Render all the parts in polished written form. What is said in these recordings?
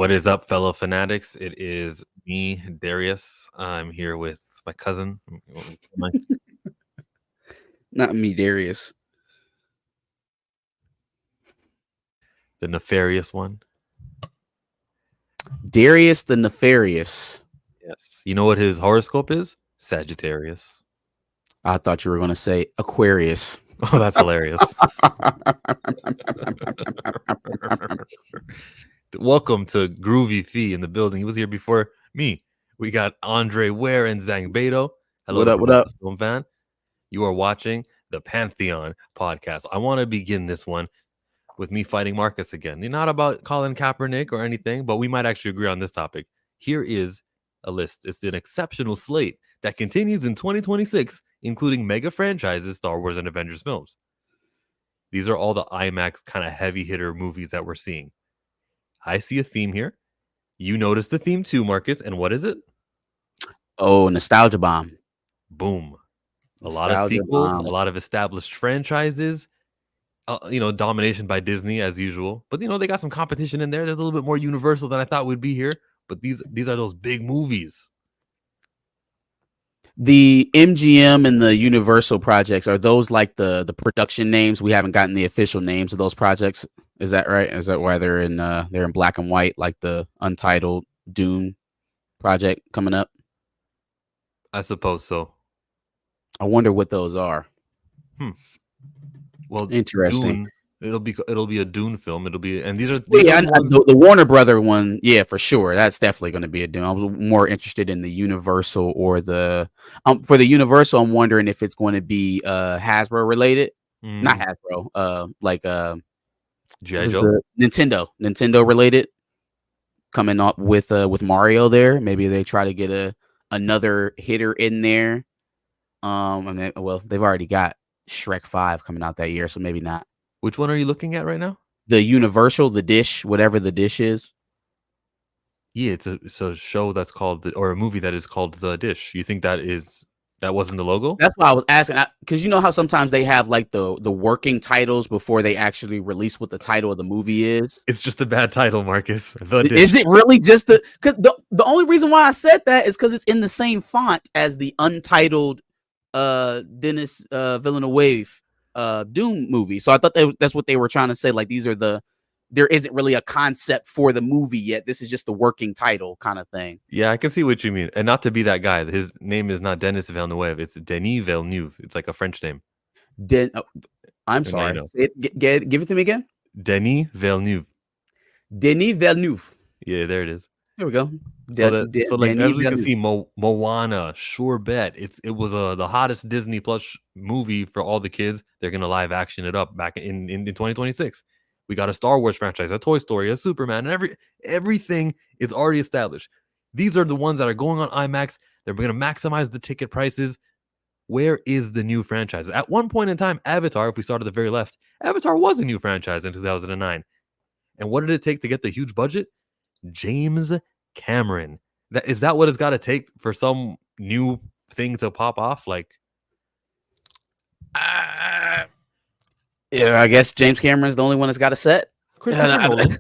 What is up, fellow fanatics? It is me, Darius. I'm here with my cousin, Not me, Darius. the nefarious one. Darius the Nefarious. Yes. You know what his horoscope is? Sagittarius. I thought you were going to say Aquarius. Oh, that's hilarious. Welcome to Groovy Fee in the building. He was here before me. We got Andre Ware and Zhang Beto. Hello, What up? What everyone, up? film fan. You are watching the Pantheon podcast. I want to begin this one with me fighting Marcus again. Not about Colin Kaepernick or anything, but we might actually agree on this topic. Here is a list. It's an exceptional slate that continues in 2026, including mega franchises, Star Wars and Avengers films. These are all the IMAX kind of heavy hitter movies that we're seeing. I see a theme here. You notice the theme too, Marcus. And what is it? Oh, nostalgia bomb. Boom. A lot of sequels, a lot of established franchises. Domination by Disney as usual. But they got some competition in there. There's a little bit more Universal than I thought would be here. But these are those big movies. The MGM and the Universal projects, are those like the production names? We haven't gotten the official names of those projects. Is that right? Is that why they're in black and white, like the Untitled Dune project coming up? I suppose so. I wonder what those are. Well, interesting. Dune, it'll be a Dune film. It'll be, and these are the Warner Brother one. Yeah, for sure. That's definitely going to be a Dune. I was more interested in the Universal or the for the Universal. I'm wondering if it's going to be Hasbro related, not Hasbro. Like G.I. Joe, Nintendo related. Coming up with Mario there. Maybe they try to get another hitter in there. They've already got Shrek 5 coming out that year, so maybe not. Which one are you looking at right now? The Universal, the Dish, whatever the Dish is. Yeah, it's a show that's called or a movie that is called The Dish. You think that wasn't the logo? That's why I was asking, because you know how sometimes they have like the working titles before they actually release what the title of the movie is. It's just a bad title, Marcus. The Dish. Is it really just the only reason why I said that is because it's in the same font as the untitled Denis Villeneuve Dune movie. So I thought that's what they were trying to say. Like there isn't really a concept for the movie yet. This is just the working title kind of thing. Yeah, I can see what you mean. And not to be that guy, his name is not Denis Villeneuve. It's Denis Villeneuve. It's like a French name. I'm sorry. Give it to me again. Denis Villeneuve. Denis Villeneuve. Yeah, there it is. There we go. So like as we can see, Moana, sure bet. It was the hottest Disney Plus movie for all the kids. They're gonna live action it up back in 2026. We got a Star Wars franchise, a Toy Story, a Superman, and everything is already established. These are the ones that are going on IMAX. They're going to maximize the ticket prices. Where is the new franchise? At one point in time, Avatar, if we start at the very left, Avatar was a new franchise in 2009. And what did it take to get the huge budget? James Cameron. Is that what it's got to take for some new thing to pop off? Like, yeah, I guess James Cameron's the only one that's got a set. Christopher Nolan.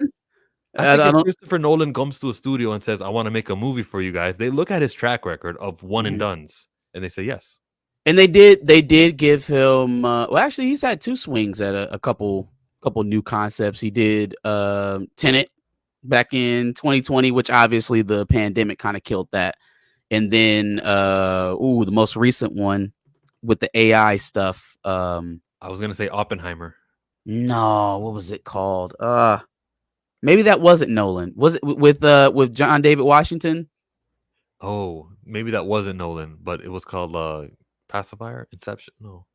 I think if Christopher Nolan comes to a studio and says, I want to make a movie for you guys, they look at his track record of one and dones and they say yes. And they did give him actually he's had two swings at a couple new concepts. He did Tenet back in 2020, which obviously the pandemic kind of killed that. And then the most recent one with the AI stuff. I was gonna say Oppenheimer. No, what was it called? Maybe that wasn't Nolan. Was it with John David Washington? Oh, maybe that wasn't Nolan, but it was called Pacifier, Inception. No,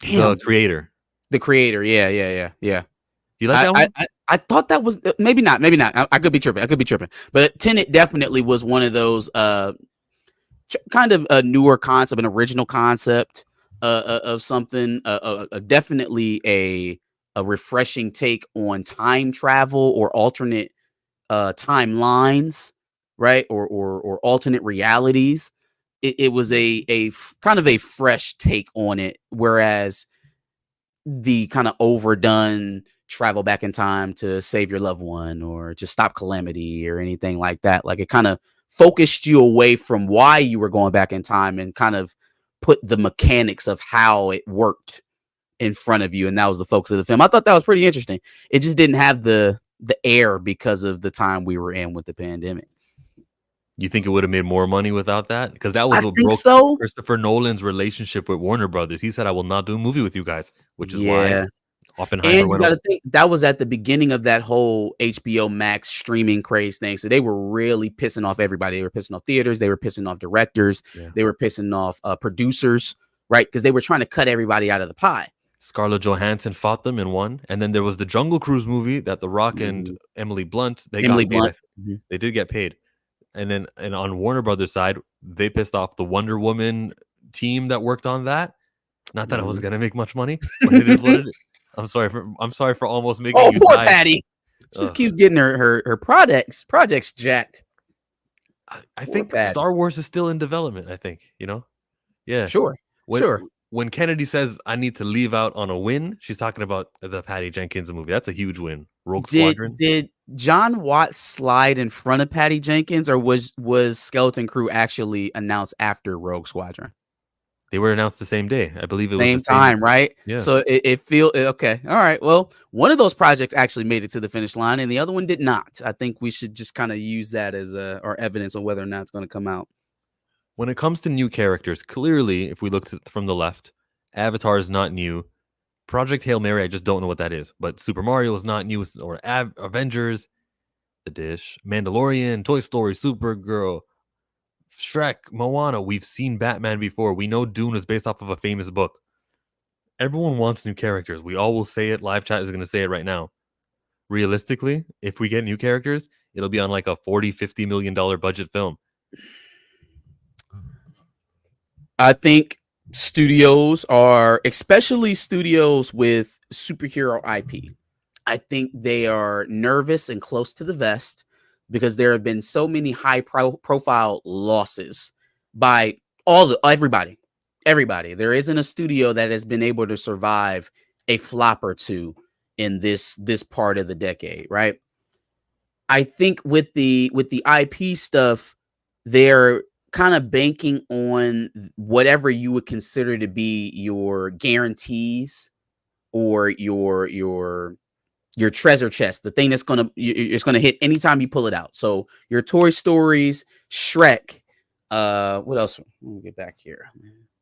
The Creator. The Creator. Yeah. You like that one? I thought that was maybe not. I could be tripping. But Tenet definitely was one of those kind of a newer concept, an original concept of something. Definitely a refreshing take on time travel or alternate timelines, right? Or alternate realities. It was a kind of a fresh take on it, whereas the kind of overdone travel back in time to save your loved one or to stop calamity or anything like that. Like it kind of focused you away from why you were going back in time and kind of put the mechanics of how it worked in front of you, and that was the focus of the film. I thought that was pretty interesting. It just didn't have the air because of the time we were in with the pandemic. You think it would have made more money without that? Because that was I what think broke so. Christopher Nolan's relationship with Warner Brothers. He said, "I will not do a movie with you guys," which is why Oppenheimer And you went got to over. think that was at the beginning of that whole HBO Max streaming craze thing. So they were really pissing off everybody. They were pissing off theaters. They were pissing off directors. Yeah. They were pissing off producers, right? Because they were trying to cut everybody out of the pie. Scarlett Johansson fought them and won. And then there was the Jungle Cruise movie that The Rock and Emily Blunt, they got paid. They did get paid. And then on Warner Brothers side, they pissed off the Wonder Woman team that worked on that. Not that it was gonna make much money, but it is what it is. I'm sorry for almost making you poor die. Patty. She just keeps getting her projects jacked. I think Star Wars is still in development, I think, Yeah. Sure. When Kennedy says I need to leave out on a win, she's talking about the Patty Jenkins movie. That's a huge win. Rogue Squadron. Did John Watts slide in front of Patty Jenkins, or was Skeleton Crew actually announced after Rogue Squadron? They were announced the same day. I believe it was the same time, right? Yeah. So it feels okay. All right. Well, one of those projects actually made it to the finish line, and the other one did not. I think we should just kind of use that as our evidence of whether or not it's going to come out. When it comes to new characters, clearly, if we look from the left, Avatar is not new. Project Hail Mary, I just don't know what that is. But Super Mario is not new, or Avengers, The Dish, Mandalorian, Toy Story, Supergirl, Shrek, Moana. We've seen Batman before. We know Dune is based off of a famous book. Everyone wants new characters. We all will say it. Live chat is going to say it right now. Realistically, if we get new characters, it'll be on like a $40-50 million budget film. I think studios are, especially studios with superhero IP, I think they are nervous and close to the vest because there have been so many high profile losses by everybody. There isn't a studio that has been able to survive a flop or two in this part of the decade, right? I think with the IP stuff, they're kind of banking on whatever you would consider to be your guarantees or your treasure chest, the thing that's it's gonna hit anytime you pull it out. So your Toy Stories, Shrek, what else? Let me get back here.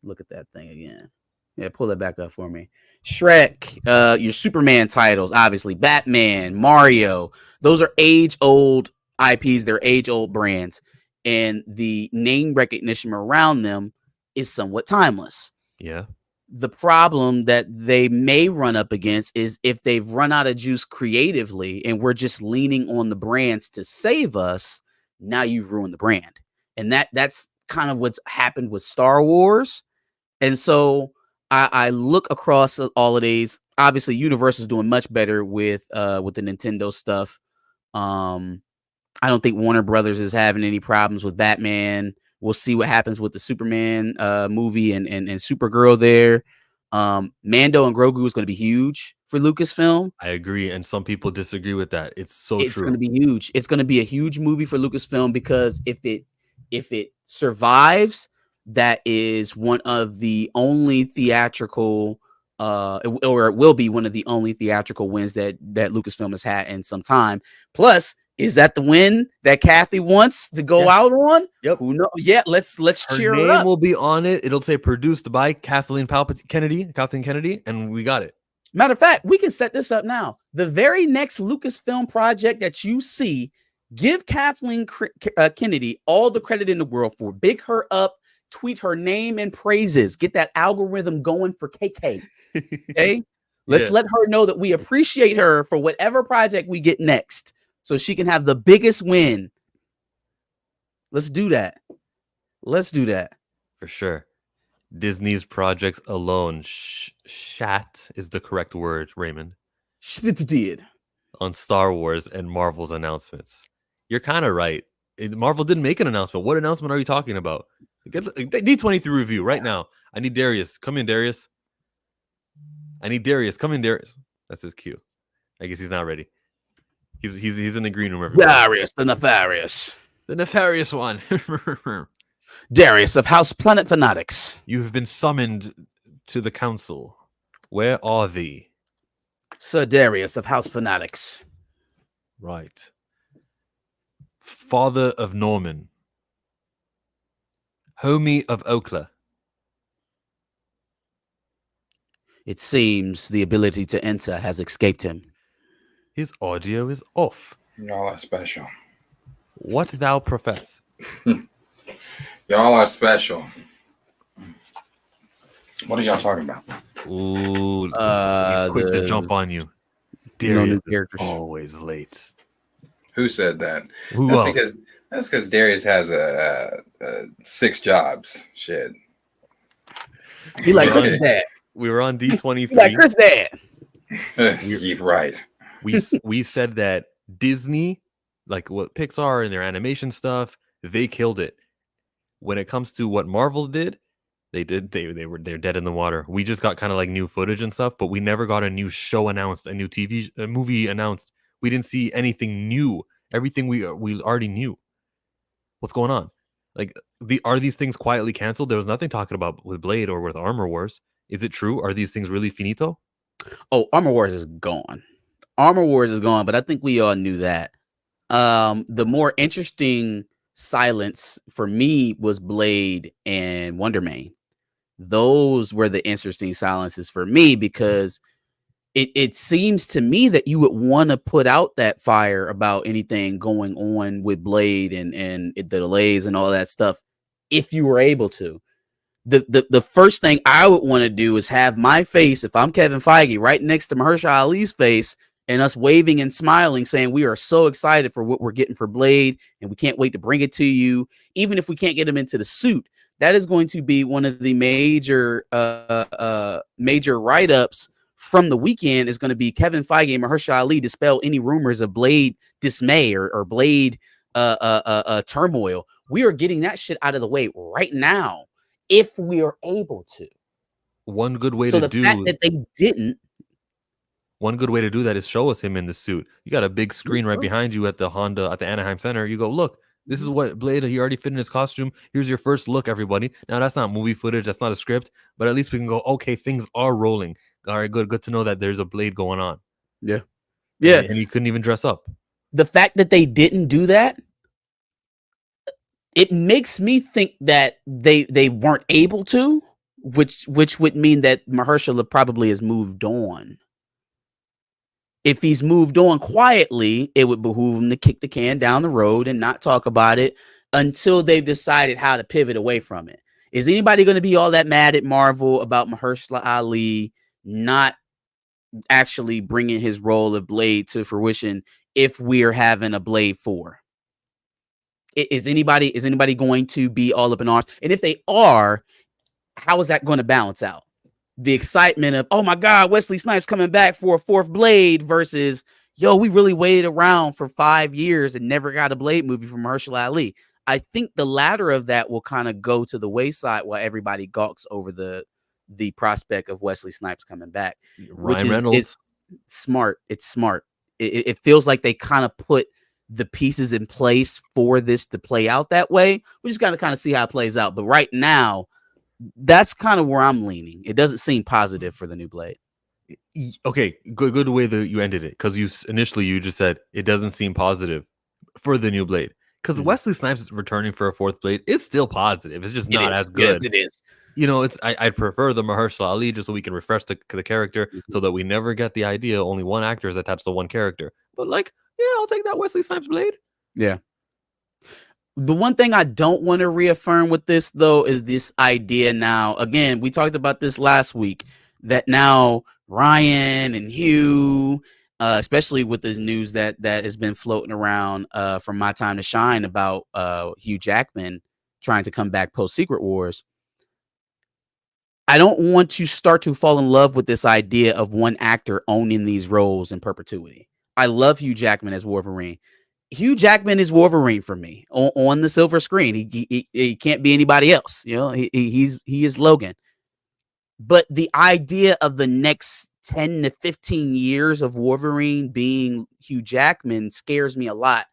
Look at that thing again. Yeah, pull that back up for me. Shrek, your Superman titles, obviously, Batman, Mario. Those are age-old IPs. They're age-old brands. And the name recognition around them is somewhat timeless. Yeah. The problem that they may run up against is if they've run out of juice creatively and we're just leaning on the brands to save us, now you've ruined the brand. And that's kind of what's happened with Star Wars. And so I look across all of these. Obviously, Universal's doing much better with the Nintendo stuff. I don't think Warner Brothers is having any problems with Batman. We'll see what happens with the Superman movie and Supergirl there. Mando and Grogu is going to be huge for Lucasfilm. I agree, and some people disagree with that. It's true. It's going to be huge. It's going to be a huge movie for Lucasfilm because if it survives, that is one of the only theatrical or it will be one of the only theatrical wins that Lucasfilm has had in some time. Plus, is that the win that Kathy wants to go out on? Yep. Who knows? Yeah, let's cheer her up. Her name will be on it. It'll say produced by Kathleen Kennedy, and we got it. Matter of fact, we can set this up now. The very next Lucasfilm project that you see, give Kathleen Kennedy all the credit in the world for. Big her up, tweet her name and praises. Get that algorithm going for KK. Okay? Let's let her know that we appreciate her for whatever project we get next. So she can have the biggest win. Let's do that. For sure. Disney's projects alone. Shat is the correct word, Raymond. Did. On Star Wars and Marvel's announcements. You're kind of right. Marvel didn't make an announcement. What announcement are you talking about? Get D23 review right now. I need Darius. Come in, Darius. Come in, Darius. That's his cue. I guess he's not ready. He's in the green room. Everybody. Darius the Nefarious. The nefarious one. Darius of House Planet Fanatics. You have been summoned to the council. Where are thee? Sir Darius of House Fanatics. Right. Father of Norman. Homie of Okla. It seems the ability to enter has escaped him. His audio is off. Y'all are special. What thou profess? Y'all are special. What are y'all talking about? Ooh, he's quick to jump on you. Darius is always late. Who said that? Who else? That's because Darius has 6 jobs. Shit. He like Chris Dad. We were on D23. He like Chris Dad. You're right. We said that Disney, like what Pixar and their animation stuff, they killed it. When it comes to what Marvel did, they're dead in the water. We just got kind of like new footage and stuff, but we never got a new show announced, a new movie announced. We didn't see anything new. Everything we already knew. What's going on? Like, are these things quietly canceled? There was nothing talking about with Blade or with Armor Wars. Is it true? Are these things really finito? Oh, Armor Wars is gone. Armor Wars is gone, but I think we all knew that. The more interesting silence for me was Blade and Wonder Man. Those were the interesting silences for me because it seems to me that you would want to put out that fire about anything going on with Blade and the delays and all that stuff if you were able to. The first thing I would want to do is have my face, if I'm Kevin Feige, right next to Mahershala Ali's face and us waving and smiling, saying we are so excited for what we're getting for Blade and we can't wait to bring it to you. Even if we can't get him into the suit, that is going to be one of the major write-ups from the weekend is going to be Kevin Feige and Mahershala Ali dispel any rumors of Blade dismay or Blade turmoil. We are getting that shit out of the way right now if we are able to. One good way so to the fact that they didn't. One good way to do that is show us him in the suit. You got a big screen right behind you at the Anaheim Center. You go, look, this is what Blade, he already fit in his costume. Here's your first look, everybody. Now, that's not movie footage. That's not a script. But at least we can go, okay, things are rolling. All right, good to know that there's a Blade going on. Yeah. Yeah. And he couldn't even dress up. The fact that they didn't do that, it makes me think that they weren't able to, which would mean that Mahershala probably has moved on. If he's moved on quietly, it would behoove him to kick the can down the road and not talk about it until they've decided how to pivot away from it. Is anybody going to be all that mad at Marvel about Mahershala Ali not actually bringing his role of Blade to fruition if we're having a Blade 4? Is anybody going to be all up in arms? And if they are, how is that going to balance out? The excitement of, oh my God, Wesley Snipes coming back for a 4th Blade versus, yo, we really waited around for 5 years and never got a Blade movie from Mahershala Ali. I think the latter of that will kind of go to the wayside while everybody gawks over the prospect of Wesley Snipes coming back. Ryan Reynolds. It's smart. It's smart. It feels like they kind of put the pieces in place for this to play out that way. We just got to kind of see how it plays out. But right now, that's kind of where I'm leaning. It doesn't seem positive for the new Blade. Okay, good way that you ended it, because you just said it doesn't seem positive for the new Blade. Because Wesley Snipes is returning for a 4th Blade. It's still positive. It's just not as good. Yes, it is. You know, I'd prefer the Mahershala Ali just so we can refresh the character, so that we never get the idea only one actor is attached to one character. But like, yeah, I'll take that Wesley Snipes Blade. Yeah. The one thing I don't want to reaffirm with this, though, is this idea now. Again, we talked about this last week, that now Ryan and Hugh, especially with this news that has been floating around from My Time to Shine about Hugh Jackman trying to come back post Secret Wars. I don't want to start to fall in love with this idea of one actor owning these roles in perpetuity. I love Hugh Jackman as Wolverine. Hugh Jackman is Wolverine for me on the silver screen. He can't be anybody else. You know, he is Logan. But the idea of the next 10 to 15 years of Wolverine being Hugh Jackman scares me a lot.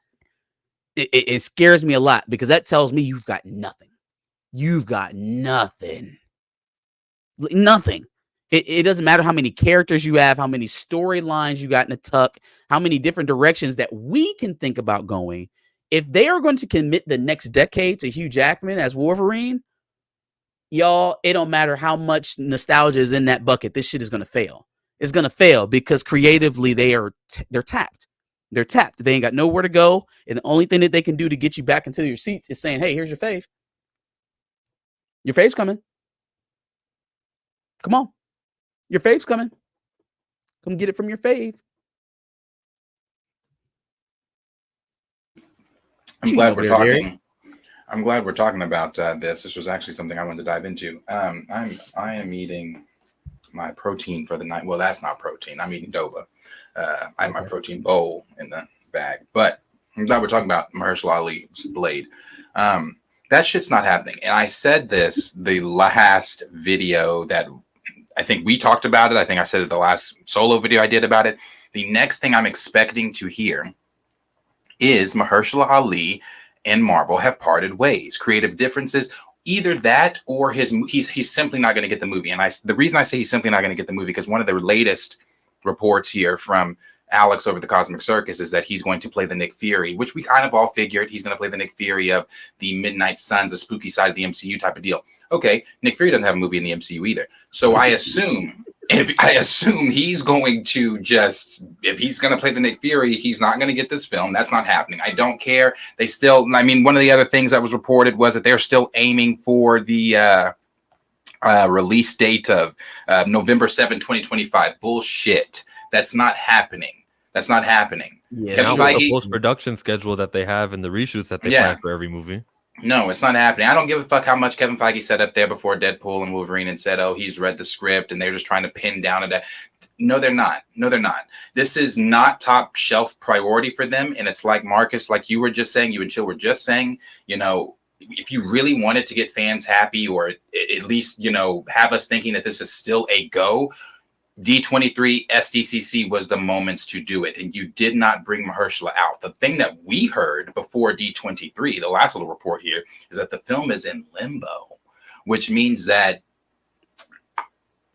It scares me a lot because that tells me you've got nothing. You've got nothing. Nothing. It doesn't matter how many characters you have, how many storylines you got in the tuck, how many different directions that we can think about going. If they are going to commit the next decade to Hugh Jackman as Wolverine, y'all, it don't matter how much nostalgia is in that bucket. This shit is going to fail. It's going to fail because creatively they're tapped. They're tapped. They ain't got nowhere to go. And the only thing that they can do to get you back into your seats is saying, hey, here's your fave. Your fave's coming. Come on. Your fave's coming. Come get it from your fave. I'm glad we're talking. I'm glad we're talking about this. This was actually something I wanted to dive into. I am eating my protein for the night. Well, that's not protein. I'm eating Doba. I have my protein bowl in the bag. But I'm glad we're talking about Mahershala Ali's Blade. That shit's not happening. And I said this the last video that I think we talked about it. I think I said it the last solo video I did about it. The next thing I'm expecting to hear is Mahershala Ali and Marvel have parted ways. Creative differences, either that or he's simply not going to get the movie. And the reason I say he's simply not going to get the movie because one of the latest reports here from Alex over the Cosmic Circus is that he's going to play the Nick Fury, which we kind of all figured he's going to play the Nick Fury of the Midnight Suns, the spooky side of the MCU type of deal. Okay, Nick Fury doesn't have a movie in the MCU either. So I assume he's going to if he's going to play the Nick Fury, he's not going to get this film. That's not happening. I don't care. One of the other things that was reported was that they're still aiming for the release date of November 7, 2025. Bullshit. That's not happening. That's not happening. Yeah, not with the post-production schedule that they have and the reshoots that they plan for every movie. No, it's not happening. I don't give a fuck how much Kevin Feige said up there before Deadpool and Wolverine and said, oh, he's read the script and they're just trying to pin down a No, they're not. No, they're not. This is not top shelf priority for them. And it's like Marcus, like you were just saying, you and Chill were just saying, if you really wanted to get fans happy or at least, have us thinking that this is still a go, D23 SDCC was the moments to do it, and you did not bring Mahershala out. The thing that we heard before D23, the last little report here, is that the film is in limbo, which means that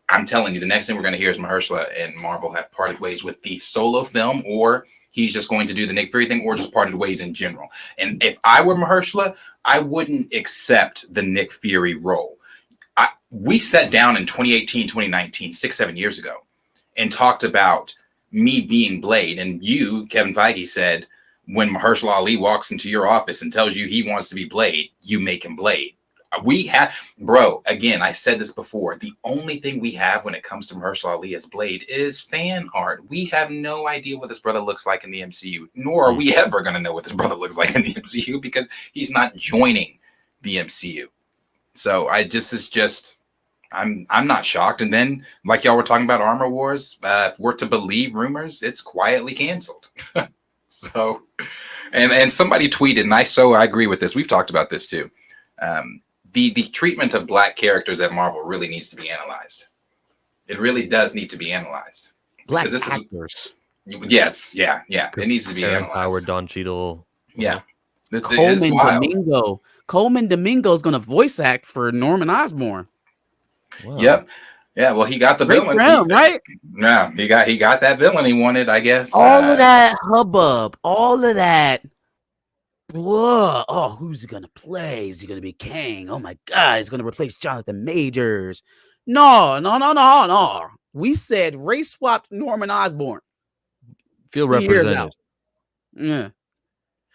I'm telling you, the next thing we're going to hear is Mahershala and Marvel have parted ways with the solo film, or he's just going to do the Nick Fury thing, or just parted ways in general. And if I were Mahershala, I wouldn't accept the Nick Fury role. We sat down in 2018, 2019, 6-7 years ago, and talked about me being Blade. And you, Kevin Feige, said when Mahershala Ali walks into your office and tells you he wants to be Blade, you make him Blade. Again, I said this before. The only thing we have when it comes to Mahershala Ali as Blade is fan art. We have no idea what this brother looks like in the MCU, nor are we ever going to know what this brother looks like in the MCU because he's not joining the MCU. So I'm not shocked. And then, like y'all were talking about Armor Wars, if we're to believe rumors, it's quietly canceled. So, and somebody tweeted, and I agree with this. We've talked about this too. The treatment of Black characters at Marvel really needs to be analyzed. It really does need to be analyzed. Black actors. Yes, yeah. It needs to be analyzed. Howard, Don Cheadle. Yeah. Coleman Domingo is going to voice act for Norman Osborn. Wow. Yep. Yeah. Well, he got the villain, right? Yeah. He got that villain he wanted, I guess. All of that hubbub, all of that. Whoa. Oh, who's he gonna play? Is he gonna be Kang? Oh my God, he's gonna replace Jonathan Majors. No. We said race swapped Norman Osborn. Feel represented. Yeah.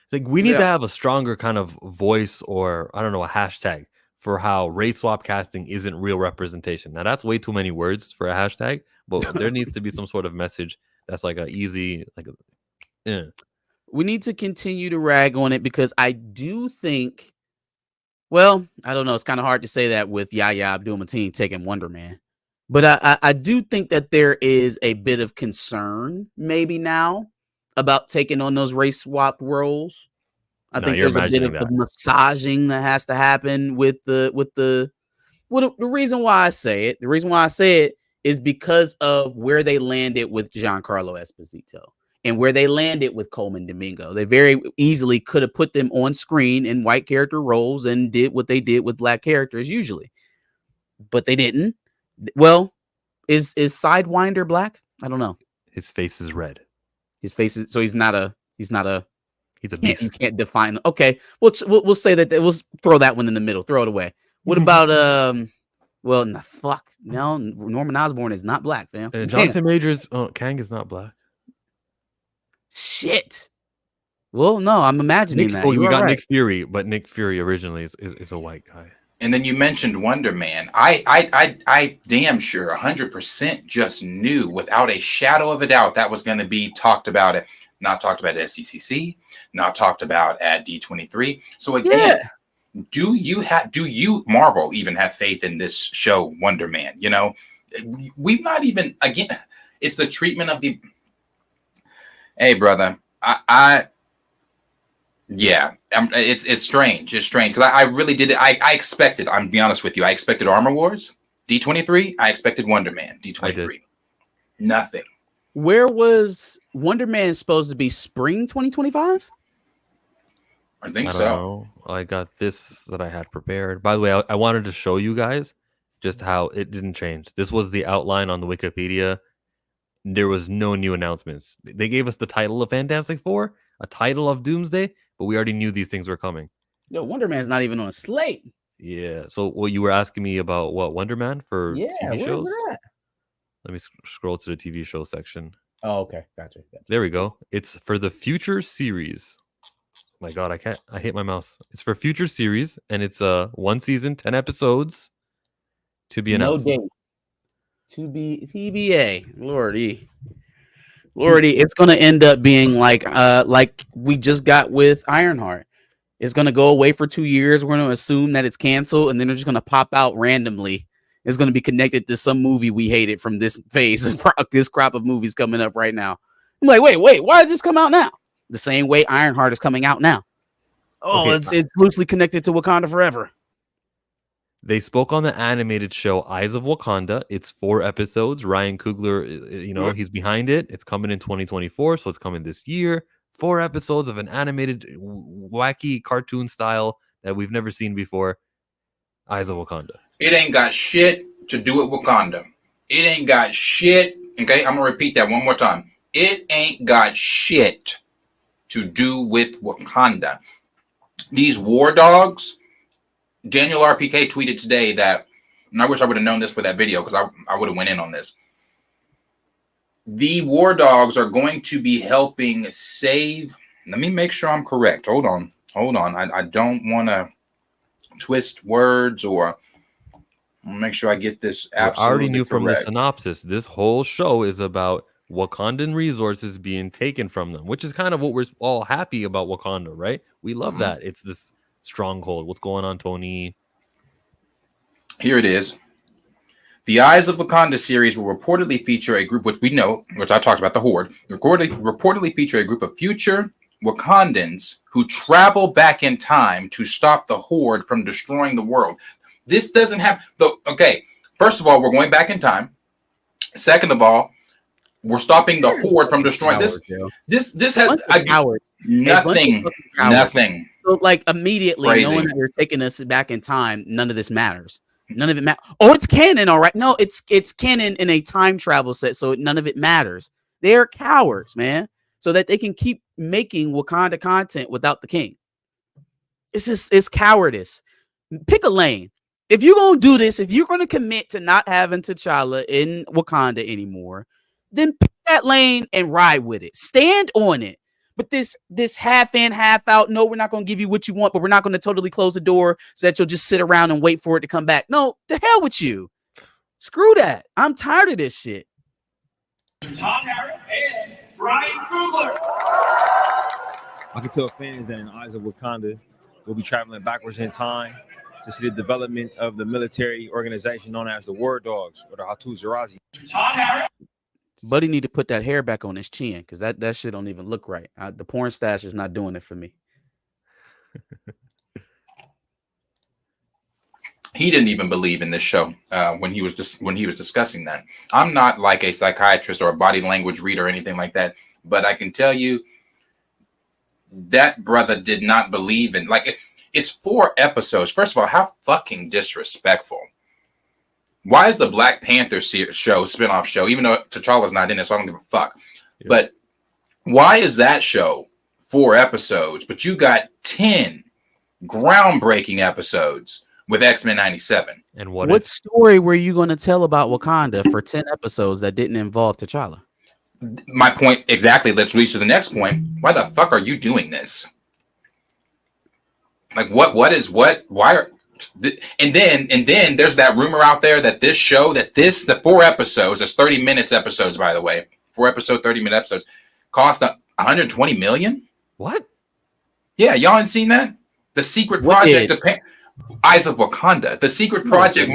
It's like we need to have a stronger kind of voice or a hashtag for how race swap casting isn't real representation. Now that's way too many words for a hashtag, but there needs to be some sort of message that's like a easy, We need to continue to rag on it because I do think, well, I don't know. It's kind of hard to say that with Yahya Abdul-Mateen taking Wonder Man, but I do think that there is a bit of concern maybe now about taking on those race swapped roles. I think there's a bit of massaging that has to happen with the reason why I say it. The reason why I say it is because of where they landed with Giancarlo Esposito and where they landed with Coleman Domingo. They very easily could have put them on screen in white character roles and did what they did with black characters usually, but they didn't. Well, is Sidewinder black? I don't know. His face is red. His face is, so he's a beast. You can't define. Okay, we'll say that. We'll throw that one in the middle. Throw it away. What about well, no, Norman Osborn is not black, fam. Jonathan Majors, Kang is not black. Shit. Well, no, I'm imagining that. We got right. Nick Fury, but Nick Fury originally is a white guy. And then you mentioned Wonder Man. I damn sure 100% just knew without a shadow of a doubt that was going to be talked about not talked about at SDCC, not talked about at D23. So again, do you Marvel even have faith in this show Wonder Man? You know, we've not even, again, it's the treatment of the, hey brother, it's strange. It's strange because I really did it. I expected, I'm be honest with you, I expected Armor Wars, D23. I expected Wonder Man, D23. Nothing. Where was Wonder Man supposed to be? Spring 2025? I think so. I got this that I had prepared. By the way, I wanted to show you guys just how it didn't change. This was the outline on the Wikipedia. There was no new announcements. They gave us the title of Fantastic Four, a title of Doomsday, but we already knew these things were coming. Yo, Wonder Man's not even on a slate. Yeah. So what you were asking me about what Wonder Man for TV shows? Let me scroll to the TV show section. Oh, okay. Gotcha. There we go. It's for the Future series. My God, I hate my mouse. It's for Future series, and it's 1 season, 10 episodes to be announced. No date. To be TBA. Lordy, it's gonna end up being like we just got with Ironheart. It's gonna go away for 2 years. We're gonna assume that it's canceled, and then they're just gonna pop out randomly. It's going to be connected to some movie we hated from this phase of this crop of movies coming up right now. I'm like, wait, why did this come out now? The same way Ironheart is coming out now. Oh, okay. It's loosely connected to Wakanda Forever. They spoke on the animated show Eyes of Wakanda. It's 4 episodes. Ryan Coogler, he's behind it. It's coming in 2024, so it's coming this year. 4 episodes of an animated, wacky cartoon style that we've never seen before. Eyes of Wakanda. It ain't got shit to do with Wakanda. It ain't got shit. Okay, I'm going to repeat that one more time. It ain't got shit to do with Wakanda. These war dogs, Daniel RPK tweeted today that, and I wish I would have known this for that video because I would have went in on this. The war dogs are going to be helping save. Let me make sure I'm correct. Hold on. I don't want to twist words or make sure I get this absolutely I already knew correct. From the synopsis, this whole show is about Wakandan resources being taken from them, which is kind of what we're all happy about Wakanda, right? We love that. It's this stronghold. What's going on, Tony? Here it is. The Eyes of Wakanda series will reportedly feature a group, which we know, which I talked about, the Horde, reportedly feature a group of future Wakandans who travel back in time to stop the Horde from destroying the world. This doesn't have first of all, we're going back in time. Second of all, we're stopping the Horde from destroying this. This has nothing. So like immediately Crazy. Knowing that you're taking us back in time, none of this matters. None of it matters. Oh, it's canon, all right. No, it's canon in a time travel set, so none of it matters. They're cowards, man, so that they can keep making Wakanda content without the king. It's cowardice. Pick a lane. If you're going to do this, if you're going to commit to not having T'Challa in Wakanda anymore, then pick that lane and ride with it. Stand on it. But this half in, half out, no, we're not going to give you what you want, but we're not going to totally close the door so that you'll just sit around and wait for it to come back. No, the hell with you. Screw that. I'm tired of this shit. Tom Harris and Ryan Coogler. I can tell fans that in Eyes of Wakanda, we'll be traveling backwards in time to see the development of the military organization known as the War Dogs, or the Hatu Zarazi. Tom Harris. Buddy need to put that hair back on his chin because that shit don't even look right. The porn stash is not doing it for me. he didn't even believe in this show when he was discussing that. I'm not like a psychiatrist or a body language reader or anything like that, but I can tell you that brother did not believe in it's 4 episodes. First of all, how fucking disrespectful. Why is the Black Panther spinoff show, even though T'Challa's not in it, so I don't give a fuck. Yeah. But why is that show 4 episodes, but you got 10 groundbreaking episodes with X-Men 97? And what story were you going to tell about Wakanda for 10 episodes that didn't involve T'Challa? My point exactly. Let's reach to the next point. Why the fuck are you doing this? Like what? Why are? And then there's that rumor out there that the 4 episodes, there's 30 minutes episodes, by the way, 4 episode 30-minute episodes, cost 120 million. What? Yeah, y'all ain't seen that? The secret project of Eyes of Wakanda. The secret project.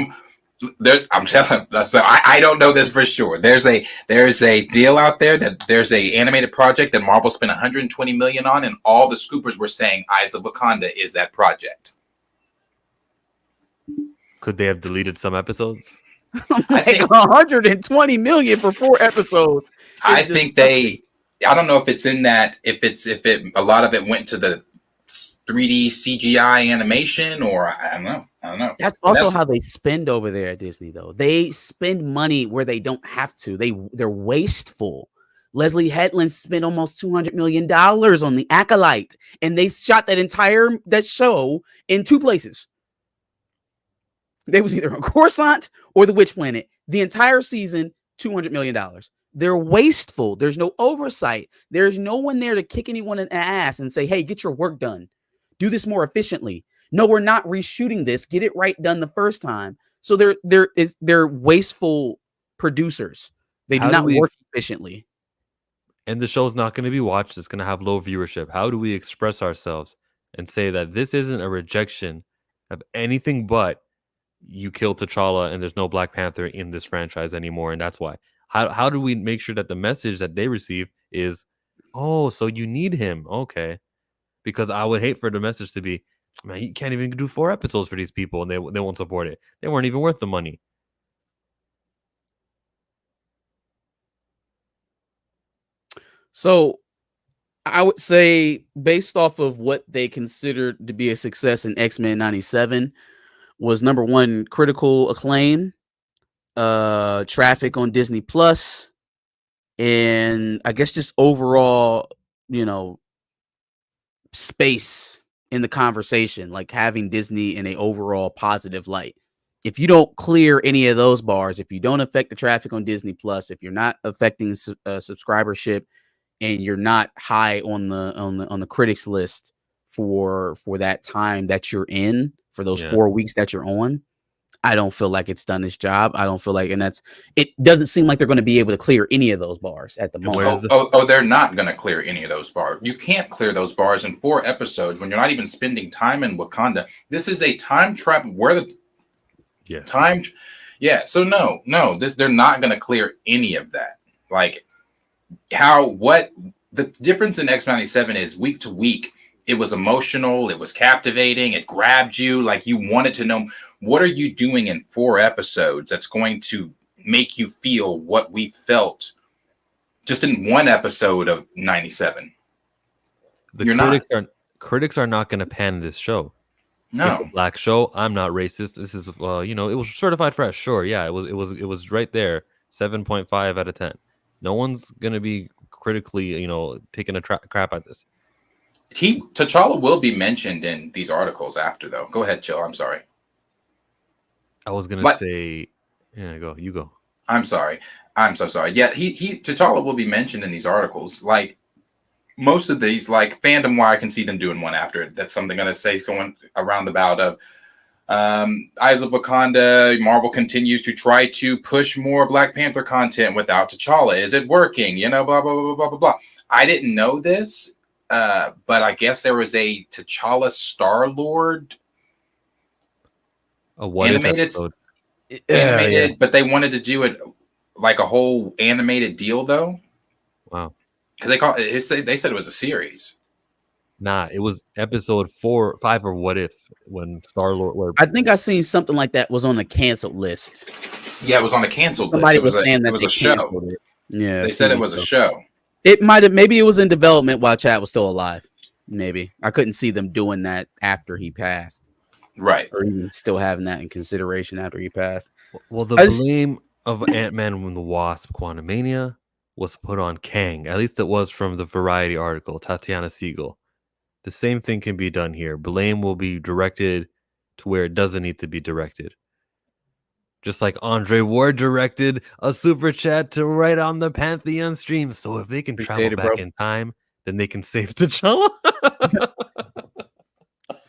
I'm telling you, so I don't know this for sure. There's a deal out there that there's a animated project that Marvel spent 120 million on, and all the scoopers were saying Eyes of Wakanda is that project. Could they have deleted some episodes? I think 120 million for 4 episodes. I think I don't know if it's in that. If a lot of it went to the 3D CGI animation, or I don't know. That's also how they spend over there at Disney, though. They spend money where they don't have to. They're wasteful. Leslie Headland spent almost $200 million on The Acolyte, and they shot that show in 2 places. They was either on Coruscant or the Witch Planet. The entire season, $200 million. They're wasteful. There's no oversight. There's no one there to kick anyone in the ass and say, hey, get your work done. Do this more efficiently. No, we're not reshooting this. Get it right done the first time. So they're wasteful producers. They do not work efficiently. And the show's not going to be watched. It's going to have low viewership. How do we express ourselves and say that this isn't a rejection of anything but you killed T'Challa and there's no Black Panther in this franchise anymore, and that's why? How do we make sure that the message that they receive is, oh, so you need him? Okay. Because I would hate for the message to be, man, you can't even do 4 episodes for these people and they won't support it. They weren't even worth the money. So I would say, based off of what they considered to be a success in X-Men 97, was number 1, critical acclaim, traffic on Disney Plus, and I guess just overall, space in the conversation, like having Disney in a overall positive light. If you don't clear any of those bars, if you don't affect the traffic on Disney Plus, if you're not affecting subscribership, and you're not high on the critics list for that time that you're in, for those 4 weeks that you're on, I don't feel like it's done its job. I don't feel like, it doesn't seem like they're going to be able to clear any of those bars at the moment. They're not going to clear any of those bars. You can't clear those bars in 4 episodes when you're not even spending time in Wakanda. This is a time travel So they're not going to clear any of that. Like the difference in X-97 is week to week. It was emotional. It was captivating. It grabbed you. Like you wanted to know, what are you doing in 4 episodes that's going to make you feel what we felt just in 1 episode of 97? Critics are not going to pan this show. No. It's a Black show. I'm not racist. This is, it was certified fresh. Sure. Yeah. It was right there. 7.5 out of 10. No one's going to be critically, taking a crap at this. T'Challa will be mentioned in these articles after, though. Go ahead, Chill. I'm sorry. I was gonna say, you go. I'm sorry. I'm so sorry. Yeah, T'Challa will be mentioned in these articles. Like most of these, like fandom wire, I can see them doing one after. That's something I'm gonna say going around the bout of Eyes of Wakanda. Marvel continues to try to push more Black Panther content without T'Challa. Is it working? Blah blah blah blah blah blah. I didn't know this. But I guess there was a T'Challa Star-Lord animated, but they wanted to do it like a whole animated deal, though. Wow, because they said it was a series. Nah, it was episode 4 or 5 or What If. when Star-Lord. I think I seen something like that was on the canceled list. Yeah, it was on the canceled list. Somebody It was saying that it was they a show. canceled it. Yeah, They said it was a show. It might have. Maybe it was in development while Chad was still alive. Maybe I couldn't see them doing that after he passed, Right. or even still having that in consideration after he passed. Well, the blame of Ant-Man and the Wasp: Quantumania was put on Kang. At least it was from the Variety article, Tatiana Siegel. The same thing can be done here. Blame will be directed to where it doesn't need to be directed. Just like Andre Ward directed a super chat to right on the Pantheon stream. So if they can travel back in time, then they can save T'Challa.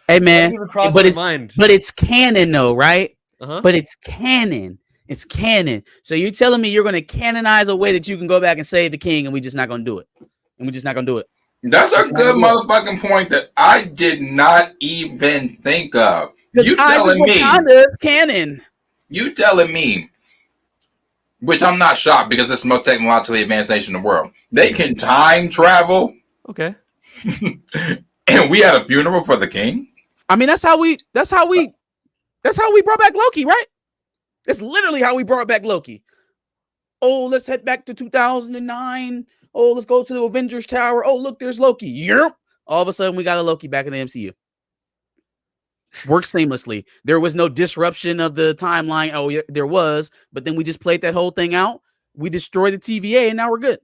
Hey man, but it's canon though, right? But it's canon. It's canon. So you're telling me you're going to canonize a way that you can go back and save the king, and we're just not going to do it. That's a good motherfucking point that I did not even think of. You telling me canon. You telling me, which I'm not shocked because it's the most technologically advanced nation in the world. They can time travel. Okay. And we had a funeral for the king. I mean, that's how we brought back Loki, right? That's literally how we brought back Loki. Oh, let's head back to 2009. Oh, let's go to the Avengers Tower. Oh, look, there's Loki. Yep. All of a sudden, we got a Loki back in the MCU. Worked seamlessly. There was no disruption of the timeline. Oh, yeah, there was, but then we just played that whole thing out. We destroyed the TVA, and now we're good.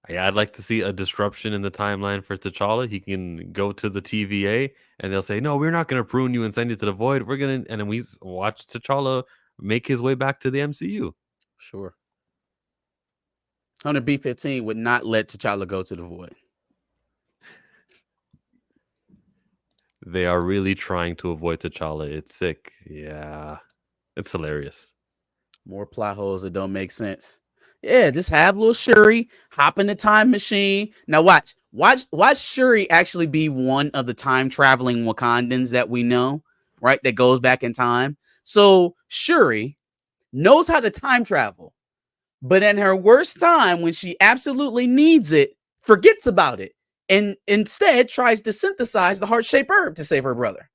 Yeah, I'd like to see a disruption in the timeline for T'Challa. He can go to the TVA, and they'll say, "No, we're not going to prune you and send you to the void. We're gonna," and then we watch T'Challa make his way back to the MCU. Sure. Hunter B-15 would not let T'Challa go to the void. They are really trying to avoid T'Challa. It's sick. Yeah. It's hilarious. More plot holes that don't make sense. Yeah, just have little Shuri hop in the time machine. Now watch Shuri actually be one of the time traveling Wakandans that we know, right? That goes back in time. So Shuri knows how to time travel, but in her worst time, when she absolutely needs it, forgets about it. And instead tries to synthesize the heart-shaped herb to save her brother.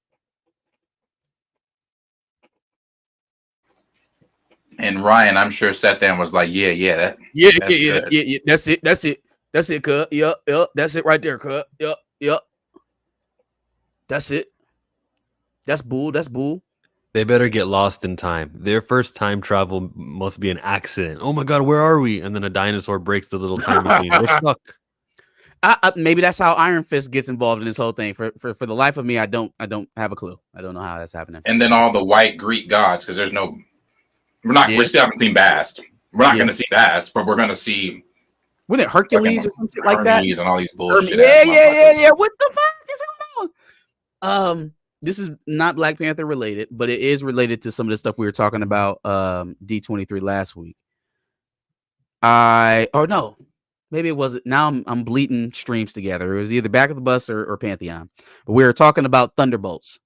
And Ryan, I'm sure, sat there and was like, yeah. That's it, cuz. Yep. That's it right there, cuz. Yep. That's it. That's bull. They better get lost in time. Their first time travel must be an accident. Oh my God, where are we? And then a dinosaur breaks the little time machine. We're stuck. Maybe that's how Iron Fist gets involved in this whole thing. For the life of me, I don't have a clue. I don't know how that's happening. And then all the white Greek gods, because there's no, we still haven't seen Bast. We're not going to see Bast, but we're going to see. Wasn't it Hercules or something like that? Hermes and all these bullshit. Yeah. What the fuck is going on? This is not Black Panther related, but it is related to some of the stuff we were talking about. D23 last week. Maybe it wasn't. Now I'm bleeding streams together. It was either Back of the Bus or Pantheon. But we were talking about Thunderbolts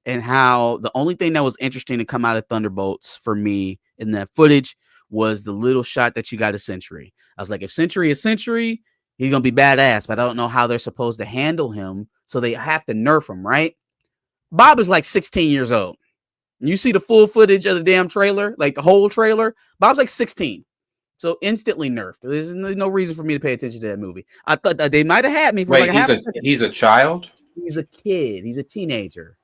and how the only thing that was interesting to come out of Thunderbolts for me in that footage was the little shot that you got of Sentry. I was like, if Sentry is Sentry, he's going to be badass, but I don't know how they're supposed to handle him. So they have to nerf him, right? Bob is like 16 years old. You see the full footage of the damn trailer, like the whole trailer. Bob's like 16. So instantly nerfed. There's no reason for me to pay attention to that movie. I thought that they might have had me. For Wait, he's a child? He's a kid. He's a teenager.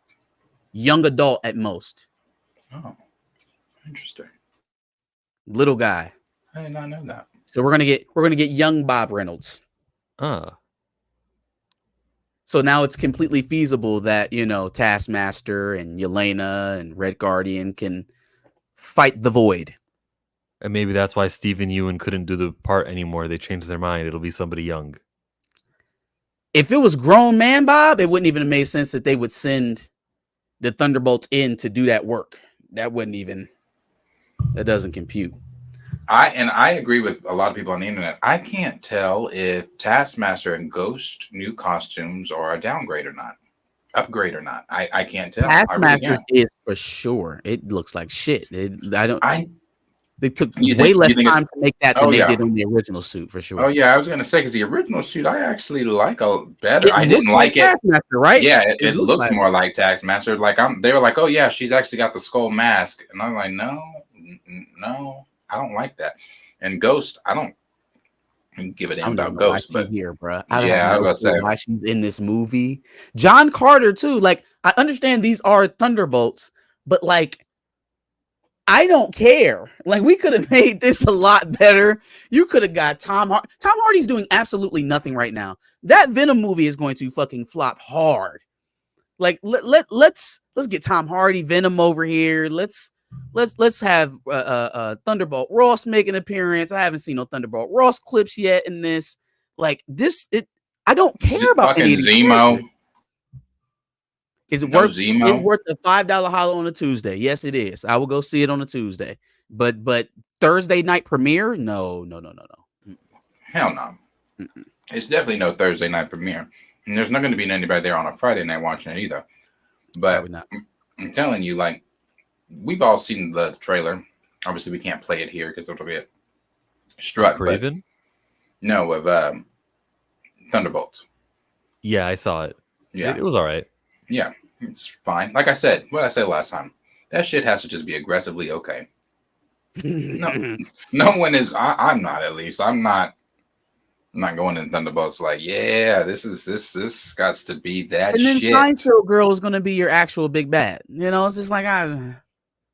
Young adult at most. Oh, interesting. Little guy. I did not know that. So we're gonna get young Bob Reynolds. So now it's completely feasible that, Taskmaster and Yelena and Red Guardian can fight the Void. And maybe that's why Stephen Ewan couldn't do the part anymore. They changed their mind. It'll be somebody young. If it was grown man Bob, it wouldn't even have made sense that they would send the Thunderbolts in to do that work. That doesn't compute. I agree with a lot of people on the internet. I can't tell if Taskmaster and Ghost new costumes are a downgrade or not. Upgrade or not. I can't tell. Taskmaster is for sure. It looks like shit. They took way less time to make that than they did on the original suit, for sure. Oh yeah, I was gonna say because the original suit I actually like a better. I didn't like it. Taskmaster, right? Yeah, it looks more like Taskmaster. Like they were like, oh yeah, she's actually got the skull mask, and I'm like, no, I don't like that. And Ghost, I don't give a damn about Ghost, but here, bro. I was gonna say why she's in this movie. John Carter too. Like I understand these are Thunderbolts, but like. I don't care. Like we could have made this a lot better. You could have got Tom Hardy. Tom Hardy's doing absolutely nothing right now. That Venom movie is going to fucking flop hard. Like let's get Tom Hardy, Venom over here. Let's have Thunderbolt Ross make an appearance. I haven't seen no Thunderbolt Ross clips yet in this. Like this, I don't care about any Zemo. Is it worth a $5 hollow on a Tuesday? Yes, it is. I will go see it on a Tuesday. But Thursday night premiere? No. Hell no. Mm-mm. It's definitely no Thursday night premiere. And there's not going to be anybody there on a Friday night watching it either. But I'm telling you, like, we've all seen the trailer. Obviously, we can't play it here because it'll be a strut. Kraven? No, of Thunderbolts. Yeah, I saw it. Yeah. It was all right. Yeah, it's fine. Like I said, what I said last time, that shit has to just be aggressively okay. No one is. I'm not. At least I'm not going in Thunderbolts like, yeah, this got to be that and then shit. Seinfeld Girl is going to be your actual big bad. You know, it's just like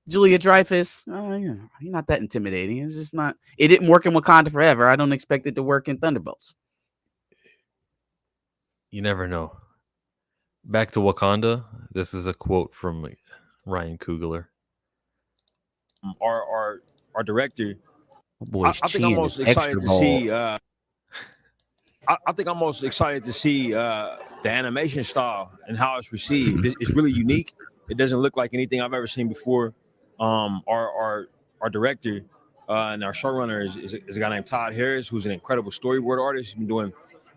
Julia Dreyfus. You're not that intimidating. It's just not. It didn't work in Wakanda Forever. I don't expect it to work in Thunderbolts. You never know. Back to Wakanda. This is a quote from Ryan Coogler. Our director. Oh boy, I think I'm most excited to see. I think I'm most excited to see the animation style and how it's received. It's really unique. It doesn't look like anything I've ever seen before. Our director and our showrunner is a guy named Todd Harris, who's an incredible storyboard artist. He's been doing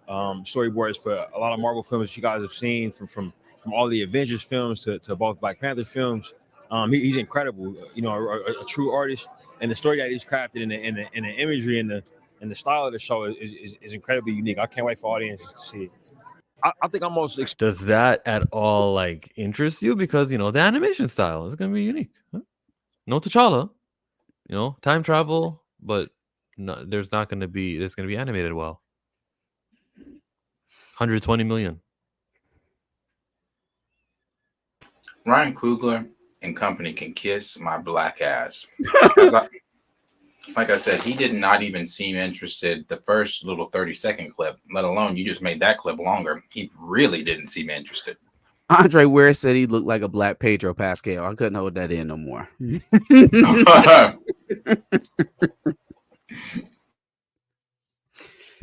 storyboards for a lot of Marvel films that you guys have seen, from all the Avengers films to both Black Panther films. He's incredible, a true artist, and the story that he's crafted in the imagery and the style of the show is incredibly unique. I can't wait for audiences to see it. I think I'm most. Does that at all like interest you? Because the animation style is going to be unique. Huh? No T'Challa, time travel, but no, there's going to be animated well. 120 million. Ryan Coogler and company can kiss my black ass. Like I said, he did not even seem interested the first little 30-second clip, let alone you just made that clip longer. He really didn't seem interested. Andre Ware said he looked like a black Pedro Pascal. I couldn't hold that in no more.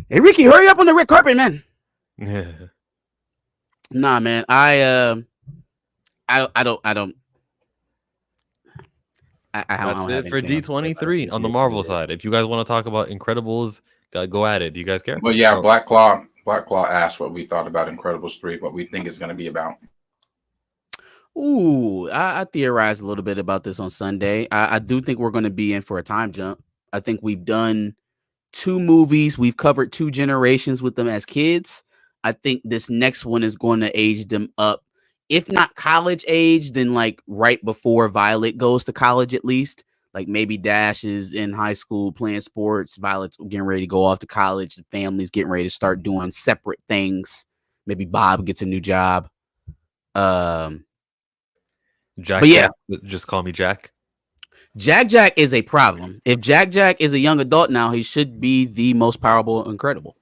Hey, Ricky, hurry up on the red carpet, man. Yeah. Nah, man. I don't. That's it for D23 on the Marvel side. If you guys want to talk about Incredibles, go at it. Do you guys care? Well, yeah, Black Claw asked what we thought about Incredibles 3, what we think it's going to be about. Ooh, I theorized a little bit about this on Sunday. I do think we're going to be in for a time jump. I think we've done 2 movies. We've covered 2 generations with them as kids. I think this next one is going to age them up. If not college age, then like right before Violet goes to college, at least. Like maybe Dash is in high school playing sports. Violet's getting ready to go off to college. The family's getting ready to start doing separate things. Maybe Bob gets a new job. Jack, but yeah, just call me Jack. Jack is a problem. If Jack is a young adult now, he should be the most powerful Incredible.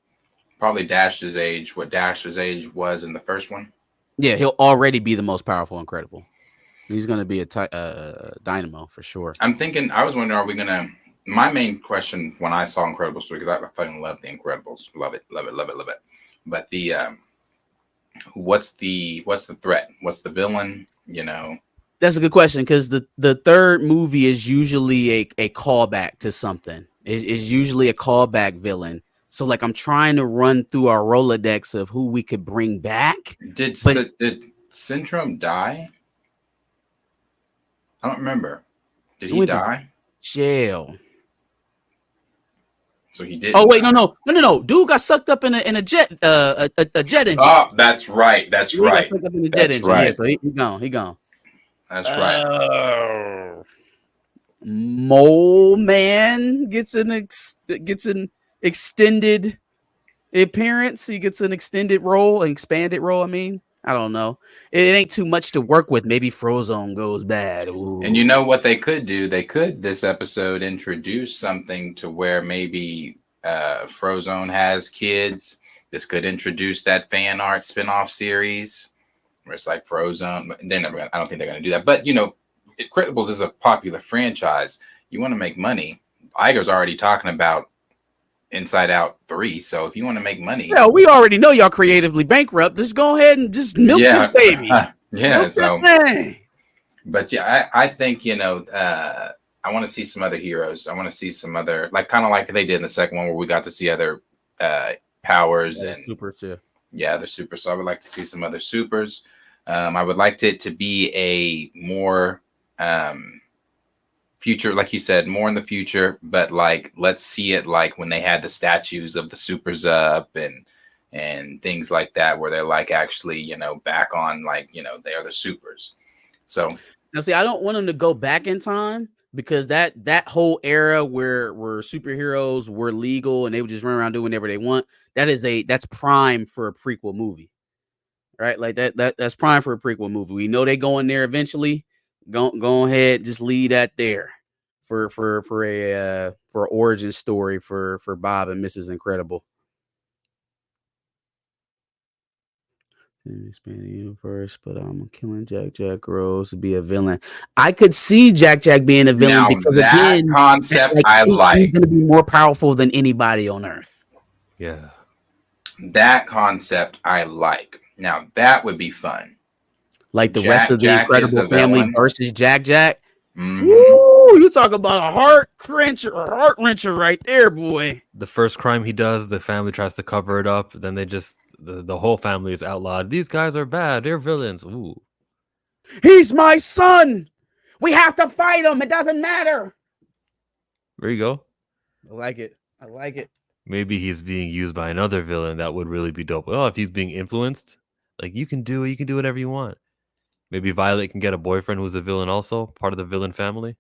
Probably Dash's age, what Dash's age was in the first one. Yeah, he'll already be the most powerful Incredible. He's going to be a dynamo for sure. I was wondering, are we going to, my main question when I saw Incredibles 3, because I fucking love the Incredibles. Love it. But what's the threat? What's the villain? That's a good question, because the third movie is usually a callback to something. It's usually a callback villain. So like I'm trying to run through our Rolodex of who we could bring back. Did Syndrome die? I don't remember. Did he die? Jail. So he did. Oh wait, no. Dude got sucked up in a jet, a jet engine. Oh, that's right. That's He right. got sucked up in the jet That's engine. right. Yeah, so he gone. He gone. That's right. Mole Man gets an extended appearance. He gets an extended role, an expanded role. I mean, I don't know. It ain't too much to work with. Maybe Frozone goes bad. Ooh. And you know what they could do? They could this episode introduce something to where maybe Frozone has kids. This could introduce that fan art spinoff series where it's like Frozone. They're never gonna, I don't think they're going to do that. But, you know, Incredibles is a popular franchise. You want to make money. Iger's already talking about Inside Out 3. So if you want to make money. Yeah, we already know y'all creatively bankrupt. Just go ahead and just milk this baby. Yeah. So, but yeah, I think, you know, I want to see some other heroes. I want to see some other, like, kind of like they did in the second one where we got to see other powers and supers. Yeah, the supers. So I would like to see some other supers. I would like it to be a more future, like you said, more in the future, but like let's see it like when they had the statues of the supers up and things like that, where they're like actually, you know, back on, like, you know, they are the supers. So now see, I don't want them to go back in time, because that whole era where superheroes were legal and they would just run around doing whatever they want, that's prime for a prequel movie. Right? Like that's prime for a prequel movie. We know they going there eventually. Go ahead, just leave that there for a origin story for Bob and Mrs. Incredible. Expand the universe, but I'm killing Jack Rose to be a villain. I could see Jack being a villain, now because that again, concept he's going to be more powerful than anybody on Earth. Yeah, that concept I like. Now that would be fun. Like the rest of the Incredible family versus Jack. Mm-hmm. Ooh, you talk about a heart wrencher right there, boy. the first crime he does, the family tries to cover it up. Then they just the whole family is outlawed. These guys are bad. They're villains. Ooh, he's my son. We have to fight him. It doesn't matter. There you go. I like it. Maybe he's being used by another villain. That would really be dope. Oh, if he's being influenced, like you can do it. You can do whatever you want. Maybe Violet can get a boyfriend who's a villain also, part of the villain family.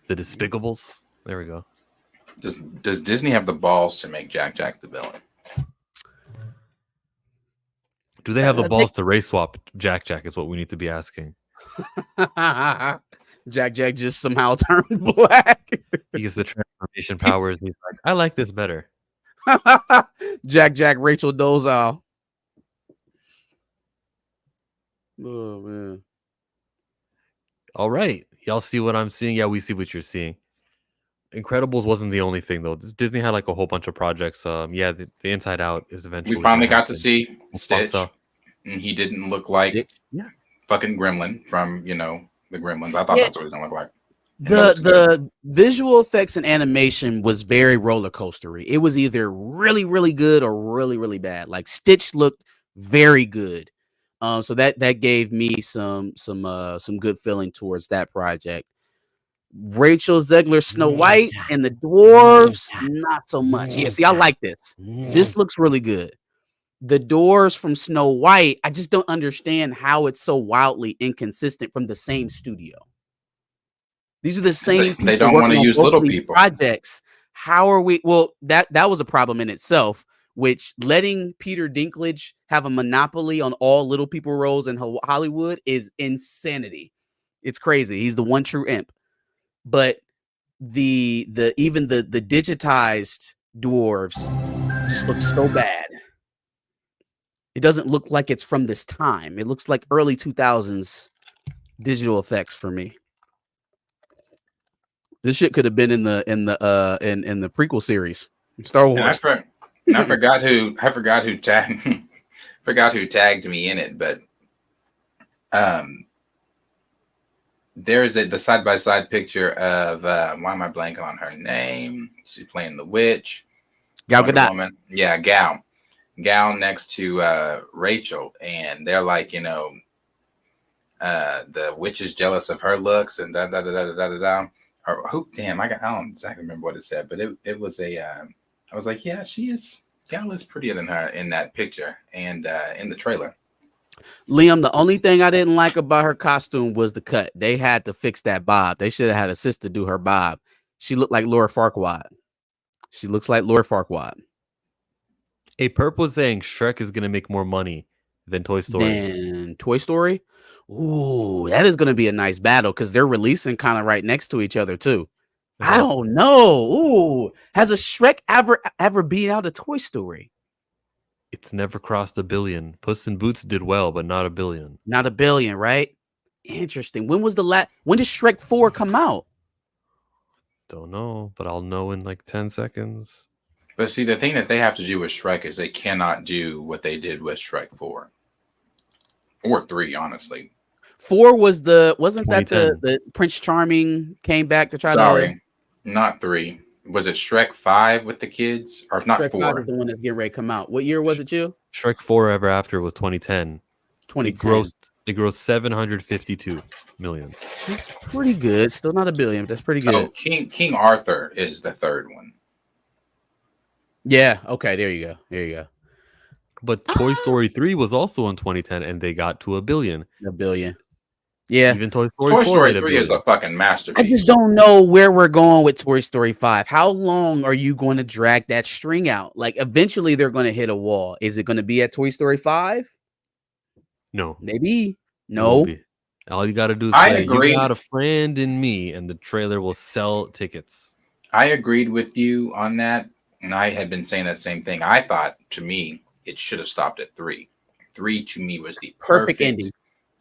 The Despicables. There we go. Does Disney have the balls to make Jack the villain? Do they have the balls to race swap Jack is what we need to be asking. Jack just somehow turned black. He gets the transformation powers. He's like, I like this better. Jack Rachel Dolezal. Oh man. All right. Y'all see what I'm seeing? Yeah, we see what you're seeing. Incredibles wasn't the only thing though. Disney had like a whole bunch of projects. Yeah, the Inside Out is eventually. We finally got to see Stitch, and he didn't look like fucking Gremlin from, you know, the Gremlins. I thought that's what he was gonna look like. The visual effects and animation was very roller coastery. It was either really, really good or really, really bad. Like Stitch looked very good. So that gave me some good feeling towards that project. Rachel Zegler Snow White and the dwarves, not so much. Yeah, see, I like this. This looks really good. The dwarves from Snow White, I just don't understand how it's so wildly inconsistent from the same studio. These are the same people. They don't want to use little people. Projects. How are we? Well, that was a problem in itself, which letting Peter Dinklage have a monopoly on all little people roles in Hollywood is insanity. It's crazy. He's the one true imp. But the digitized dwarves just look so bad. It doesn't look like it's from this time. It looks like early 2000s digital effects for me. This shit could have been in the prequel series, Star Wars. I forgot who tagged me in it, but there's the side-by-side picture of why am I blanking on her name? She's playing the witch. Gal Gadot. Yeah, Gal next to Rachel, and they're like, you know, the witch is jealous of her looks and da da da da da da da. Or who? Damn, I don't exactly remember what it said, but it was a. I was like, yeah, she is. Gal is prettier than her in that picture and in the trailer. Liam, the only thing I didn't like about her costume was the cut. They had to fix that bob. They should have had a sister do her bob. She looked like Laura Farquaad. She looks like Laura Farquaad. A Perp was saying Shrek is gonna make more money than Toy Story. Then Toy Story. Ooh, that is going to be a nice battle because they're releasing kind of right next to each other too. I don't know. Ooh, has a Shrek ever beat out a Toy Story? It's never crossed $1 billion. Puss in Boots did well, but not $1 billion. Not $1 billion, right? Interesting. When was the last? When did Shrek 4 come out? Don't know, but I'll know in like 10 seconds. But see, the thing that they have to do with Shrek is they cannot do what they did with Shrek 4. Or 3, honestly. 4 wasn't that the Prince Charming came back to try Sorry, not 3. Was it Shrek 5 with the kids? Or not Shrek 4? 5 is the one that's getting ready to come out. What year was it, you? Shrek 4 Ever After was 2010. 2010. It grossed 752 million. That's pretty good. Still not $1 billion, but that's pretty good. Oh, King Arthur is the third one. Yeah. Okay. There you go. But Toy Story 3 was also in 2010, and they got to $1 billion. $1 billion. Yeah. Even Toy Story 3 is a fucking masterpiece. I just don't know where we're going with Toy Story 5. How long are you going to drag that string out? Like, eventually they're going to hit a wall. Is it going to be at Toy Story 5? No. Maybe. No. All you got to do is I play agree. You Got a Friend in Me, and the trailer will sell tickets. I agreed with you on that, and I had been saying that same thing. I thought, to me, it should have stopped at 3. 3 to me was the perfect ending.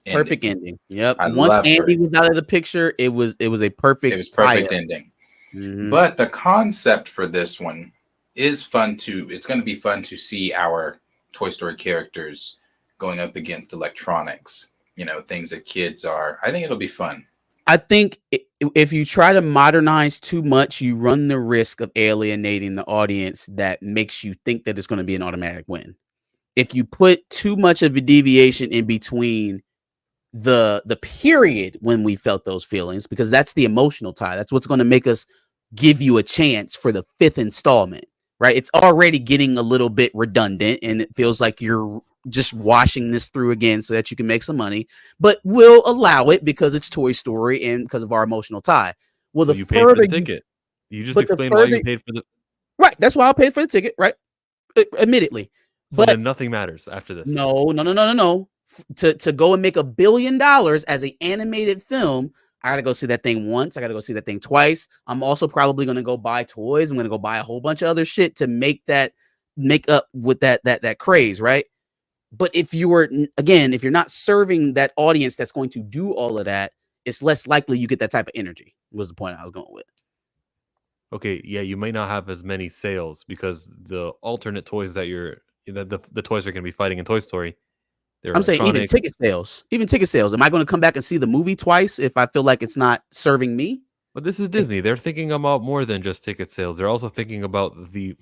Perfect ending. Yep. I Once loved Andy her. was out of the picture, it was a perfect. It was perfect tie-up. ending. Mm-hmm. But the concept for this one is fun to. It's going to be fun to see our Toy Story characters going up against electronics. You know, things that kids are. I think it'll be fun. I think if you try to modernize too much, you run the risk of alienating the audience that makes you think that it's going to be an automatic win. If you put too much of a deviation in between the period when we felt those feelings, because that's the emotional tie. That's what's going to make us give you a chance for the 5th installment, right? It's already getting a little bit redundant and it feels like you're just washing this through again so that you can make some money, but we'll allow it because it's Toy Story and because of our emotional tie. Well, so the you paid for the ticket. You just explained why you paid for the right. That's why I'll pay for the ticket, right? Admittedly. So but then nothing matters after this. No. To go and make $1 billion as an animated film, I gotta go see that thing once. I gotta go see that thing twice. I'm also probably gonna go buy toys. I'm gonna go buy a whole bunch of other shit to make up with that craze, right? But if you're not serving that audience that's going to do all of that, it's less likely you get that type of energy. Was the point I was going with. Okay, yeah, you may not have as many sales because the alternate toys that the toys are going to be fighting in Toy Story. I'm saying even ticket sales. Am I going to come back and see the movie twice if I feel like it's not serving me? But this is Disney. They're thinking about more than just ticket sales. They're also thinking about the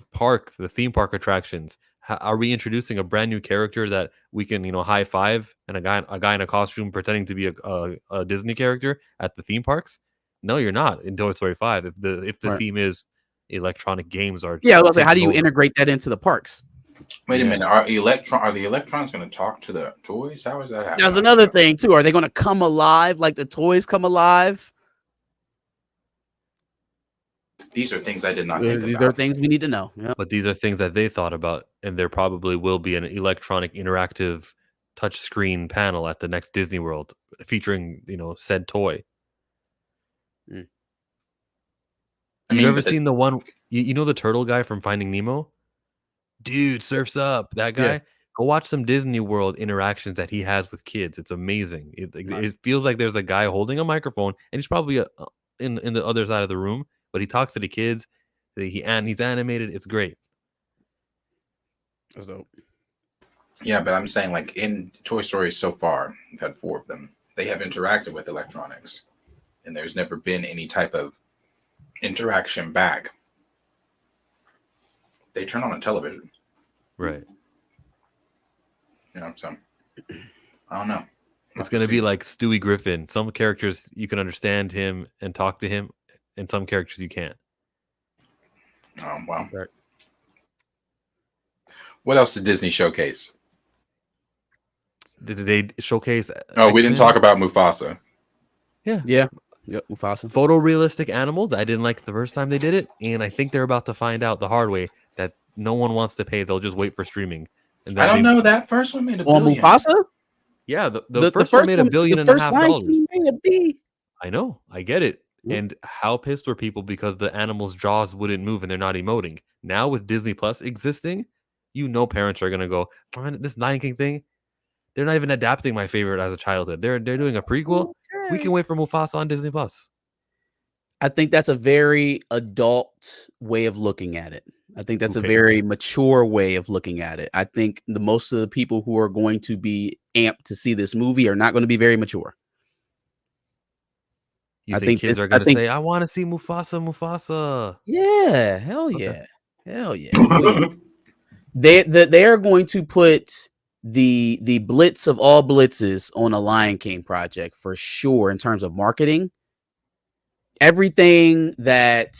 theme park attractions. Are we introducing a brand new character that we can, high five and a guy in a costume pretending to be a Disney character at the theme parks? No, you're not in Toy Story 5. If the right. theme is electronic games are I was gonna say, how do you integrate that into the parks? Wait a minute. Are the electrons going to talk to the toys? How is that happening? That's another thing too. Are they going to come alive like the toys come alive? These are things I did not think about. These are things we need to know. Yep. But these are things that they thought about, and there probably will be an electronic interactive touchscreen panel at the next Disney World featuring, said toy. You've ever seen the one, the turtle guy from Finding Nemo? Dude, Surf's Up. That guy. Yeah. Go watch some Disney World interactions that he has with kids. It's amazing. It feels like there's a guy holding a microphone, and he's probably in the other side of the room, but he talks to the kids. He's animated. It's great. That's dope. Yeah, but I'm saying, like, in Toy Story so far, we've had 4 of them. They have interacted with electronics, and there's never been any type of interaction back. They turn on a television. Right. So I don't know. It's going to be like Stewie Griffin. Some characters, you can understand him and talk to him, and some characters you can't. Well. Right. What else did Disney showcase? Did they showcase? Oh, we didn't talk about Mufasa. Yeah. Yep, Mufasa. Photorealistic animals. I didn't like the first time they did it, and I think they're about to find out the hard way that no one wants to pay. They'll just wait for streaming. And I don't know. That first one made $1 billion. Mufasa? Yeah, the first one made $1.5 billion. I know. I get it. And how pissed were people because the animals' jaws wouldn't move and they're not emoting. Now with Disney Plus existing, parents are gonna go, this Lion King thing. They're not even adapting my favorite as a childhood. They're doing a prequel. Okay. We can wait for Mufasa on Disney Plus. I think that's a very adult way of looking at it. I think that's a very mature way of looking at it. I think most of the people who are going to be amped to see this movie are not going to be very mature. I think kids are going to say, I want to see Mufasa. Yeah, hell yeah. Hell yeah. They are going to put the blitz of all blitzes on a Lion King project for sure in terms of marketing. Everything that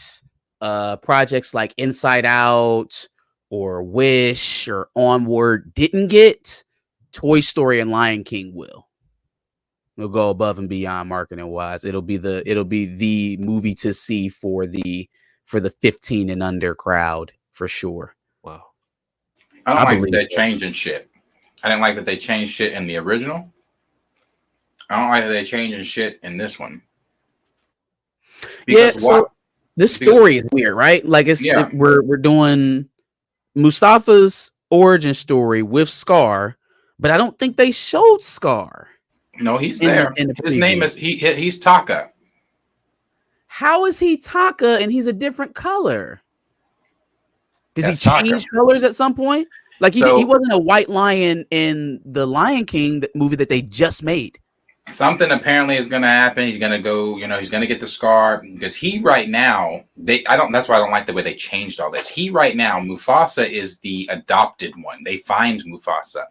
projects like Inside Out or Wish or Onward didn't get, Toy Story and Lion King will. We'll go above and beyond marketing wise. It'll be the movie to see for the 15 and under crowd for sure. Wow. I don't like that they're changing shit. I didn't like that they changed shit in the original. I don't like that they're changing shit in this one. Because this story is weird, right? Like we're doing Mustafa's origin story with Scar, but I don't think they showed Scar. No, he's there. His name is he's Taka. How is he Taka and he's a different color? Does he change colors at some point? Like he wasn't a white lion in the Lion King movie that they just made. Something apparently is going to happen. He's going to go, he's going to get the scar because he right now, that's why I don't like the way they changed all this. He right now, Mufasa is the adopted one. They find Mufasa.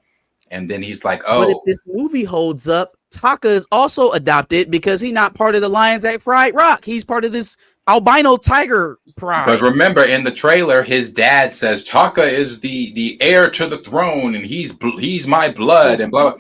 And then he's like, oh. But if this movie holds up, Taka is also adopted because he's not part of the Lions at Pride Rock. He's part of this albino tiger pride. But remember, in the trailer, his dad says Taka is the heir to the throne, and he's my blood and blah.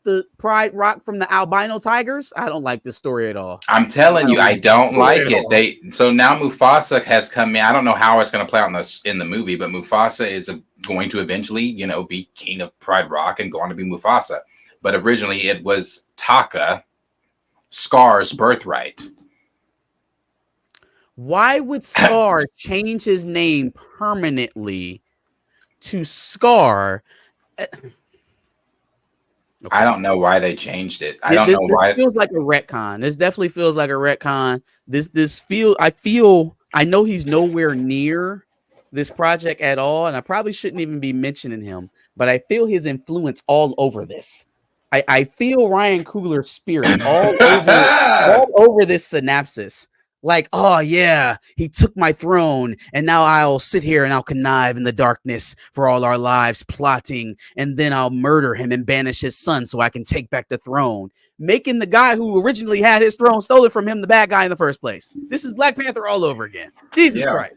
The Pride Rock from the albino tigers. I don't like this story at all. I'm telling you, I don't like it. So now Mufasa has come in. I don't know how it's going to play out in the movie, but Mufasa is going to eventually, be king of Pride Rock and go on to be Mufasa. But originally, it was Taka, Scar's birthright. Why would Scar change his name permanently to Scar? I don't know why they changed it. I don't know why. It feels like a retcon. This definitely feels like a retcon. I know he's nowhere near this project at all, and I probably shouldn't even be mentioning him, but I feel his influence all over this. I feel Ryan Coogler's spirit all over this synopsis. Like, oh yeah, he took my throne, and now I'll sit here and I'll connive in the darkness for all our lives, plotting, and then I'll murder him and banish his son so I can take back the throne, making the guy who originally had his throne stolen from him the bad guy in the first place. This is Black Panther all over again. Jesus Christ.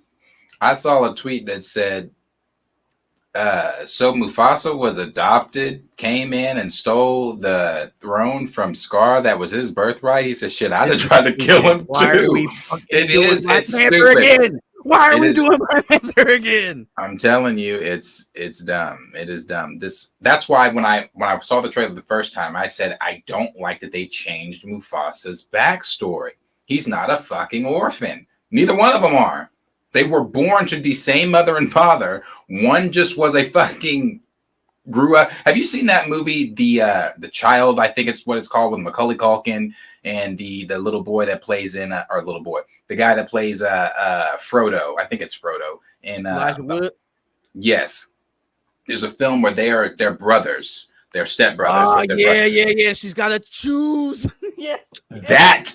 I saw a tweet that said, so Mufasa was adopted, came in and stole the throne from Scar. That was his birthright. He said, shit, I'd have tried to kill him too. It's stupid. Again? Why are we doing Black Panther again? I'm telling you, it's dumb. It is dumb. That's why when I saw the trailer the first time, I said, I don't like that they changed Mufasa's backstory. He's not a fucking orphan. Neither one of them are. They were born to the same mother and father. One just was a fucking grew up. Have you seen that movie, The Child? I think it's what it's called, with Macaulay Culkin and the little boy that plays the guy that plays Frodo. I think it's Frodo. And Elijah Wood. Yes, there's a film where they're brothers. They're stepbrothers. Oh, yeah. She's got to choose. Yeah. That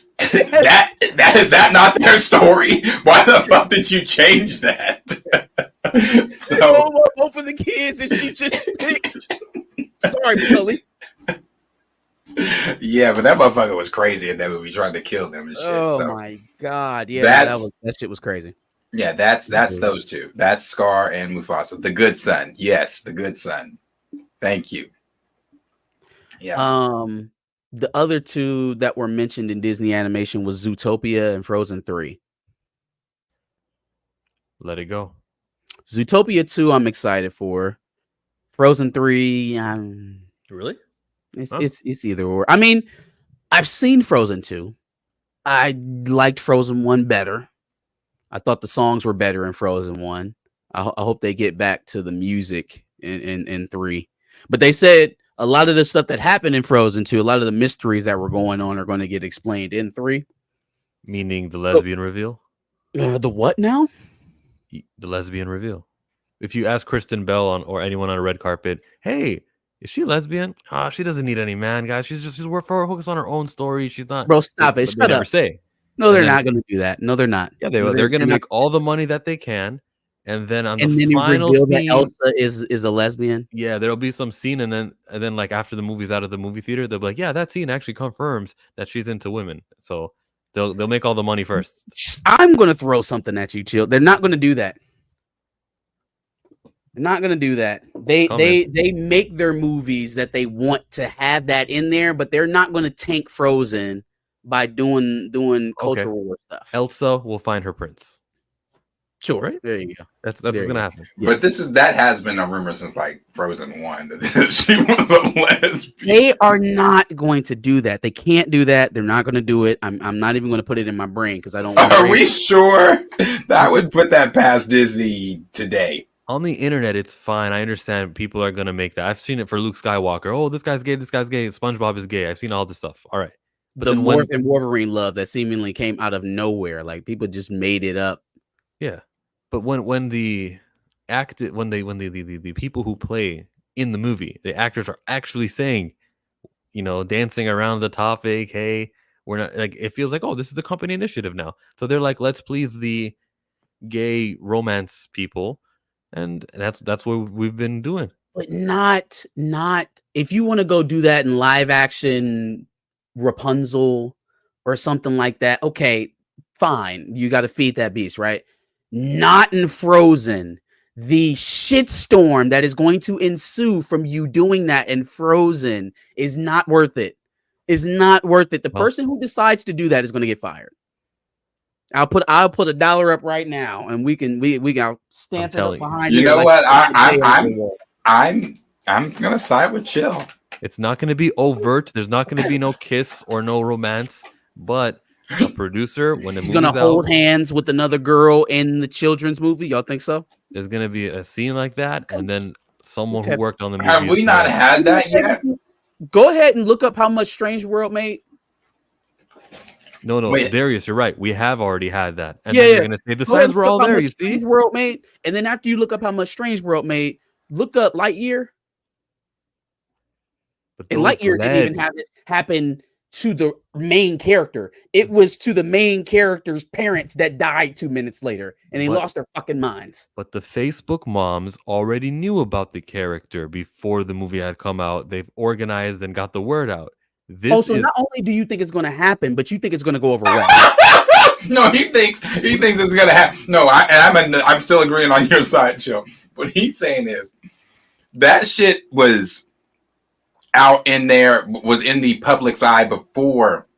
is that not their story? Why the fuck did you change that? Both of the kids, and she just picked. Sorry, Billy. Yeah, but that motherfucker was crazy in that movie, trying to kill them and shit. Oh So my god, yeah, that shit was crazy. Yeah, that's those two. That's Scar and Mufasa. The good son. Yes, the good son. Thank you. Yeah. The other two that were mentioned in Disney animation was Zootopia and Frozen 3. Let it go. Zootopia 2, I'm excited for. Frozen 3, Really? It's either or. I mean, I've seen Frozen 2. I liked Frozen 1 better. I thought the songs were better in Frozen 1. I hope they get back to the music in 3. But they said a lot of the stuff that happened in Frozen 2, a lot of the mysteries that were going on are going to get explained in 3. Meaning the lesbian reveal? The what now? The lesbian reveal. If you ask Kristen Bell or anyone on a red carpet, hey, is she lesbian? She doesn't need any man, guys. She's focused on her own story. She's not. Bro, stop it. Shut up. Say. No, they're not going to do that. No, they're not. Yeah, they're going to make all the money that they can, and then on the final reveal scene, that Elsa is a lesbian. Yeah, there'll be some scene, and then like after the movie's out of the movie theater, they'll be like, yeah, that scene actually confirms that she's into women. So they'll make all the money first. I'm going to throw something at you, Chill. They're not going to do that. They're not going to do that. They make their movies that they want to have that in there, but they're not going to tank Frozen by doing cultural war stuff. Elsa will find her prince. Sure, right? There you go. That's what's gonna happen. Yeah. But that has been a rumor since like Frozen 1 that she was a lesbian. They are not going to do that. They can't do that. They're not going to do it. I'm not even going to put it in my brain because I don't. Are we sure that would put that past Disney today? On the internet, it's fine. I understand people are gonna make that. I've seen it for Luke Skywalker. Oh, this guy's gay. This guy's gay. SpongeBob is gay. I've seen all this stuff. All right. But the Morph and Wolverine love that seemingly came out of nowhere, like people just made it up. Yeah. But when the people who play in the movie, the actors are actually saying, dancing around the topic, hey, we're not like, it feels like, oh, this is the company initiative now. So they're like, let's please the gay romance people, and that's what we've been doing. But not if you want to go do that in live action Rapunzel or something like that. Okay, fine. You got to feed that beast, right? Not in Frozen. The shitstorm that is going to ensue from you doing that in Frozen is not worth it. Is not worth it. The person who decides to do that is going to get fired. I'll put $1 up right now, and we can stamp it up behind you. You know what? I'm gonna side with Chill. It's not going to be overt. There's not going to be no kiss or no romance, but a producer, when the movie's gonna hold hands with another girl in the children's movie. Y'all think so? There's gonna be a scene like that, and then someone who worked on the movie. Have we not had that yet? Go ahead and look up how much Strange World made. No, wait. Darius, you're right. We have already had that. And then you're gonna say the signs were all there. You see, Strange World made, and then after you look up how much Strange World made, look up Lightyear. And Lightyear didn't even have it happen to the main character. It was to the main character's parents that died 2 minutes later, and they lost their fucking minds. But the Facebook moms already knew about the character before the movie had come out. They've organized and got the word out. Not only do you think it's going to happen, but you think it's going to go over well. No, he thinks it's going to happen. No, I'm still agreeing on your side, Chill. What he's saying is that shit was out in there, was in the public's eye before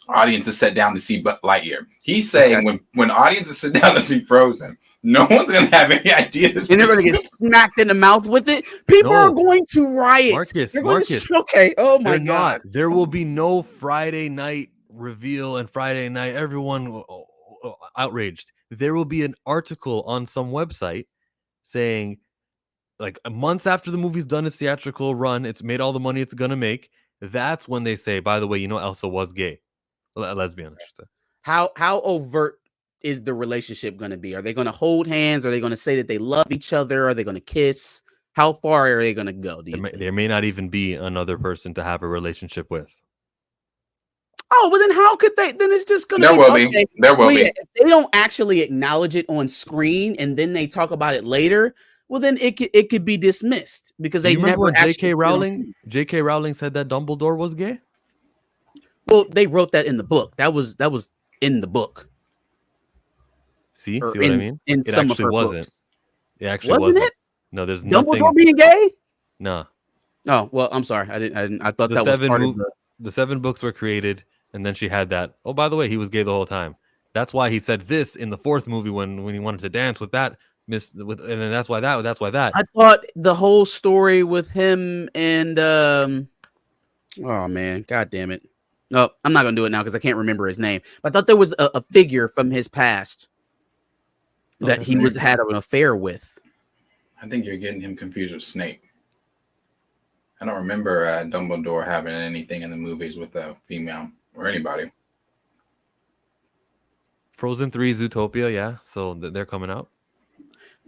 audiences sat down to see Lightyear. He's saying when audiences sit down to see Frozen, no one's going to have any idea. And they're going to get smacked in the mouth with it. People are going to riot. Marcus. Okay. Oh my God. There will be no Friday night reveal and Friday night everyone outraged. There will be an article on some website saying, like, months after the movie's done its theatrical run, it's made all the money it's gonna make. That's when they say, by the way, Elsa was gay, lesbian. I should say. How overt is the relationship going to be? Are they going to hold hands? Are they going to say that they love each other? Are they going to kiss? How far are they going to go? There may not even be another person to have a relationship with. Oh, but then how could they? Then it's just going to be. There will be. If they don't actually acknowledge it on screen and then they talk about it later, well then it could be dismissed because they you remember never when actually J.K. Rowling said that Dumbledore was gay? Well, they wrote that in the book. That was in the book. See Or what I mean? In It some actually of her wasn't. books. It actually Wasn't wasn't. it? No, there's Dumbledore nothing. being gay? No. Oh, well, I'm sorry. I didn't. I thought The that was part of the 7 books were created, and then she had that. Oh, by the way, he was gay the whole time. That's why he said this in the 4th movie when he wanted to dance with that and then that's why that. I thought the whole story with him and oh man, god damn it. No, I'm not gonna do it now because I can't remember his name. But I thought there was a figure from his past that he had an affair with. I think you're getting him confused with Snape. I don't remember Dumbledore having anything in the movies with a female or anybody. Frozen 3 Zootopia, yeah. So they're coming out.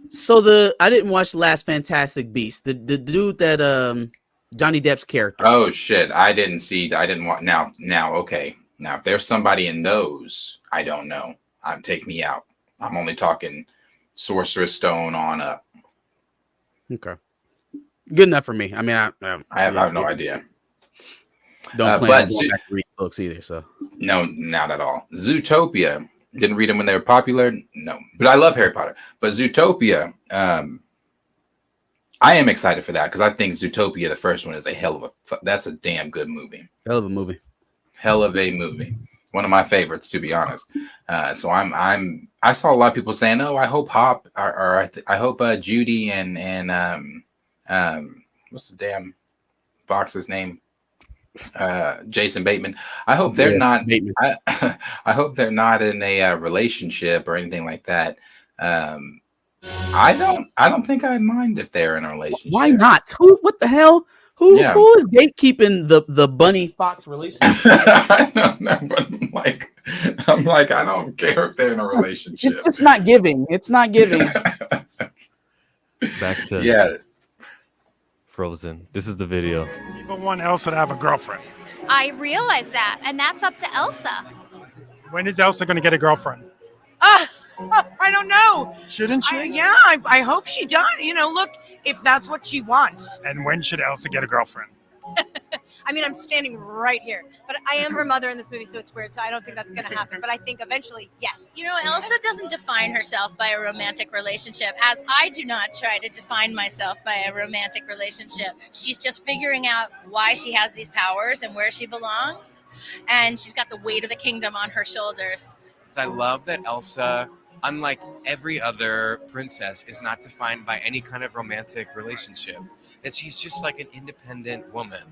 So I didn't watch Last Fantastic Beast. The dude that Johnny Depp's character. Oh shit! I didn't want now. Okay. Now if there's somebody in those, I don't know. Take me out. I'm only talking Sorcerer's Stone on up. Okay. Good enough for me. I mean, I have no idea. Don't plan on going back to read books either. So no, not at all. Zootopia. Didn't read them when they were popular. No, but I love Harry Potter. But Zootopia, I am excited for that because I think Zootopia, the first one, is that's a damn good movie. Hell of a movie. Hell of a movie. One of my favorites, to be honest. So I saw a lot of people saying, "Oh, I hope Hop or I hope Judy and what's the damn Fox's name? Jason Bateman. I hope they're not. I hope they're not in a relationship or anything like that. I don't think I'd mind if they're in a relationship. Why not? What the hell? Who is gatekeeping the Bunny Fox relationship? I don't know, but I'm like, I don't care if they're in a relationship. It's just not giving. It's not giving. Back to Frozen. This is the video. People want Elsa to have a girlfriend. I realize that, and that's up to Elsa. When is Elsa going to get a girlfriend? I don't know. Shouldn't she? I hope she does. Look, if that's what she wants. And when should Elsa get a girlfriend? I mean, I'm standing right here, but I am her mother in this movie, so it's weird. So I don't think that's going to happen. But I think eventually, yes. Elsa doesn't define herself by a romantic relationship, as I do not try to define myself by a romantic relationship. She's just figuring out why she has these powers and where she belongs, and she's got the weight of the kingdom on her shoulders. I love that Elsa, unlike every other princess, is not defined by any kind of romantic relationship. That she's just like an independent woman.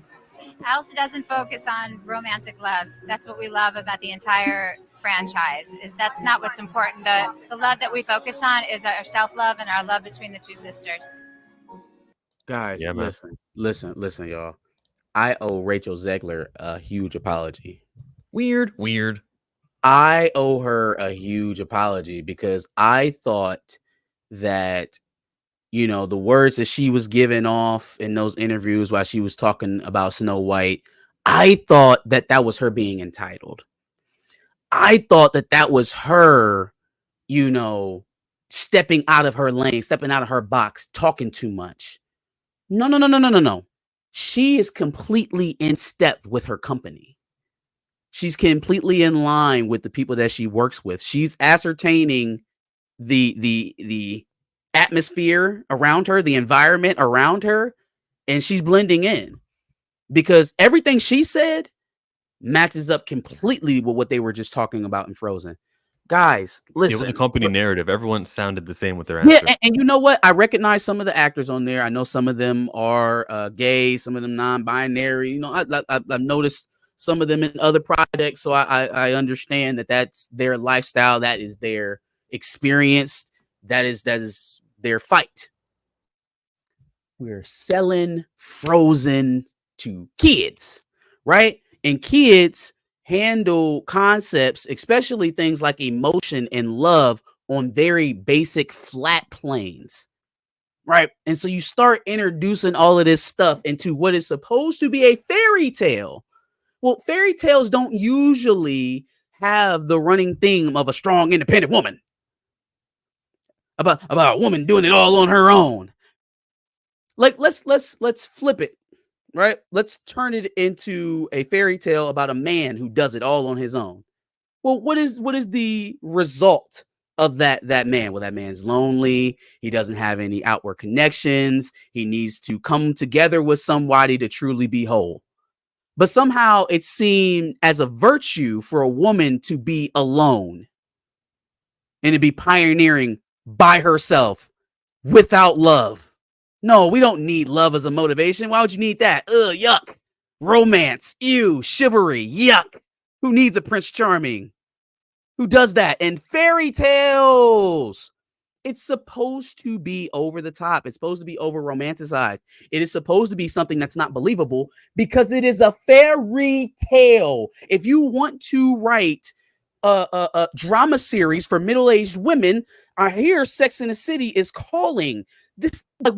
Elsa doesn't focus on romantic love. That's what we love about the entire franchise. That's not what's important. The love that we focus on is our self-love and our love between the two sisters. Guys, listen, y'all. I owe Rachel Zegler a huge apology. Weird. I owe her a huge apology because I thought that, the words that she was giving off in those interviews while she was talking about Snow White, I thought that was her being entitled. I thought that was her, stepping out of her lane, stepping out of her box, talking too much. No. She is completely in step with her company. She's completely in line with the people that she works with. She's ascertaining the atmosphere around her, the environment around her, and she's blending in because everything she said matches up completely with what they were just talking about in Frozen. Guys, listen. It was a company narrative. Everyone sounded the same with their answers. Yeah, and you know what? I recognize some of the actors on there. I know some of them are gay, some of them non-binary. I've noticed some of them in other projects, so I understand that's their lifestyle, that is their experience, that is their fight. We're selling Frozen to kids, right? And kids handle concepts, especially things like emotion and love, on very basic flat planes, right? And so you start introducing all of this stuff into what is supposed to be a fairy tale. Well, fairy tales don't usually have the running theme of a strong, independent woman. About a woman doing it all on her own. Like let's flip it, right? Let's turn it into a fairy tale about a man who does it all on his own. Well, what is the result of that man? Well, that man's lonely. He doesn't have any outward connections. He needs to come together with somebody to truly be whole. But somehow it's seen as a virtue for a woman to be alone and to be pioneering by herself without love. No, we don't need love as a motivation. Why would you need that? Ugh, yuck. Romance, ew, chivalry, yuck. Who needs a Prince Charming? Who does that? And fairy tales. It's supposed to be over the top. It's supposed to be over romanticized. It is supposed to be something that's not believable because it is a fairy tale. If you want to write a drama series for middle-aged women, I hear Sex in the City is calling this. Like,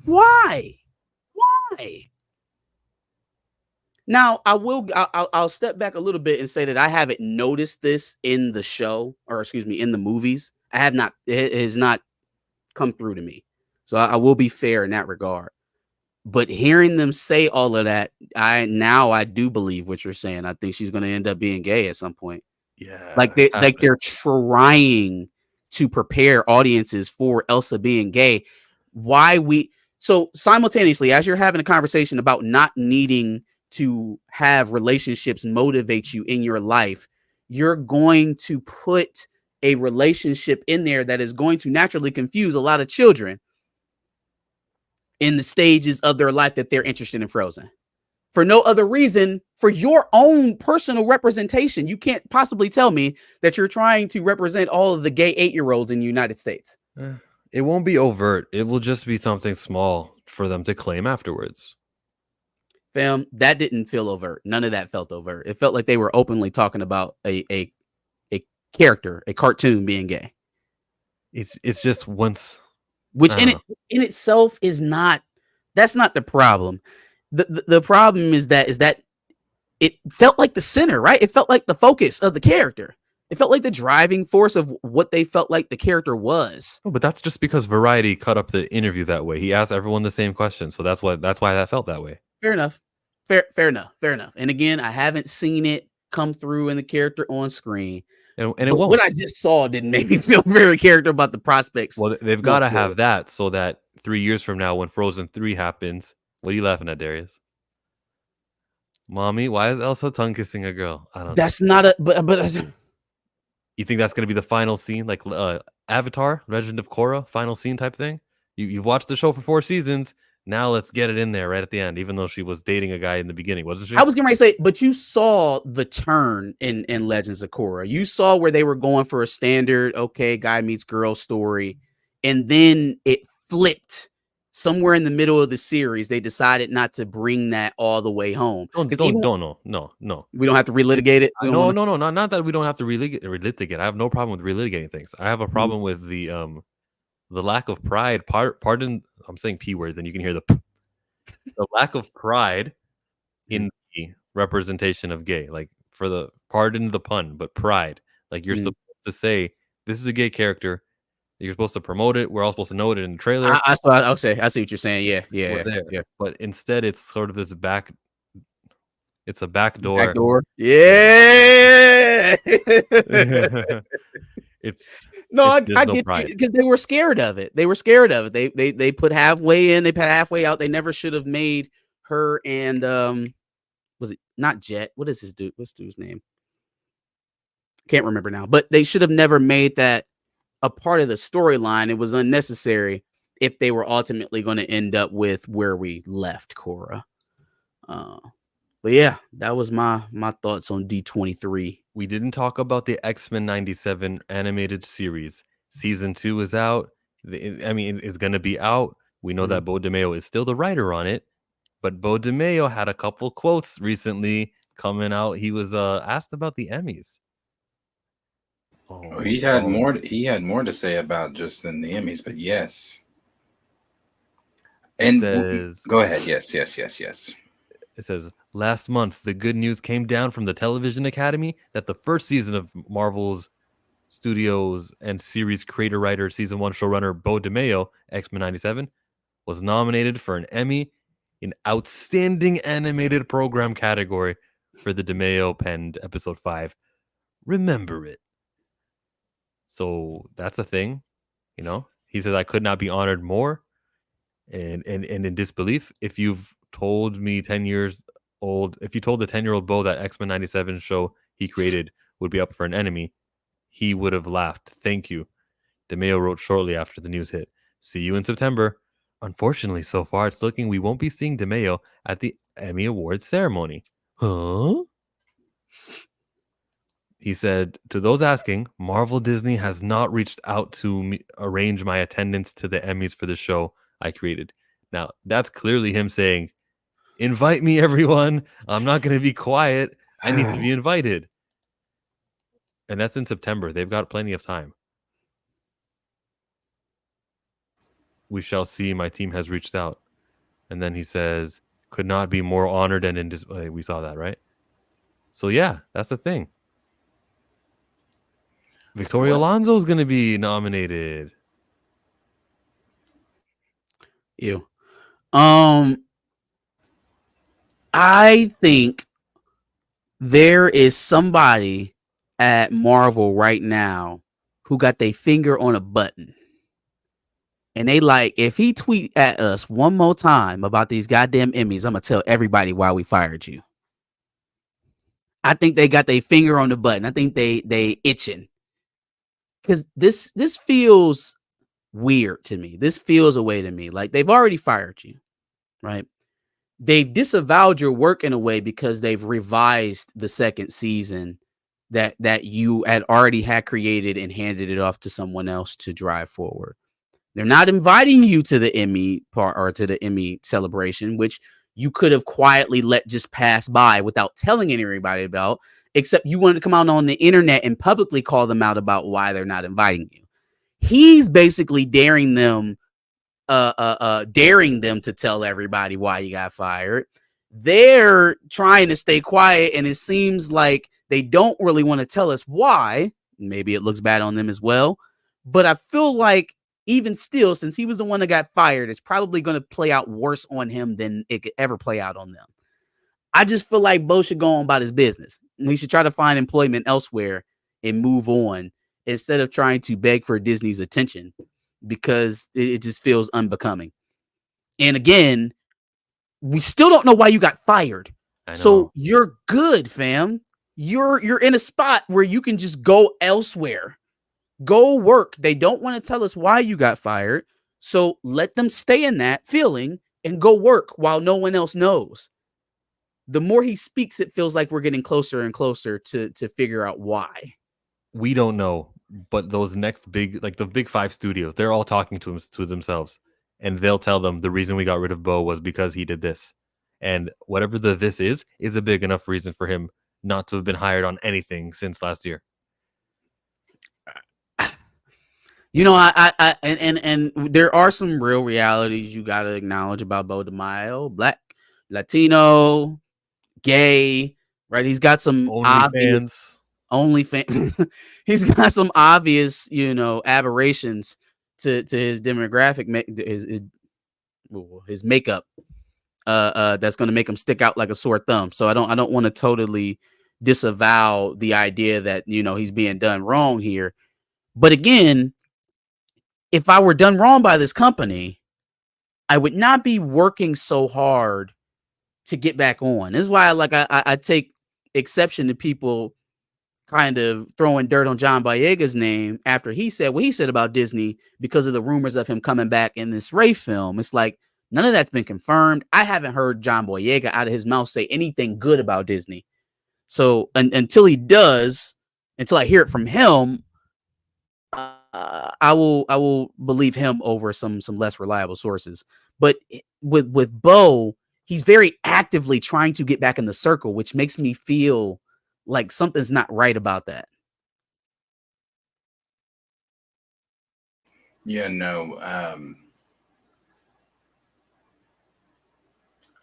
why? Now, I'll step back a little bit and say that I haven't noticed this in the show, or excuse me, in the movies. I have not. It has not come through to me. So I will be fair in that regard. But hearing them say all of that, I do believe what you're saying. I think she's going to end up being gay at some point. Yeah. They're trying to prepare audiences for Elsa being gay. So simultaneously, as you're having a conversation about not needing to have relationships motivate you in your life, you're going to put a relationship in there that is going to naturally confuse a lot of children in the stages of their life that they're interested in Frozen. For no other reason, for your own personal representation. You can't possibly tell me that you're trying to represent all of the gay 8-year-olds in the United States. It won't be overt. It will just be something small for them to claim afterwards. Fam, that didn't feel overt. None of that felt overt. It felt like they were openly talking about a character, a cartoon being gay. It's just once, which in itself is not. That's not the problem. The problem is that it felt like the center, right? It felt like the focus of the character. It felt like the driving force of what they felt like the character was. Oh, but that's just because Variety cut up the interview that way. He asked everyone the same question, so that's why that felt that way. Fair enough. Fair enough. And again, I haven't seen it come through in the character on screen. And it won't. What I just saw didn't make me feel very character about the prospects. Well, they've got to have that so that 3 years from now, when Frozen 3 happens, what are you laughing at, Darius? Mommy, why is Elsa tongue kissing a girl? I don't. That's not a. But you think that's going to be the final scene, like Avatar, Legend of Korra, final scene type thing? You've watched the show for 4 seasons. Now let's get it in there right at the end, even though she was dating a guy in the beginning, wasn't she? I was going to say, but you saw the turn in Legends of Korra. You saw where they were going for a standard, okay, guy meets girl story. And then it flipped somewhere in the middle of the series. They decided not to bring that all the way home. No. We don't have to relitigate it. No, not that we don't have to relitigate. I have no problem with relitigating things. I have a problem with the lack of pride. Pardon, I'm saying P words, and you can hear the lack of pride in the representation of gay. Like, for the pardon the pun, but pride. Like, you're supposed to say this is a gay character. You're supposed to promote it. We're all supposed to know it in the trailer. I'll say. I see what you're saying. Yeah. But instead, it's sort of this back. It's a back door. Back door. Yeah. I get you, because they were scared of it. They put halfway in, they put halfway out. They never should have made her and was it not Jet? What is his dude? What's dude's name? Can't remember now. But they should have never made that a part of the storyline. It was unnecessary if they were ultimately going to end up with where we left Korra. But yeah, that was my thoughts on D23. We didn't talk about the X-Men 97 animated series. Season 2 is out. It's going to be out. We know that Beau Demayo is still the writer on it. But Beau Demayo had a couple quotes recently coming out. He was asked about the Emmys. He had more to say about just than the Emmys, but yes. And go ahead. Yes. It says, last month, the good news came down from the Television Academy that the first season of Marvel's Studios and series creator-writer, season 1 showrunner Beau Demayo, X-Men 97, was nominated for an Emmy in Outstanding Animated Program category for the DeMayo penned episode 5. Remember it. So that's a thing, you know. He says I could not be honored more, and in disbelief. If you've told me 10 years old, if you told the 10-year-old Beau that X-Men 97 show he created would be up for an Emmy, he would have laughed. Thank you. DeMayo wrote shortly after the news hit. See you in September. Unfortunately, so far it's looking we won't be seeing DeMayo at the Emmy Awards ceremony. Huh? He said, to those asking, Marvel Disney has not reached out to me, arrange my attendance to the Emmys for the show I created. Now, that's clearly him saying, invite me, everyone. I'm not going to be quiet. I need to be invited. And that's in September. They've got plenty of time. We shall see. My team has reached out. And then he says, could not be more honored and in display. We saw that, right? So, yeah, that's the thing. Victoria Alonso is going to be nominated. Ew. I think there is somebody at Marvel right now who got their finger on a button. And they like, if he tweet at us one more time about these goddamn Emmys, I'm going to tell everybody why we fired you. I think they got their finger on the button. I think they itching. Because this feels weird to me. This feels a way to me. Like they've already fired you, right? They've disavowed your work in a way because they've revised the second season that you had already had created and handed it off to someone else to drive forward. They're not inviting you to the Emmy part or to the Emmy celebration, which you could have quietly let just pass by without telling anybody about, except you wanted to come out on the internet and publicly call them out about why they're not inviting you. He's basically daring them to tell everybody why you got fired. They're trying to stay quiet, and it seems like they don't really want to tell us why. Maybe it looks bad on them as well, but I feel like even still, since he was the one that got fired, it's probably going to play out worse on him than it could ever play out on them. I just feel like Beau should go on about his business. He should try to find employment elsewhere and move on instead of trying to beg for Disney's attention, because it just feels unbecoming. And again, we still don't know why you got fired. So you're good, fam. You're in a spot where you can just go elsewhere. Go work. They don't want to tell us why you got fired. So let them stay in that feeling and go work while no one else knows. The more he speaks, it feels like we're getting closer and closer to figure out why. We don't know, but those next big, like the big 5 studios, they're all talking to themselves, and they'll tell them the reason we got rid of Beau was because he did this. And whatever this is a big enough reason for him not to have been hired on anything since last year. You know, and there are some real realities you got to acknowledge about Beau Demayo. Black, Latino, gay, right? He's got some obvious OnlyFans. He's got some obvious, aberrations to his demographic, his makeup. That's going to make him stick out like a sore thumb. So I don't want to totally disavow the idea that he's being done wrong here. But again, if I were done wrong by this company, I would not be working so hard to get back on. This is why I take exception to people kind of throwing dirt on John Boyega's name after he said what he said about Disney because of the rumors of him coming back in this Ray film. It's like none of that's been confirmed. I haven't heard John Boyega out of his mouth say anything good about Disney. So until he does, until I hear it from him, I will believe him over some less reliable sources. But with Beau, he's very actively trying to get back in the circle, which makes me feel like something's not right about that. Yeah, no.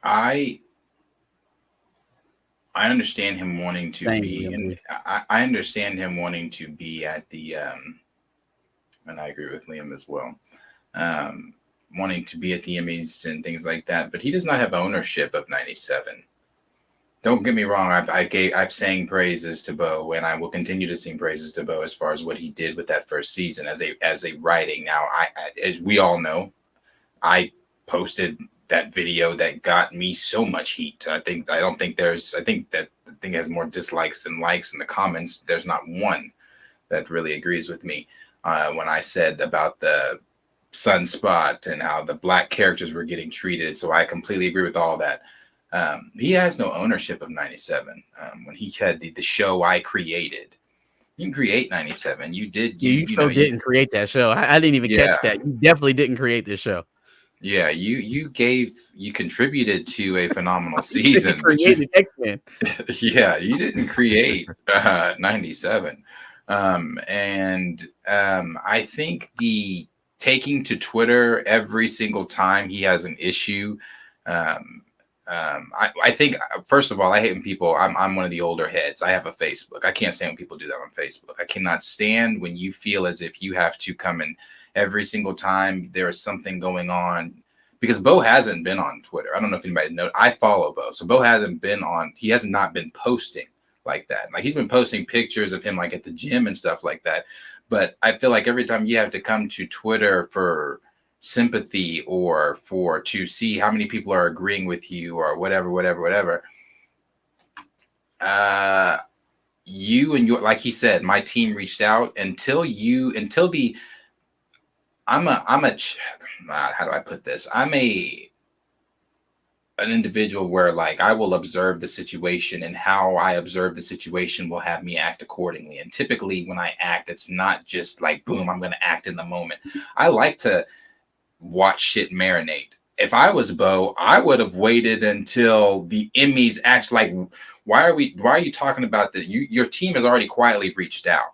I understand him wanting to I understand him wanting to be at the and I agree with Liam as well. wanting to be at the Emmys and things like that, but he does not have ownership of 97. Don't get me wrong. I've sang praises to Beau, and I will continue to sing praises to Beau as far as what he did with that first season as a writing. Now, as we all know, I posted that video that got me so much heat. I think that the thing has more dislikes than likes in the comments. There's not one that really agrees with me when I said about the sunspot and how the black characters were getting treated. So I completely agree with all that. He has no ownership of 97. When he had the show I created, you didn't create 97. You did. You didn't create that show. I didn't even catch that. You definitely didn't create this show. Yeah, you contributed to a phenomenal season. Created X-Men. Yeah, you didn't create 97. I think the taking to Twitter every single time he has an issue. I think, first of all, I hate when people, I'm one of the older heads. I have a Facebook. I can't stand when people do that on Facebook. I cannot stand when you feel as if you have to come in every single time there is something going on, because Beau hasn't been on Twitter. I don't know if anybody knows. I follow Beau. So Beau he has not been posting like that. Like, he's been posting pictures of him like at the gym and stuff like that. But I feel like every time you have to come to Twitter for sympathy or to see how many people are agreeing with you or whatever, you and your, like he said, my team reached out how do I put this? I'm an individual where, like, I will observe the situation, and how I observe the situation will have me act accordingly. And typically when I act, it's not just like, boom, I'm going to act in the moment. I like to watch shit marinate. If I was Beau, I would have waited until the Emmys actually, like, why are you talking about that? Your team has already quietly reached out.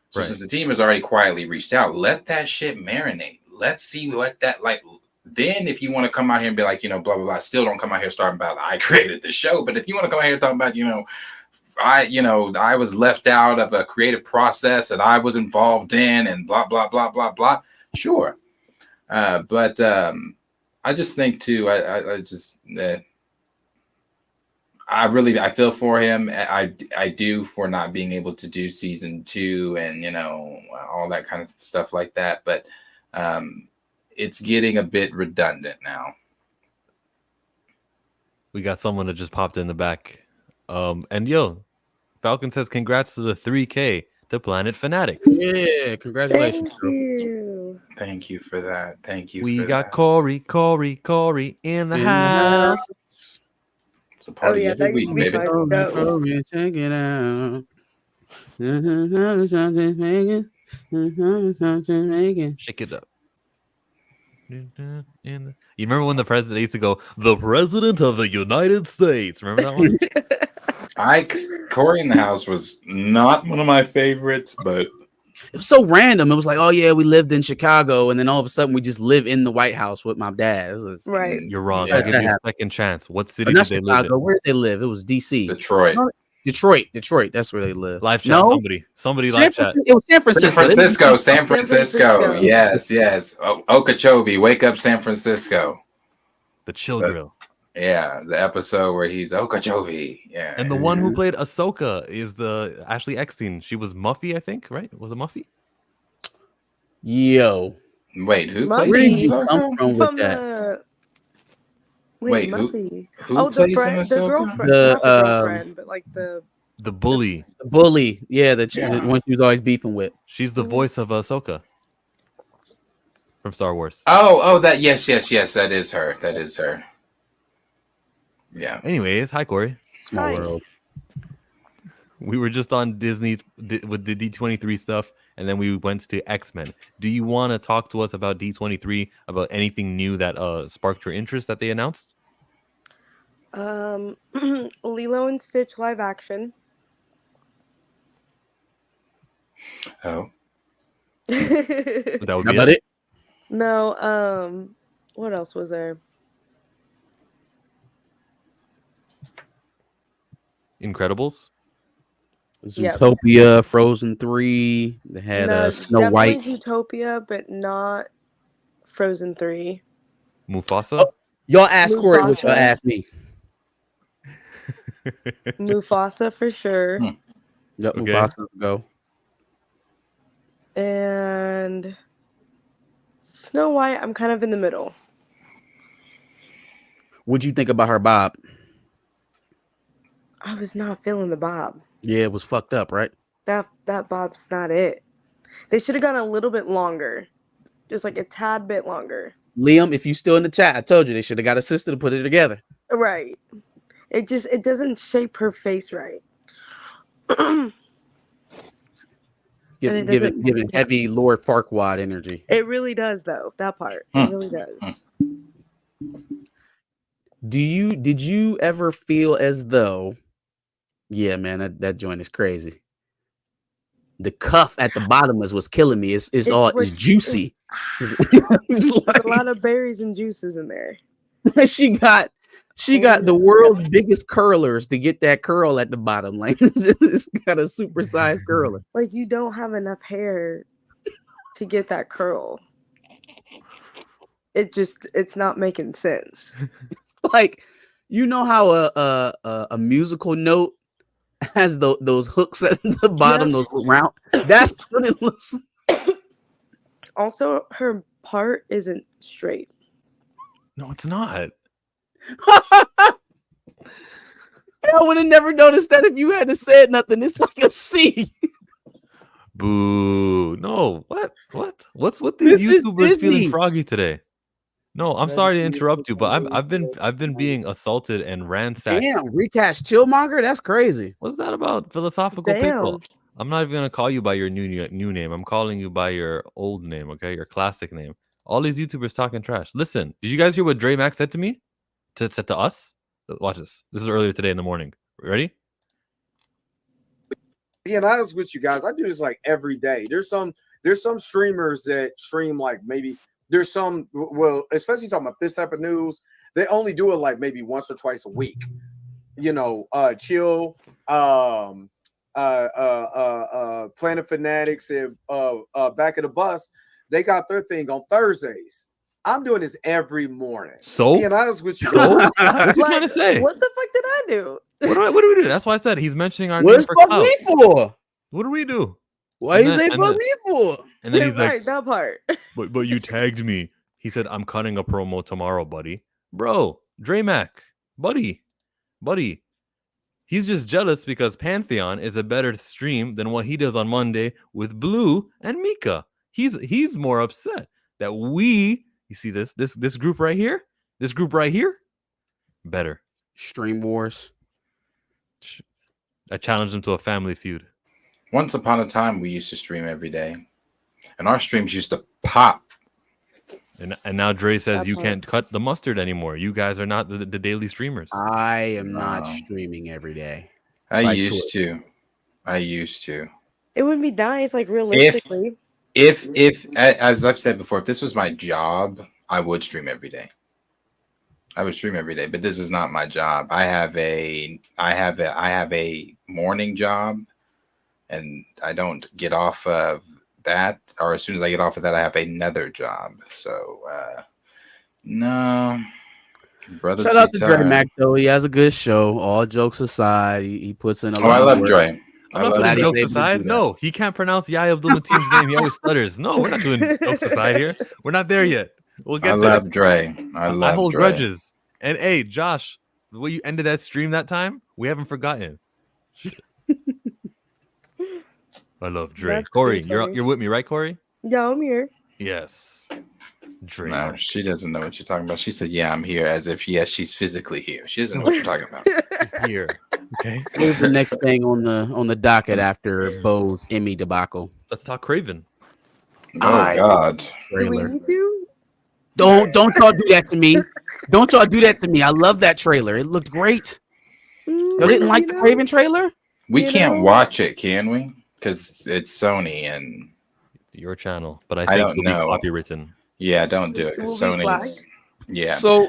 So since the team has already quietly reached out, let that shit marinate. Let's see what that, like, then if you want to come out here and be like, blah, blah, blah, still don't come out here starting about, I created the show. But if you want to come out here talking about, I was left out of a creative process that I was involved in and blah, blah, blah, blah, blah. Sure. But I just think too, I feel for him. I do, for not being able to do season 2 and, all that kind of stuff like that. But it's getting a bit redundant now. We got someone that just popped in the back. Falcon says, congrats to the 3K to Planet Fanatics. Yeah, congratulations. Thank you for that. Thank you. We got Corey in the house. It's a party every week, baby. Check it out. Shake it up. You remember when the president used to go, the president of the United States? Remember that one? Corey in the House was not one of my favorites, but it was so random. It was like, oh yeah, we lived in Chicago, and then all of a sudden we just live in the White House with my dad. Right. You're wrong. I'll give you a second chance. What city did they live in? Where did they live? It was DC. Detroit. Detroit. That's where they live. Live chat. Somebody live chat. It was San Francisco. San Francisco. Yes. Okeechobee. Wake up, San Francisco. The Chill Grill. Yeah, the episode where he's Okeechobee. Yeah. And the one who played Ahsoka is the Ashley Eckstein. She was Muffy, I think, right? Was it Muffy? Yo. Wait, who played Ahsoka? Wait, Muffy. Who plays the girlfriend? Not the girlfriend, but like the bully. The bully. Yeah, the one she was always beefing with. She's the voice of Ahsoka from Star Wars. Oh, that yes. That is her. Yeah. Anyways, hi Corey. Small world. We were just on Disney with the D23 stuff, and then we went to X-Men. Do you want to talk to us about D23, about anything new that sparked your interest that they announced? Lilo and Stitch live action. Oh. That would be it. No, what else was there? Incredibles. Zootopia, Frozen 3. They had Snow White. Zootopia, but not Frozen 3. Mufasa. Oh, y'all ask Corey what y'all asked me. Mufasa for sure. Yep, Okay. Mufasa go. And Snow White, I'm kind of in the middle. What'd you think about her bob? I was not feeling the bob. Yeah, it was fucked up, right? That bob's not it. They should have gone a little bit longer. Just like a tad bit longer. Liam, if you still in the chat, I told you they should have got a sister to put it together. Right. It doesn't shape her face right. Giving heavy Lord Farquaad energy. It really does, though. That part. It really does. Did you ever feel as though, yeah, man, that joint is crazy. The cuff at the bottom is what's killing me. It's juicy. There's a lot of berries and juices in there. She got the world's biggest curlers to get that curl at the bottom. Like it's got a supersized curler. Like you don't have enough hair to get that curl. It's not making sense. Like, you know how a musical note has those hooks at the bottom, those round. That's what it looks like. Also, her part isn't straight. No, it's not. I would have never noticed that if you hadn't said nothing. It's like a C. Boo. No. What? What's with these YouTubers feeling froggy today? No, I'm sorry to interrupt you, but I've been being assaulted and ransacked. Damn, recast Chillmonger? That's crazy. What's that about? Philosophical people. I'm not even gonna call you by your new name. I'm calling you by your old name, okay? Your classic name. All these YouTubers talking trash. Listen, did you guys hear what Dre Max said to me? Said to us? Watch this. This is earlier today in the morning. Ready? Being honest with you guys, I do this like every day. There's some streamers that stream like maybe there's some, well, especially talking about this type of news, they only do it like maybe once or twice a week. You know, Chill, Planet Fanatics, and Back of the Bus, they got their thing on Thursdays. I'm doing this every morning. So, being honest with you, what's he trying to say? What the fuck did I do? What do we do? That's why I said he's mentioning our. What's fuck me for? What do we do? Why you say fuck me for? And then he's right, like, that part. but you tagged me. He said, I'm cutting a promo tomorrow, buddy. Bro, Dramac, buddy. He's just jealous because Pantheon is a better stream than what he does on Monday with Blue and Mika. He's more upset that you see this group right here? This group right here? Better. Stream Wars. I challenged him to a family feud. Once upon a time, we used to stream every day, and our streams used to pop. And now Dre says you can't cut the mustard anymore. You guys are not the daily streamers. I am not streaming every day. I used to. It would be nice, like realistically. If as I've said before, if this was my job, I would stream every day. But this is not my job. I have a morning job, and I don't get off of that, or as soon as I get off of that, I have another job. So no, brother. Shout out to Dre Mac though. He has a good show. All jokes aside, he puts in a lot. I love work. Dre. I'm not putting jokes aside. No, he can't pronounce Yahya Abdul-Mateen's name. He always stutters. No, we're not doing jokes aside here. We're not there yet. We'll get there. Love Dre. I hold Dre. grudges. And hey, Josh, the way you ended that stream that time, we haven't forgotten. Shit. I love Dre. That's Corey, funny. you're with me, right, Corey? Yeah, I'm here. Yes. Dre. No, she doesn't know what you're talking about. She said, "Yeah, I'm here," as if yes, she's physically here. She doesn't know what you're talking about. She's here. Okay. What's the next thing on the docket after Beau's Emmy debacle? Let's talk Kraven. Oh God. Do we need to? Don't y'all do that to me. Don't y'all do that to me. I love that trailer. It looked great. You didn't like the Kraven trailer? We can't watch it, can we? Because it's Sony and your channel. But I think don't it'll know. be copywritten. Yeah, don't do it because Sony's. Yeah. So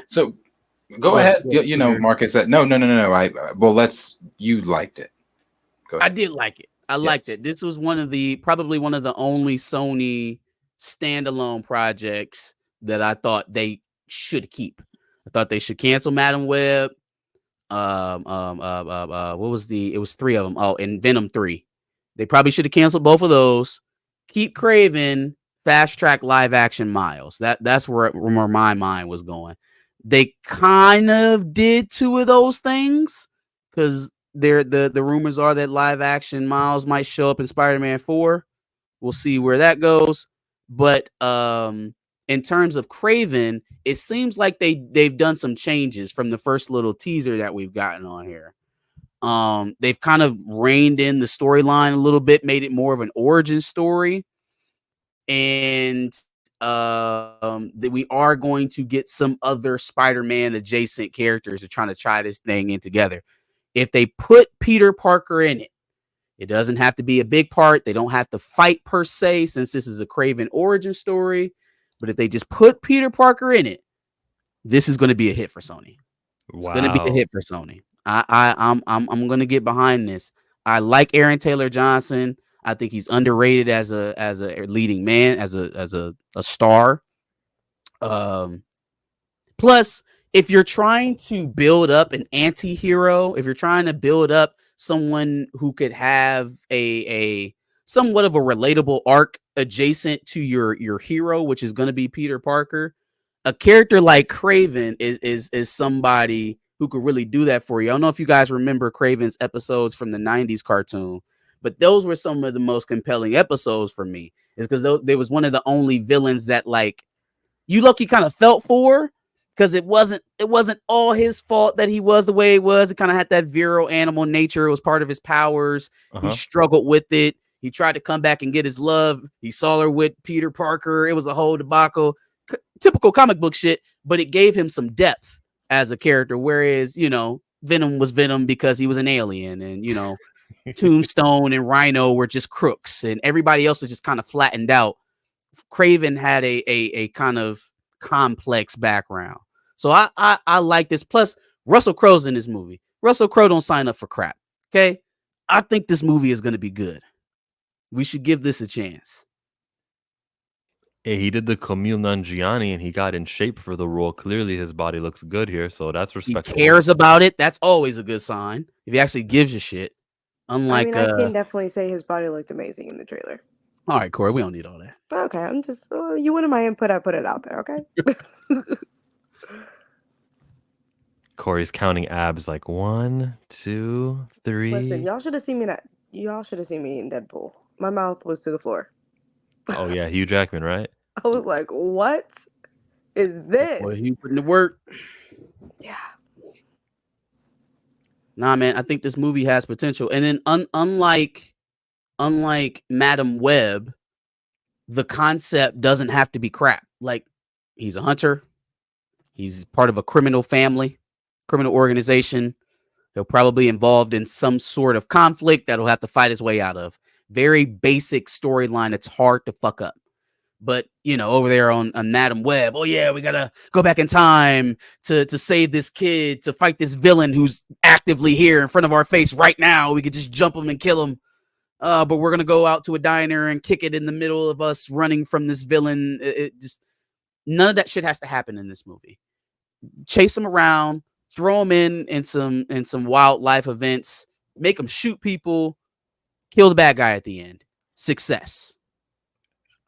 go ahead. You know, Marcus said no. You liked it. Go ahead. I did like it. I liked it. This was probably one of the only Sony standalone projects that I thought they should keep. I thought they should cancel Madam Web. What was it was 3 of them. Oh, and Venom 3. They probably should have canceled both of those. Keep Kraven, fast track live action Miles. That's where my mind was going. They kind of did 2 of those things because the rumors are that live action Miles might show up in Spider-Man 4. We'll see where that goes. But in terms of Kraven, it seems like they've done some changes from the first little teaser that we've gotten on here. They've kind of reined in the storyline a little bit, made it more of an origin story. And that we are going to get some other Spider-Man adjacent characters to try this thing in together. If they put Peter Parker in it, it doesn't have to be a big part. They don't have to fight per se, since this is a Kraven origin story. But if they just put Peter Parker in it, this is going to be a hit for Sony. It's going to be a hit for Sony. I'm going to get behind this. I like Aaron Taylor Johnson. I think he's underrated as a leading man, as a star. Plus, if you're trying to build up an anti-hero, if you're trying to build up someone who could have a somewhat of a relatable arc adjacent to your hero, which is going to be Peter Parker, a character like Kraven is somebody who could really do that for you. I don't know if you guys remember Kraven's episodes from the 90s cartoon, but those were some of the most compelling episodes for me. Is because they was one of the only villains that like you lucky kind of felt for, because it wasn't all his fault that he was the way he was. It kind of had that virile animal nature. It was part of his powers. He struggled with it. He tried to come back and get his love. He saw her with Peter Parker. It was a whole debacle. Typical comic book shit, but it gave him some depth as a character. Whereas, Venom was Venom because he was an alien, and, Tombstone and Rhino were just crooks, and everybody else was just kind of flattened out. Kraven had a kind of complex background. So I like this. Plus, Russell Crowe's in this movie. Russell Crowe don't sign up for crap. Okay. I think this movie is going to be good. We should give this a chance. Hey, he did the Camille Nanjiani and he got in shape for the role. Clearly his body looks good here, so that's respectable. He cares about it. That's always a good sign. If he actually gives a shit. Unlike I can definitely say his body looked amazing in the trailer. All right, Corey, we don't need all that. Okay, I'm just you wanted my input, I put it out there, okay? Corey's counting abs like 1, 2, 3. Listen, y'all should have seen me in Deadpool. My mouth was to the floor. Oh yeah, Hugh Jackman, right? I was like, what is this? Boy, he putting the work. Yeah. Nah, man, I think this movie has potential. And then unlike Madam Web, the concept doesn't have to be crap. Like, he's a hunter. He's part of a criminal family, criminal organization. He'll probably involved in some sort of conflict that he'll have to fight his way out of. Very basic storyline. It's hard to fuck up. But, over there on Madam Web, oh yeah, we gotta go back in time to save this kid, to fight this villain who's actively here in front of our face right now. We could just jump him and kill him. But we're gonna go out to a diner and kick it in the middle of us running from this villain. It just, none of that shit has to happen in this movie. Chase him around, throw him in some wildlife events, make him shoot people, kill the bad guy at the end. Success.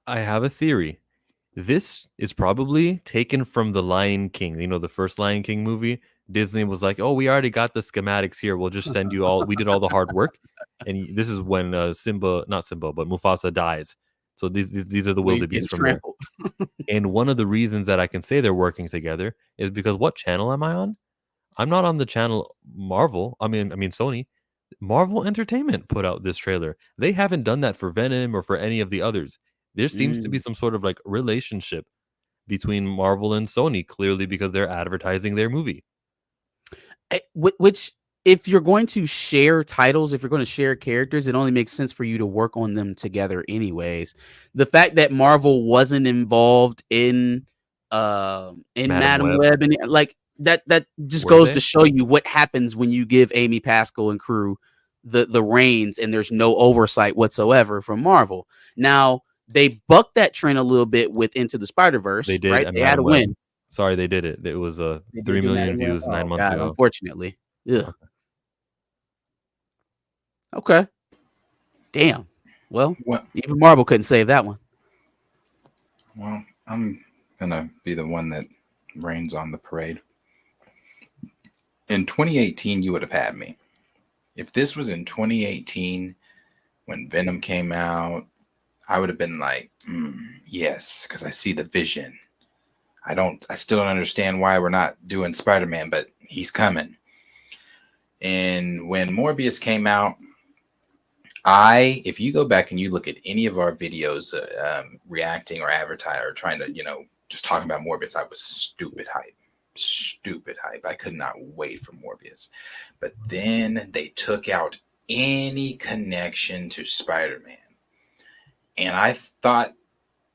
I have a theory. This is probably taken from The Lion King. The first Lion King movie. Disney was like, oh, we already got the schematics here. We'll just send you all. We did all the hard work. And this is when not Simba, but Mufasa dies. So these are the wildebeest from there. And one of the reasons that I can say they're working together is because what channel am I on? I'm not on the channel Marvel. I mean Sony. Marvel Entertainment put out this trailer. They haven't done that for Venom or for any of the others. There seems to be some sort of like relationship between Marvel and Sony, clearly because they're advertising their movie. Which, if you're going to share titles, if you're going to share characters, it only makes sense for you to work on them together anyways. The fact that Marvel wasn't involved in Madam Web and like that just goes to show you what happens when you give Amy Pascal and crew the reins and there's no oversight whatsoever from Marvel. Now, they bucked that trend a little bit with Into the Spider-Verse. They did. Right? They had a win. Sorry, they did it. It was They 3 did do million that. views 9 months God, ago. unfortunately. Yeah. Okay. Damn. Well, even Marvel couldn't save that one. Well, I'm gonna be the one that rains on the parade. In 2018, you would have had me. If this was in 2018, when Venom came out, I would have been like, yes, because I see the vision. I still don't understand why we're not doing Spider-Man, but he's coming. And when Morbius came out, if you go back and you look at any of our videos reacting or advertising or trying to, just talking about Morbius, I was stupid hype. I could not wait for Morbius. But then they took out any connection to Spider-Man. And I thought,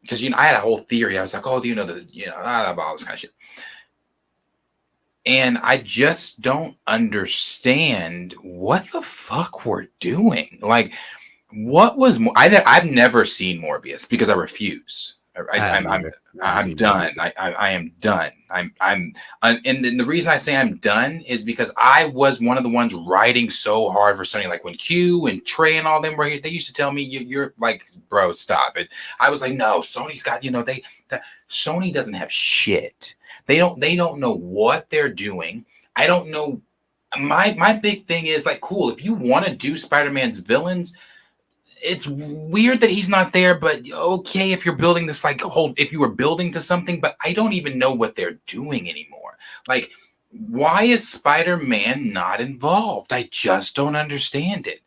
because I had a whole theory. I was like, oh, all this kind of shit. And I just don't understand what the fuck we're doing. Like, what was I've never seen Morbius because I refuse. I'm done. I am done. And the reason I say I'm done is because I was one of the ones writing so hard for Sony. Like when Q and Trey and all them were here, they used to tell me, "You're like, bro, stop it." I was like, "No, Sony's got Sony doesn't have shit. They don't know what they're doing. I don't know." My big thing is like, cool. If you want to do Spider-Man's villains. It's weird that he's not there, but okay, if you're building this if you were building to something, but I don't even know what they're doing anymore. Like, why is Spider-Man not involved? I just don't understand it.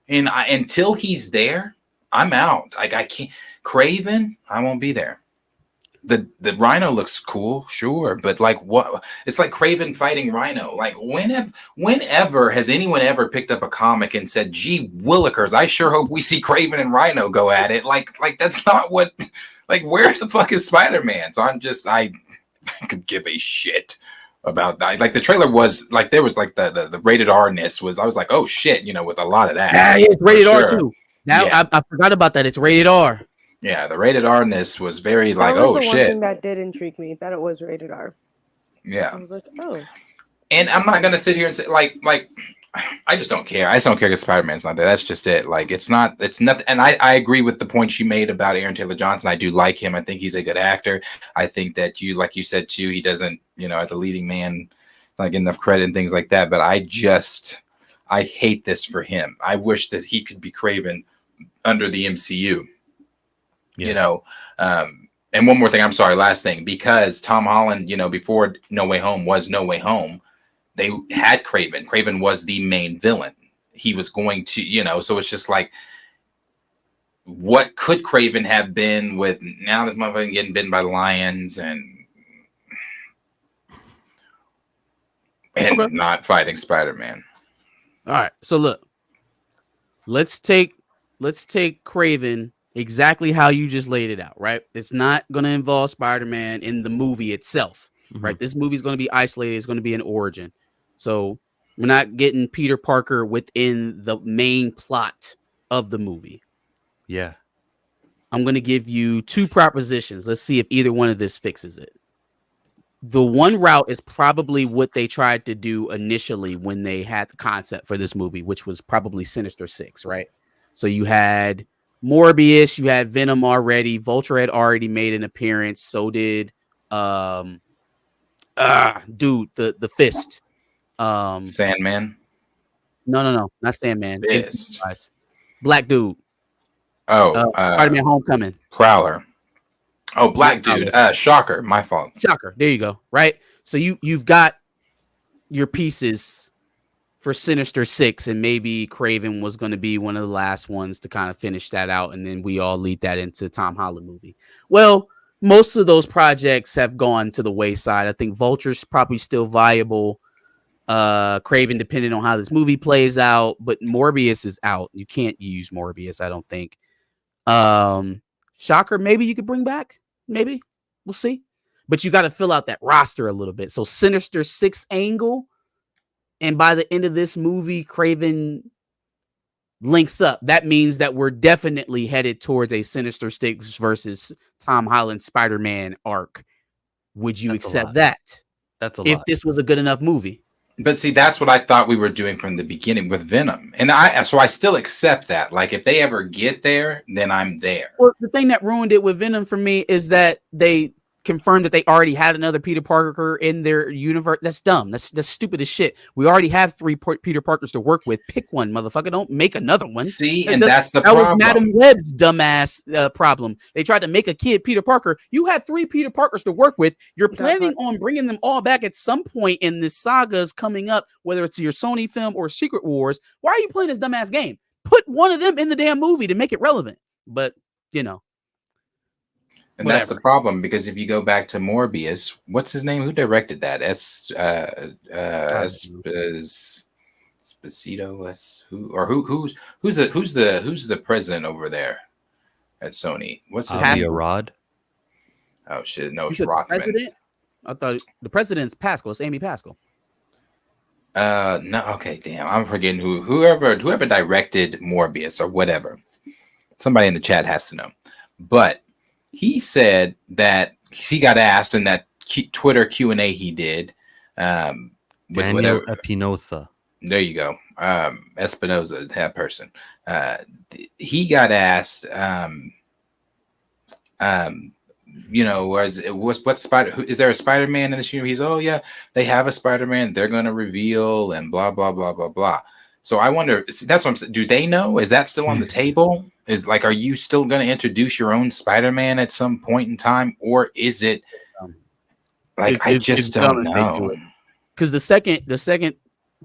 And until he's there, I'm out. Like, I can't. Kraven, I won't be there. The Rhino looks cool, sure, but like what? It's like Kraven fighting Rhino. Like whenever has anyone ever picked up a comic and said, "Gee willikers, I sure hope we see Kraven and Rhino go at it." Like that's not what. Like where the fuck is Spider-Man? So I could give a shit about that. Like the trailer was like there was like the rated R-ness was. I was like, oh shit, with a lot of that. Yeah, it's rated R too. Now I forgot about that. It's rated R. Yeah, the rated R-ness was very like, that was oh the shit. one thing that did intrigue me, that it was rated R. Yeah. I was like, oh. And I'm not gonna sit here and say like I just don't care. I just don't care because Spider-Man's not there. That's just it. Like it's nothing. And I agree with the point she made about Aaron Taylor Johnson. I do like him. I think he's a good actor. I think that like you said too, he doesn't, as a leading man, like enough credit and things like that. But I hate this for him. I wish that he could be Kraven under the MCU. Yeah. And one more thing, I'm sorry, last thing, because Tom Holland, before No Way Home was No Way Home, they had Kraven. Kraven was the main villain. He was going to, so it's just like, what could Kraven have been with now this motherfucker getting bitten by lions and not fighting Spider-Man? All right. So look, let's take Kraven exactly how you just laid it out, right? It's not going to involve Spider-Man in the movie itself, right? This movie is going to be isolated. It's going to be an origin. So we're not getting Peter Parker within the main plot of the movie. Yeah. I'm going to give you two propositions. Let's see if either one of this fixes it. The one route is probably what they tried to do initially when they had the concept for this movie, which was probably Sinister Six, right? So you had Morbius, you had Venom already. Vulture had already made an appearance. So did the Fist. Sandman. No, not Sandman. Fist. Black dude. Oh, Spider-Man Homecoming. Prowler. Oh, black dude. Shocker. My fault. Shocker. There you go. Right. So you've got your pieces for Sinister Six, and maybe Kraven was going to be one of the last ones to kind of finish that out, and then we all lead that into Tom Holland movie. Well, most of those projects have gone to the wayside. I think Vulture's probably still viable. Kraven, depending on how this movie plays out, but Morbius is out. You can't use Morbius, I don't think. Shocker, maybe you could bring back. Maybe. We'll see. But you got to fill out that roster a little bit. So Sinister Six angle. And by the end of this movie, Kraven links up. That means that we're definitely headed towards a Sinister Six versus Tom Holland Spider-Man arc Would you That's a accept lot. that? That's a If lot. this was a good enough movie. But see, that's what I thought we were doing from the beginning with Venom. And so I still accept that. Like, if they ever get there, then I'm there. Well, the thing that ruined it with Venom for me is that they confirmed that they already had another Peter Parker in their universe. That's dumb. That's stupid as shit. We already have 3 Peter Parkers to work with. Pick one, motherfucker. Don't make another one. See, and that's the that problem. was Madam Web's dumbass problem. They tried to make a kid Peter Parker. You had 3 Peter Parkers to work with. You're planning on bringing them all back at some point in this sagas coming up, whether it's your Sony film or Secret Wars. Why are you playing this dumbass game? Put one of them in the damn movie to make it relevant. But, you know. And whatever. that's the problem, because if you go back to Morbius, what's his name? Who directed that? Esposito? Who's the president over there at Sony? What's his name? Rod? Oh shit, no, it's You said the Rothman. president? I thought the president's Pascal. It's Amy Pascal. No, okay, damn, I'm forgetting whoever directed Morbius or whatever. Somebody in the chat has to know. But he said that he got asked in that Twitter Q&A he did with Daniel whatever. Espinosa. There you go. Espinosa, that person. He got asked, what Spider? Is there a Spider-Man in this universe? He's, oh yeah, they have a Spider-Man. They're going to reveal and blah blah blah blah blah. So I wonder. That's what I'm saying. Do they know? Is that still on the table? Are you still going to introduce your own Spider-Man at some point in time, or is it I just don't know? Because the second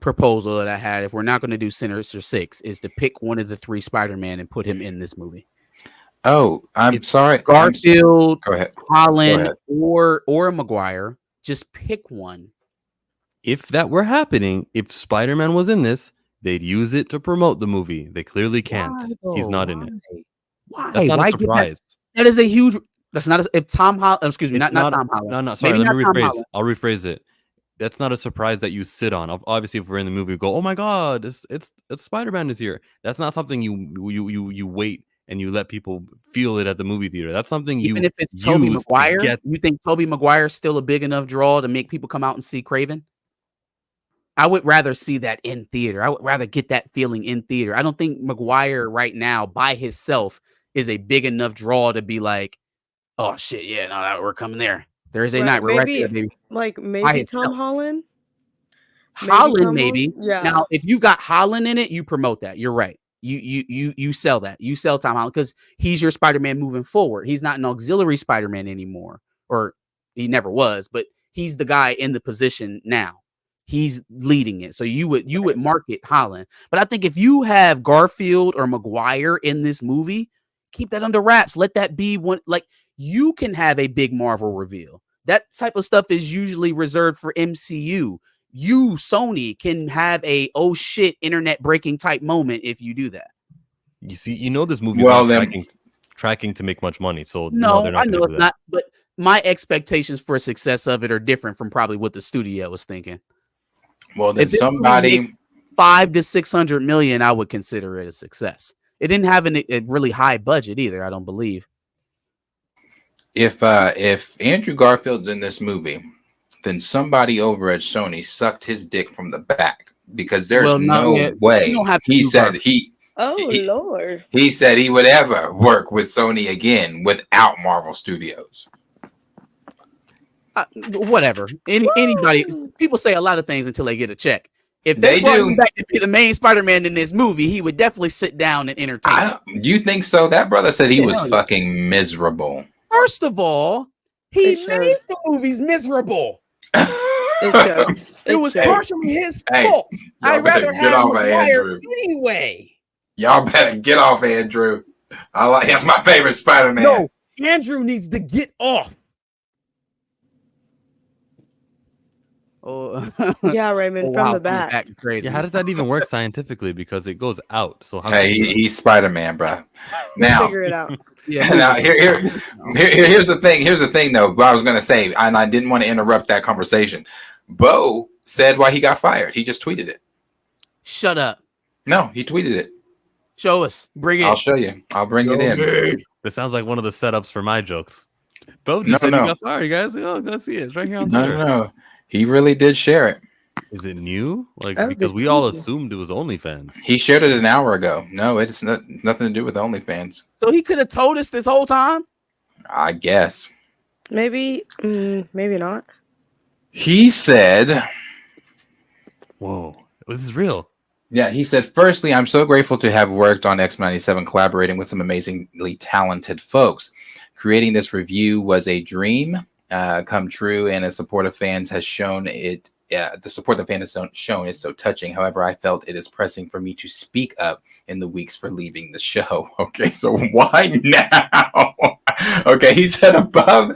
proposal that I had, if we're not going to do Sinister Six, is to pick one of the 3 Spider-Man and put him in this movie. Oh, I'm sorry. Garfield, go ahead. Holland, or Maguire. Just pick one. If that were happening, if Spider-Man was in this, they'd use it to promote the movie. They clearly can't. He's not in it. Why? That's not Why a surprise. That is a huge. That's not. If Tom Holland, excuse me, not Tom Holland. No. Sorry, Maybe let me not Tom rephrase. Holland. I'll rephrase it. That's not a surprise that you sit on. Obviously, if we're in the movie, we go, "Oh my god, it's Spider-Man is here." That's not something you wait and you let people feel it at the movie theater. That's something Even if it's Tobey Maguire, you think Tobey Maguire is still a big enough draw to make people come out and see Kraven? I would rather see that in theater. I would rather get that feeling in theater. I don't think Maguire right now by himself is a big enough draw to be like, oh shit, yeah, no, we're coming there. Thursday night, we're right there, baby. Like maybe Tom Holland. Holland, maybe. Yeah. Now, if you got Holland in it, you promote that. You're right. You sell that. You sell Tom Holland because he's your Spider-Man moving forward. He's not an auxiliary Spider-Man anymore, or he never was, but he's the guy in the position now. He's leading it. So you would market Holland. But I think if you have Garfield or Maguire in this movie, keep that under wraps. Let that be one. Like, you can have a big Marvel reveal. That type of stuff is usually reserved for MCU. You, Sony, can have a oh shit internet breaking type moment if you do that. You see, this movie is not tracking to make much money. So no, they're not I know it's that. not. But my expectations for success of it are different from probably what the studio was thinking. Well, then somebody 500 to 600 million, I would consider it a success. It didn't have a really high budget either, I don't believe. If Andrew Garfield's in this movie, then somebody over at Sony sucked his dick from the back, because there's no way he said Lord. He said he would ever work with Sony again without Marvel Studios. Whatever. Anybody, people say a lot of things until they get a check. If they brought him back to be the main Spider-Man in this movie, he would definitely sit down and entertain. You think so? That brother said he was fucking miserable. First of all, he made the movies miserable. It was partially his fault. I'd rather have Maguire anyway. Y'all better get off Andrew. That's my favorite Spider-Man. No, Andrew needs to get off. Oh, yeah, Raymond, from the back. Crazy. Yeah, how does that even work scientifically? Because it goes out. So he's Spider-Man, bro. Now figure it out. Yeah. Now here's the thing. Here's the thing, though. What I was gonna say, and I didn't want to interrupt that conversation. Beau said why he got fired. He just tweeted it. Shut up. No, he tweeted it. Show us. Bring it. I'll show you. I'll bring it in. This sounds like one of the setups for my jokes. Beau just said he got fired, guys. Oh, let's see it. It's right here on Twitter. No. He really did share it. Is it new? Like, Oh, because the we all key. assumed it was OnlyFans. He shared it an hour ago. No, it's nothing to do with OnlyFans. So he could have told us this whole time. I guess. Maybe, maybe not. He said, "Whoa, this is real." Yeah, he said, "Firstly, I'm so grateful to have worked on X-97, collaborating with some amazingly talented folks. Creating this review was a dream come true, and the support the fan has shown is so touching. However, I felt it is pressing for me to speak up in the weeks for leaving the show." Okay, so why now? Okay, he said above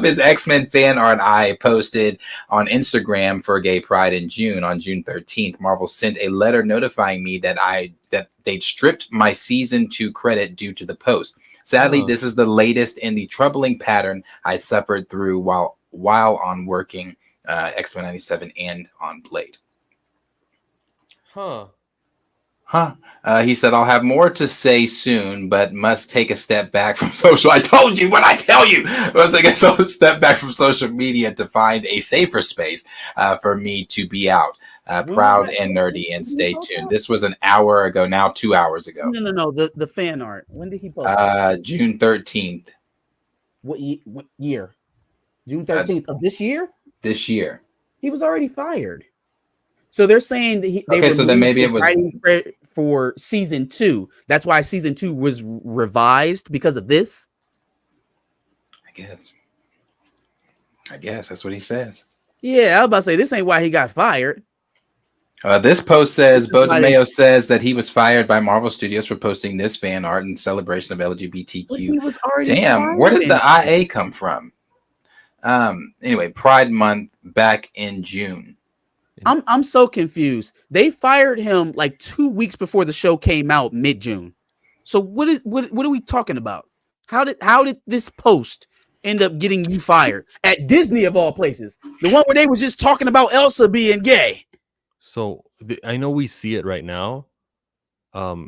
his X-Men fan art I posted on Instagram for Gay Pride in June. On June 13th, Marvel sent a letter notifying me that they'd stripped my season 2 credit due to the post. Sadly, this is the latest in the troubling pattern I suffered through while on working X-Men 97 and on Blade. He said, "I'll have more to say soon, but must take a step back from social." I told you what I tell you. Must take a step back from social media to find a safer space for me to be out. Proud and nerdy, and stay tuned. This was an hour ago, now 2 hours ago. No. The fan art. When did he post? June 13th. What year? June 13th of this year? This year. He was already fired. So they're saying that so then maybe it was writing for season 2. That's why season 2 was revised because of this. I guess that's what he says. Yeah, I was about to say this ain't why he got fired. This post says Beau Demayo says that he was fired by Marvel Studios for posting this fan art in celebration of LGBTQ. He was already Damn, where did the IA come from? Anyway, Pride Month back in June. I'm so confused. They fired him like 2 weeks before the show came out mid-June. So what are we talking about? How did this post end up getting you fired at Disney of all places? The one where they was just talking about Elsa being gay. So I know we see it right now.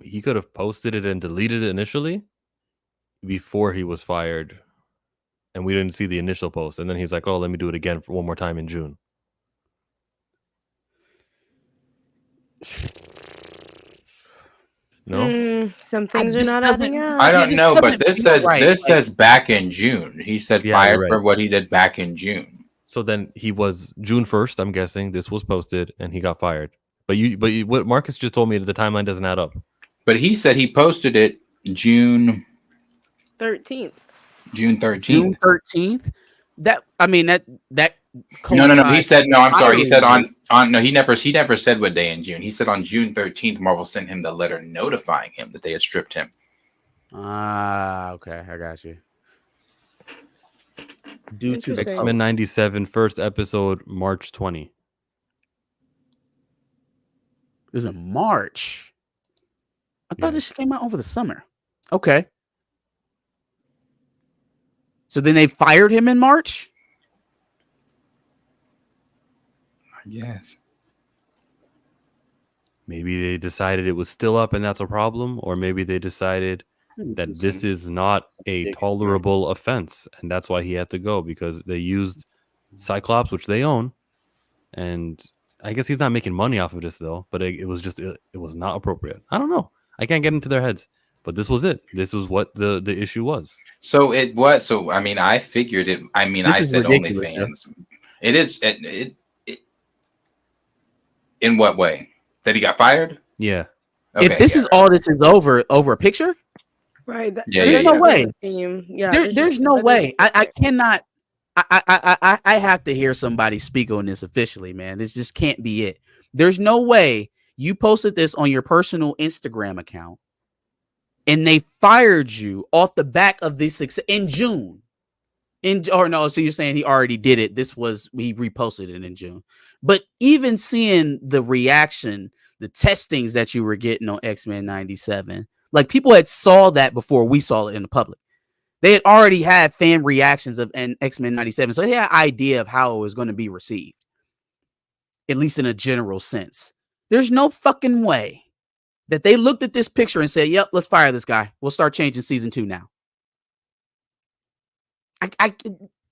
He could have posted it and deleted it initially before he was fired, and we didn't see the initial post. And then he's like, "Oh, let me do it again for one more time in June." No, some things are not adding up. I don't know, but this says back in June. He said fired for what he did back in June. So then he was June 1st. I'm guessing this was posted, and he got fired. But what Marcus just told me, the timeline doesn't add up. But he said he posted it June 13th. June 13th. June 13th. That No. He said no. I'm sorry. He said on. No, he never said what day in June. He said on June 13th, Marvel sent him the letter notifying him that they had stripped him. Okay, I got you. Due to X-Men 97 first episode, March 20. It was in March. I thought this came out over the summer. Okay. So then they fired him in March? Yes. Maybe they decided it was still up and that's a problem, or maybe they decided that this is not a tolerable offense, and that's why he had to go, because they used Cyclops, which they own, and I guess he's not making money off of this though. But it was not appropriate. I don't know. I can't get into their heads, but this was it. This was what the issue was. So it was. So I mean, I figured it. I mean, I said OnlyFans. It is. It in what way? That he got fired? Yeah. Okay, if this is all this is over a picture, right? There's no way. Yeah, there's no way. I cannot. I have to hear somebody speak on this officially, man. This just can't be it. There's no way you posted this on your personal Instagram account and they fired you off the back of this success in June. So you're saying he already did it. He reposted it in June. But even seeing the reaction, the testings that you were getting on X-Men 97, like people had saw that before we saw it in the public. They had already had fan reactions of X-Men 97. So they had an idea of how it was going to be received, at least in a general sense. There's no fucking way that they looked at this picture and said, yep, let's fire this guy. We'll start changing season 2 now. I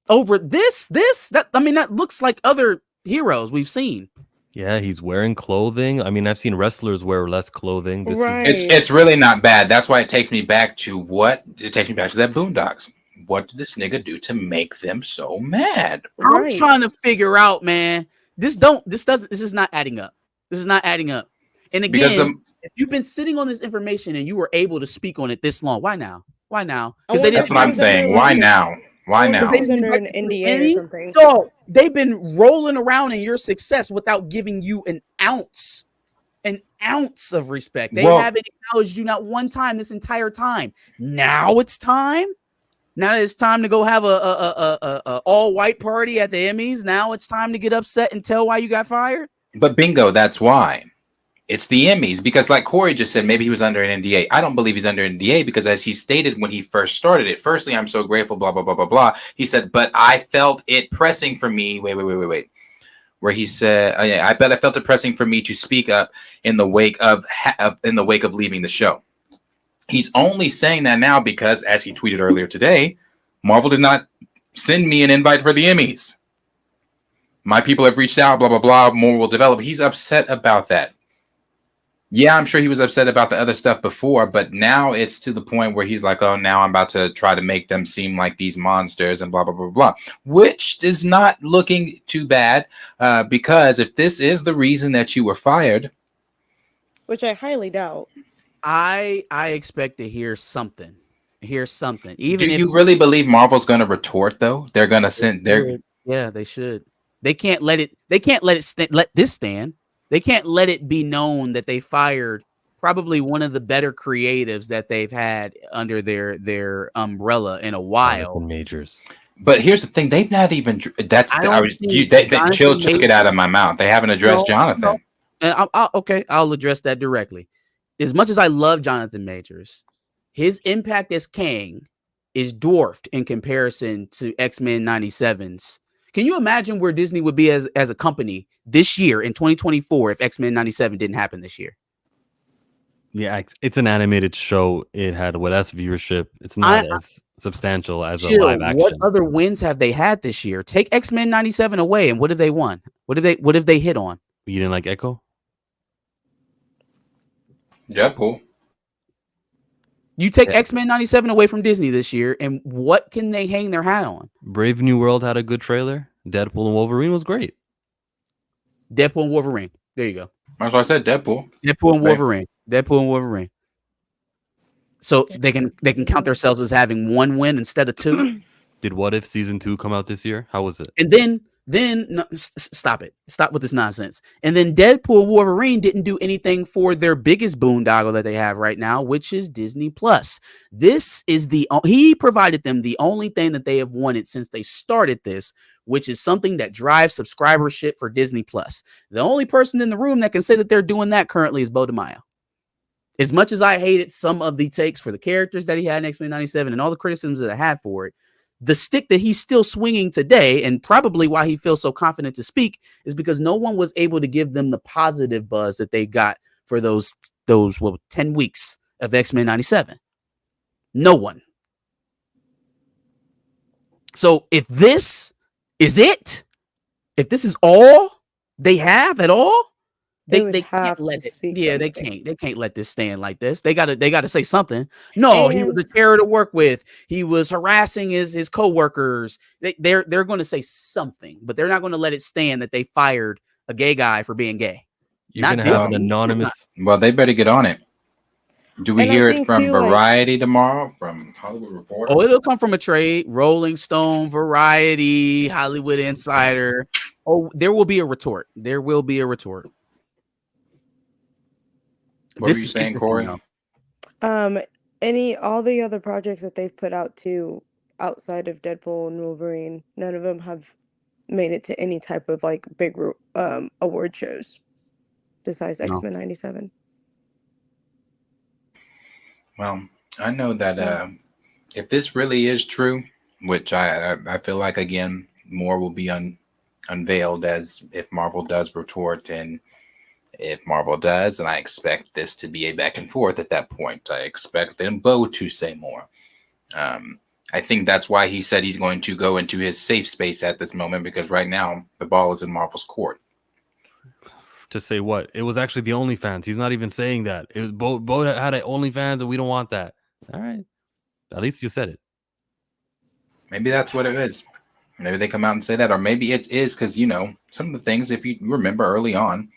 over that. I mean, that looks like other heroes we've seen. Yeah, he's wearing clothing. I mean, I've seen wrestlers wear less clothing. It's really not bad. That's why it takes me back to that Boondocks. What did this nigga do to make them so mad? I'm trying to figure out, man. This is not adding up. This is not adding up. And again, if you've been sitting on this information and you were able to speak on it this long, why now? Why now? Because that's what I'm saying. Why now? Why now? They under an NDA or something. No, they've been rolling around in your success without giving you an ounce of respect. They haven't acknowledged you not one time this entire time. Now it's time. Now it's time to go have a all white party at the Emmys. Now it's time to get upset and tell why you got fired. But bingo, that's why. It's the Emmys, because like Corey just said, maybe he was under an NDA. I don't believe he's under an NDA because as he stated when he first started it, firstly, I'm so grateful, blah, blah, blah, blah, blah. He said, but I felt it pressing for me. Wait. Where he said, I bet I felt it pressing for me to speak up in the wake of leaving the show. He's only saying that now because, as he tweeted earlier today, Marvel did not send me an invite for the Emmys. My people have reached out, blah, blah, blah. More will develop. He's upset about that. Yeah, I'm sure he was upset about the other stuff before, but now it's to the point where he's like, oh, now I'm about to try to make them seem like these monsters and blah, blah, blah, blah, which is not looking too bad because if this is the reason that you were fired. Which I highly doubt. I expect to hear something. Even do you really believe Marvel's going to retort though? They're going to send yeah, they should. They can't let this stand. They can't let it be known that they fired probably one of the better creatives that they've had under their umbrella in a while. Majors. But here's the thing: they've not even. Chill took it out of my mouth. They haven't addressed Jonathan. And I'll address that directly. As much as I love Jonathan Majors, his impact as Kang is dwarfed in comparison to X-Men 97's. Can you imagine where Disney would be as a company this year in 2024 if X-Men 97 didn't happen this year? Yeah, it's an animated show. It had less viewership. It's not as substantial as a live action. What other wins have they had this year? Take X-Men 97 away, and what have they won? What have they hit on? You didn't like Echo? Deadpool. You take X-Men 97 away from Disney this year, and what can they hang their hat on? Brave New World had a good trailer. Deadpool and Wolverine was great. Deadpool and Wolverine. There you go. That's why I said Deadpool. Deadpool and Wolverine. Deadpool and Wolverine. So they can count themselves as having one win instead of two. Did What If season 2 come out this year? How was it? And then no, stop it. Stop with this nonsense. And then Deadpool and Wolverine didn't do anything for their biggest boondoggle that they have right now, which is Disney Plus. This is he provided them the only thing that they have wanted since they started this, which is something that drives subscribership for Disney Plus. The only person in the room that can say that they're doing that currently is Beau Demayo. As much as I hated some of the takes for the characters that he had in X-Men 97 and all the criticisms that I had for it, the stick that he's still swinging today, and probably why he feels so confident to speak, is because no one was able to give them the positive buzz that they got for those 10 weeks of X-Men 97. No one. So if this is it, if this is all they have at all, they can't let it. Yeah, they can't let this stand like this. They gotta say something. No, he was a terror to work with. He was harassing his coworkers. They're going to say something, but they're not going to let it stand that they fired a gay guy for being gay. You're gonna have an anonymous. Well, they better get on it. Do we hear it from Variety tomorrow? From Hollywood Reporter? Oh, it'll come from a trade. Rolling Stone, Variety, Hollywood Insider. Oh, there will be a retort. There will be a retort. What were you saying, Corey? All the other projects that they've put out too, outside of Deadpool and Wolverine, none of them have made it to any type of like big award shows besides X-Men 97. Well, I know that if this really is true, which I feel like again more will be unveiled as if Marvel does retort, and if Marvel does, and I expect this to be a back and forth at that point. I expect them both to say more. I think that's why he said he's going to go into his safe space at this moment, because right now the ball is in Marvel's court. To say what? It was actually the OnlyFans. He's not even saying that. It was Beau had an OnlyFans, and we don't want that. All right, at least you said it. Maybe that's what it is. Maybe they come out and say that, or maybe it is because, you know, some of the things, if you remember early on,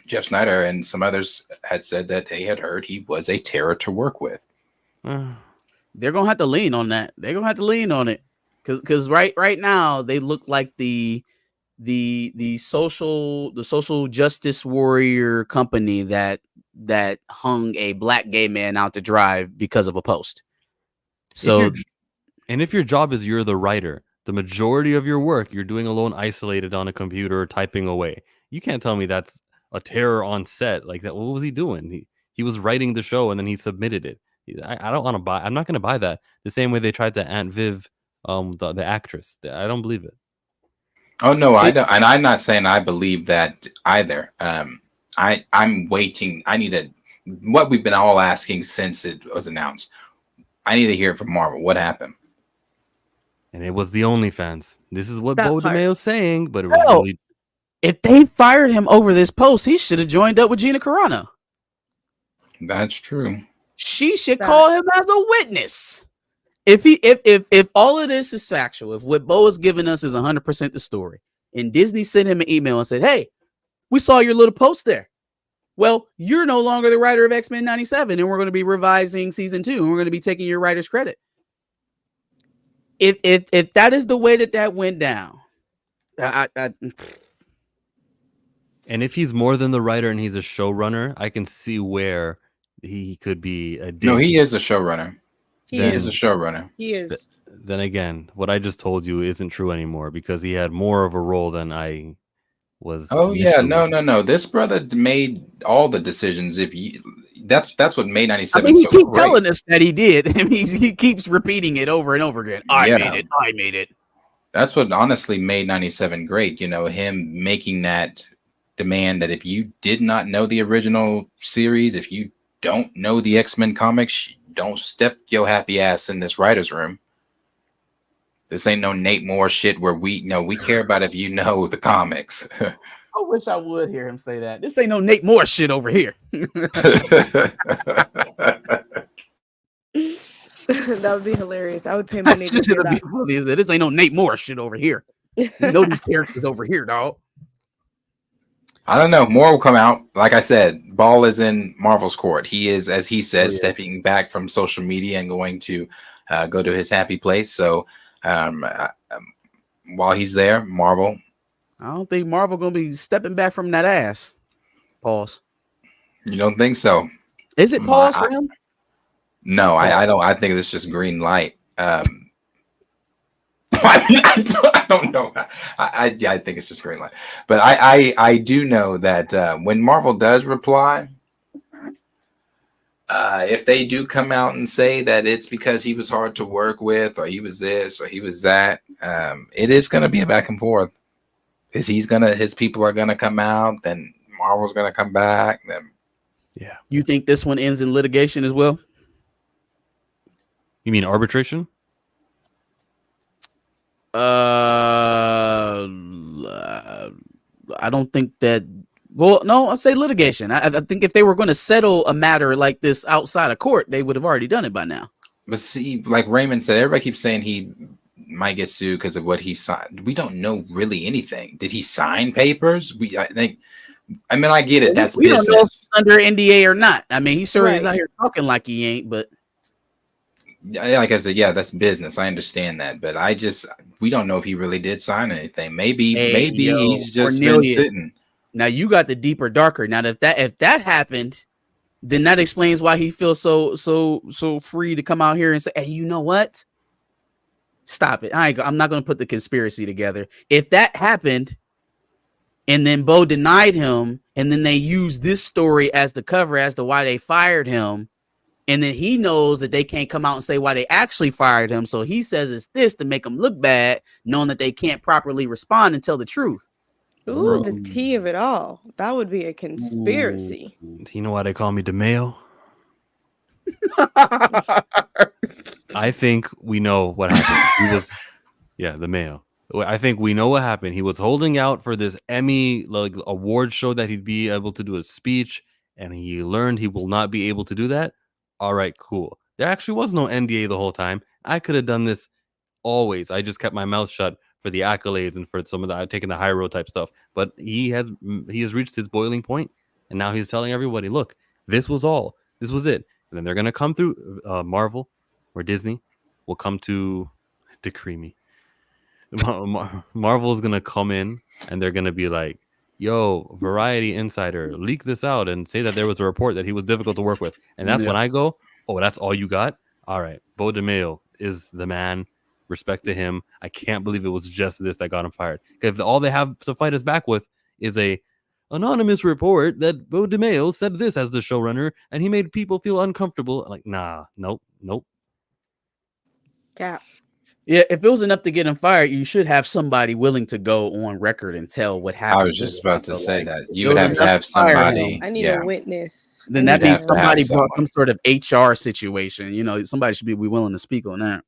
Jeff Snyder and some others had said that they had heard he was a terror to work with. They're gonna have to lean on that. They're gonna have to lean on it because right now they look like the social justice warrior company that hung a black gay man out to dry because of a post. So, if your job is you're the writer, the majority of your work you're doing alone, isolated on a computer, typing away. You can't tell me that's a terror on set like that. What was he doing? He was writing the show and then he submitted it. I don't want to buy. I'm not going to buy that. The same way they tried to Aunt Viv, the actress. I don't believe it. Oh no, I don't, and I'm not saying I believe that either. I'm waiting. I need what we've been all asking since it was announced. I need to hear it from Marvel. What happened? And it was the OnlyFans. This is what Beau Demayo's saying, but it was really. If they fired him over this post, he should have joined up with Gina Carano. That's true. She should call him as a witness. If all of this is factual, if what Beau is giving us is 100% the story, and Disney sent him an email and said, "Hey, we saw your little post there. Well, you're no longer the writer of X-Men 97, and we're going to be revising season 2, and we're going to be taking your writer's credit." If that is the way that went down, and if he's more than the writer and he's a showrunner, I can see where he could be a dick. No, he is a showrunner. He is a showrunner. He is. Then again, what I just told you isn't true anymore because he had more of a role than I was. Oh yeah, no. This brother made all the decisions. That's what made 97. I mean, he keeps telling us that he did. I mean, he keeps repeating it over and over again. I made it. That's what honestly made 97 great. You know, him making that demand that if you did not know the original series, if you don't know the X-Men comics, don't step your happy ass in this writer's room. This ain't no Nate Moore shit where we care about if you know the comics. I wish I would hear him say that. This ain't no Nate Moore shit over here. That would be hilarious. I would pay money to do that. This ain't no Nate Moore shit over here. You know these characters over here, dog. I don't know. More will come out. Like I said, ball is in Marvel's court. He is, as he said, stepping back from social media and going to go to his happy place. So while he's there, Marvel. I don't think Marvel gonna be stepping back from that ass. Pause. You don't think so? Is it pause for him? No, I don't. I think it's just green light. I don't know. I think it's just green light. But I do know that when Marvel does reply, if they do come out and say that it's because he was hard to work with, or he was this, or he was that, it is going to be a back and forth. Because his people are gonna come out, then Marvel's gonna come back. Then, yeah. You think this one ends in litigation as well? You mean arbitration? I don't think that. Well, no, I'll say litigation. I think if they were going to settle a matter like this outside of court, they would have already done it by now. But see, like Raymond said, everybody keeps saying he might get sued because of what he signed. We don't know really anything. Did he sign papers? I get it. That's we business. Don't know if he's under NDA or not. I mean, he sure is out here talking like he ain't, but like I said, yeah, that's business. I understand that, but we don't know if he really did sign anything. Maybe he's just been sitting. Now you got the deeper, darker. Now if that happened, then that explains why he feels so free to come out here and say, "Hey, you know what? Stop it. I'm not going to put the conspiracy together." If that happened and then Beau denied him and then they used this story as the cover as to why they fired him, and then he knows that they can't come out and say why they actually fired him, so he says it's this to make him look bad, knowing that they can't properly respond and tell the truth. Ooh, the tea of it all. That would be a conspiracy. Do you know why they call me DeMayo? I think we know what happened. He was, the Mayo. I think we know what happened. He was holding out for this Emmy award show that he'd be able to do a speech, and he learned he will not be able to do that. All right, cool. There actually was no NDA the whole time. I could have done this always. I just kept my mouth shut for the accolades and for some of the taking the high road type stuff. But he has reached his boiling point, and now he's telling everybody, look, this was it. And then they're gonna come through Marvel or Disney will come to decree me. Marvel is gonna come in and they're gonna be like, yo, Variety Insider, leak this out and say that there was a report that he was difficult to work with. And that's when I go, oh, that's all you got? All right, Beau Demayo is the man. Respect to him. I can't believe it was just this that got him fired. Because all they have to fight us back with is a anonymous report that Beau Demayo said this as the showrunner and he made people feel uncomfortable. Like, nah, nope. Cap. Yeah, if it was enough to get him fired, you should have somebody willing to go on record and tell what happened. I was just about to say that. You would have to have somebody. I need a witness. Then that means somebody brought some sort of HR situation. You know, somebody should be willing to speak on that.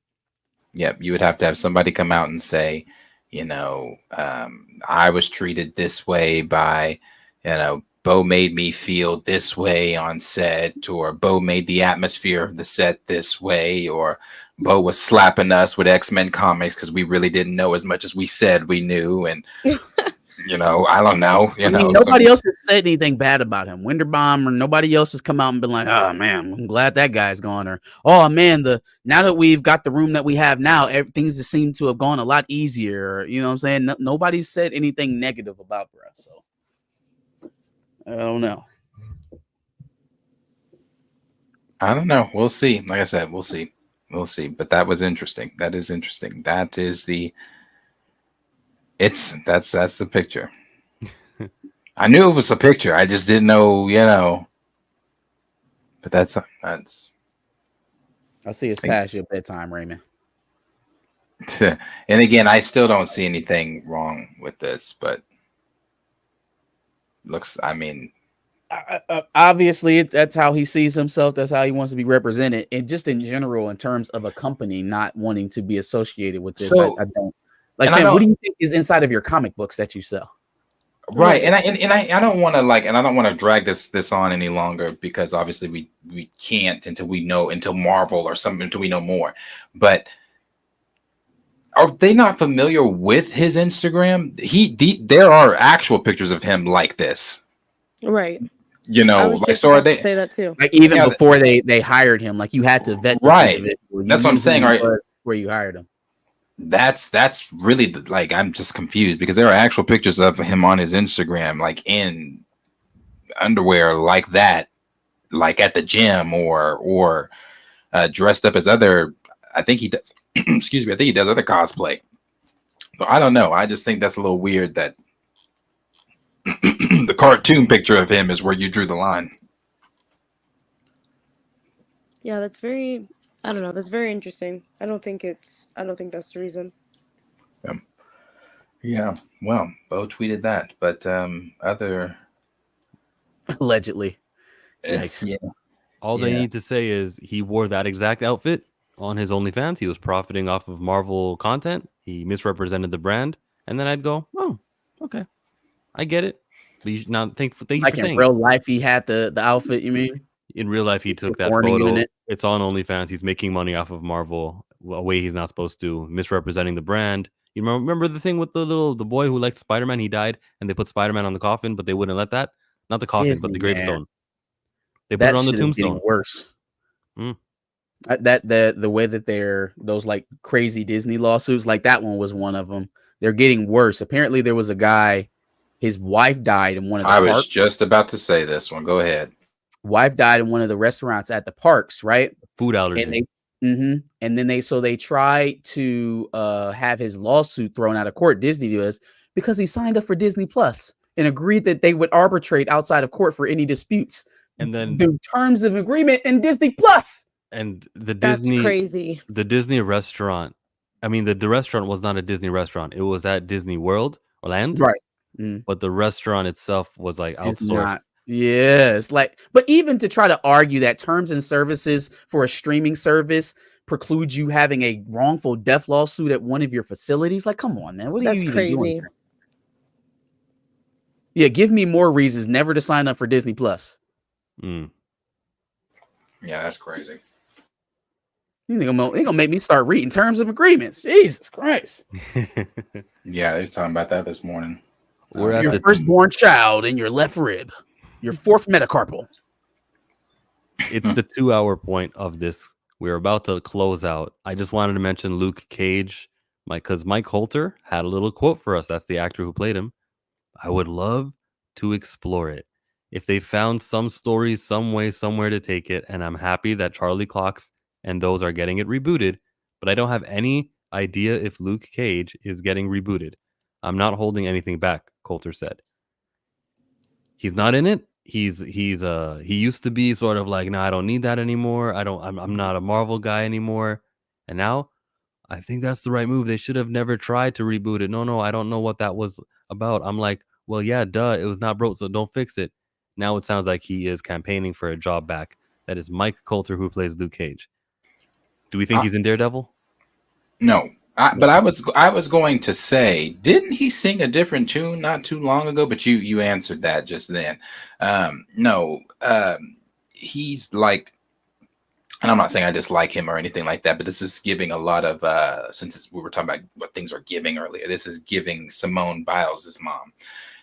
Yep, you would have to have somebody come out and say, you know, I was treated this way by, you know, Beau made me feel this way on set, or Beau made the atmosphere of the set this way, or Beau was slapping us with X-Men comics because we really didn't know as much as we said we knew. And, you know, I don't know. You know, nobody else has said anything bad about him. Winterbomb or nobody else has come out and been like, oh, man, I'm glad that guy's gone. Or, oh, man, now that we've got the room that we have now, everything's just seemed to have gone a lot easier. Or, you know what I'm saying? Nobody's said anything negative about Bruh. So, I don't know. I don't know. We'll see. Like I said, we'll see. But that was interesting. That is interesting. That is that's the picture. I knew it was a picture. I just didn't know, you know. But that's. I see it's past your bedtime, Raymond. And again, I still don't see anything wrong with this, but I mean, obviously that's how he sees himself. That's how he wants to be represented. And just in general, in terms of a company not wanting to be associated with this, I don't like. Man, what do you think is inside of your comic books that you sell? Right, and I don't want to drag this on any longer, because obviously we can't until Marvel or something, until we know more. But are they not familiar with his Instagram? There are actual pictures of him like this, right? You know, like, so are they say that too? Like, even before they hired him, like, you had to vet, right? That's what I'm saying. Right, where you hired him. That's really like, I'm just confused, because there are actual pictures of him on his Instagram, like in underwear like that, like at the gym, or dressed up as other. I think he does. Excuse me. I think he does other cosplay. So I don't know. I just think that's a little weird that the cartoon picture of him is where you drew the line. Yeah, that's very. I don't know. That's very interesting. I don't think that's the reason. Yeah. Well, Beau tweeted that, but other allegedly. Yeah. All they need to say is he wore that exact outfit on his OnlyFans. He was profiting off of Marvel content. He misrepresented the brand, and then I'd go, oh, okay, I get it. But you should not thank you like for saying. In real life, he had the outfit. You mean? In real life, he took that photo. It's on OnlyFans. He's making money off of Marvel a way he's not supposed to, misrepresenting the brand. You remember the thing with the boy who liked Spider-Man? He died, and they put Spider-Man on the coffin, but they wouldn't let that. Not the coffin, but the gravestone. They put it on the tombstone. Worse. The way that they're those like crazy Disney lawsuits, like that one was one of them. They're getting worse. Apparently, there was a guy. His wife died in one of the parks. I was just about to say this one. Go ahead. Wife died in one of the restaurants at the parks, right? Food allergy. And then they tried to have his lawsuit thrown out of court. Disney does, because he signed up for Disney Plus and agreed that they would arbitrate outside of court for any disputes. And then the terms of agreement in Disney Plus. And That's crazy. The Disney restaurant. I mean, the restaurant was not a Disney restaurant. It was at Disney World, Orlando. Right. But the restaurant itself was like outsourced. Yeah, it's like, but even to try to argue that terms and services for a streaming service precludes you having a wrongful death lawsuit at one of your facilities, like, come on, man, what are That's you even doing? crazy. Yeah, give me more reasons never to sign up for Disney Plus. Yeah, that's crazy. You think they're gonna make me start reading terms of agreements? Jesus Christ! Yeah, they was talking about that this morning. We're at Your the firstborn child in your left rib, your fourth metacarpal. It's the 2-hour point of this. We're about to close out. I just wanted to mention Luke Cage, because Mike Colter had a little quote for us. That's the actor who played him. I would love to explore it. If they found some story, some way, somewhere to take it, and I'm happy that Charlie Clocks and those are getting it rebooted, but I don't have any idea if Luke Cage is getting rebooted. I'm not holding anything back, Colter said. He's not in it. He used to be sort of like, no, I don't need that anymore. I'm not a Marvel guy anymore. And now I think that's the right move. They should have never tried to reboot it. No, I don't know what that was about. I'm like, well, yeah, duh, it was not broke, so don't fix it. Now it sounds like he is campaigning for a job back. That is Mike Colter, who plays Luke Cage. Do we think he's in Daredevil? No. But I was going to say, didn't he sing a different tune not too long ago? But you answered that just then. No, he's like, and I'm not saying I dislike him or anything like that, but this is giving a lot of we were talking about what things are giving earlier. This is giving Simone Biles' mom.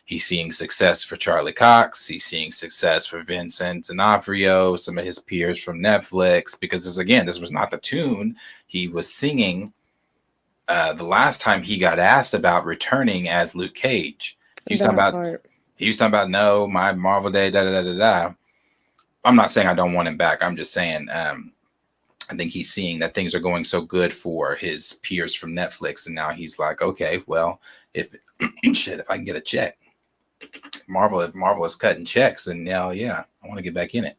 He's seeing success for Charlie Cox. He's seeing success for Vincent D'Onofrio, some of his peers from Netflix, because this was not the tune he was singing the last time he got asked about returning as Luke Cage. He was talking about no, my Marvel day, da da da da da. I'm not saying I don't want him back. I'm just saying I think he's seeing that things are going so good for his peers from Netflix, and now he's like, okay, well, if I can get a check. If Marvel is cutting checks, and now, yeah, I want to get back in it.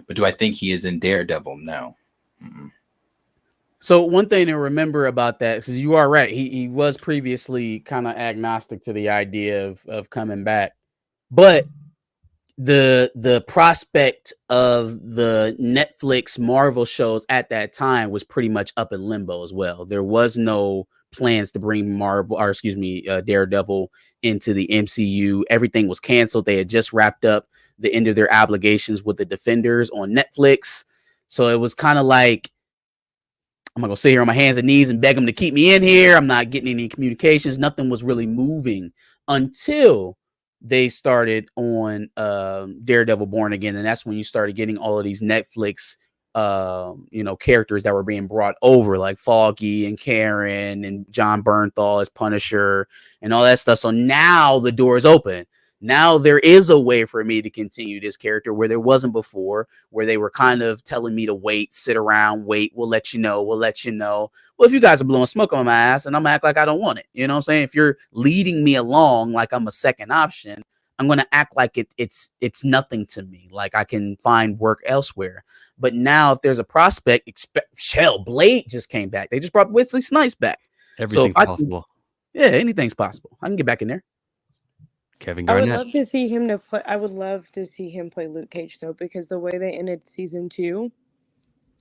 But do I think he is in Daredevil? No. Mm-mm. So one thing to remember about that, because you are right, he was previously kind of agnostic to the idea of coming back, but the prospect of the Netflix Marvel shows at that time was pretty much up in limbo as well. There was no plans to bring Daredevil into the MCU. Everything was canceled. They had just wrapped up the end of their obligations with the Defenders on Netflix. So it was kind of like, I'm going to sit here on my hands and knees and beg them to keep me in here. I'm not getting any communications. Nothing was really moving until they started on Daredevil Born Again. And that's when you started getting all of these Netflix characters that were being brought over, like Foggy and Karen and John Bernthal as Punisher and all that stuff. So now the door is open. Now there is a way for me to continue this character where there wasn't before, where they were kind of telling me to wait, sit around, wait. We'll let you know. We'll let you know. Well, if you guys are blowing smoke on my ass and I'm gonna act like I don't want it, you know what I'm saying? If you're leading me along like I'm a second option, I'm going to act like it's nothing to me. Like I can find work elsewhere. But now if there's a prospect, Blade just came back. They just brought Wesley Snipes back. Everything's possible. Yeah, anything's possible. I can get back in there. Kevin Garnett. I would love to see him play. I would love to see him play Luke Cage though, because the way they ended season 2,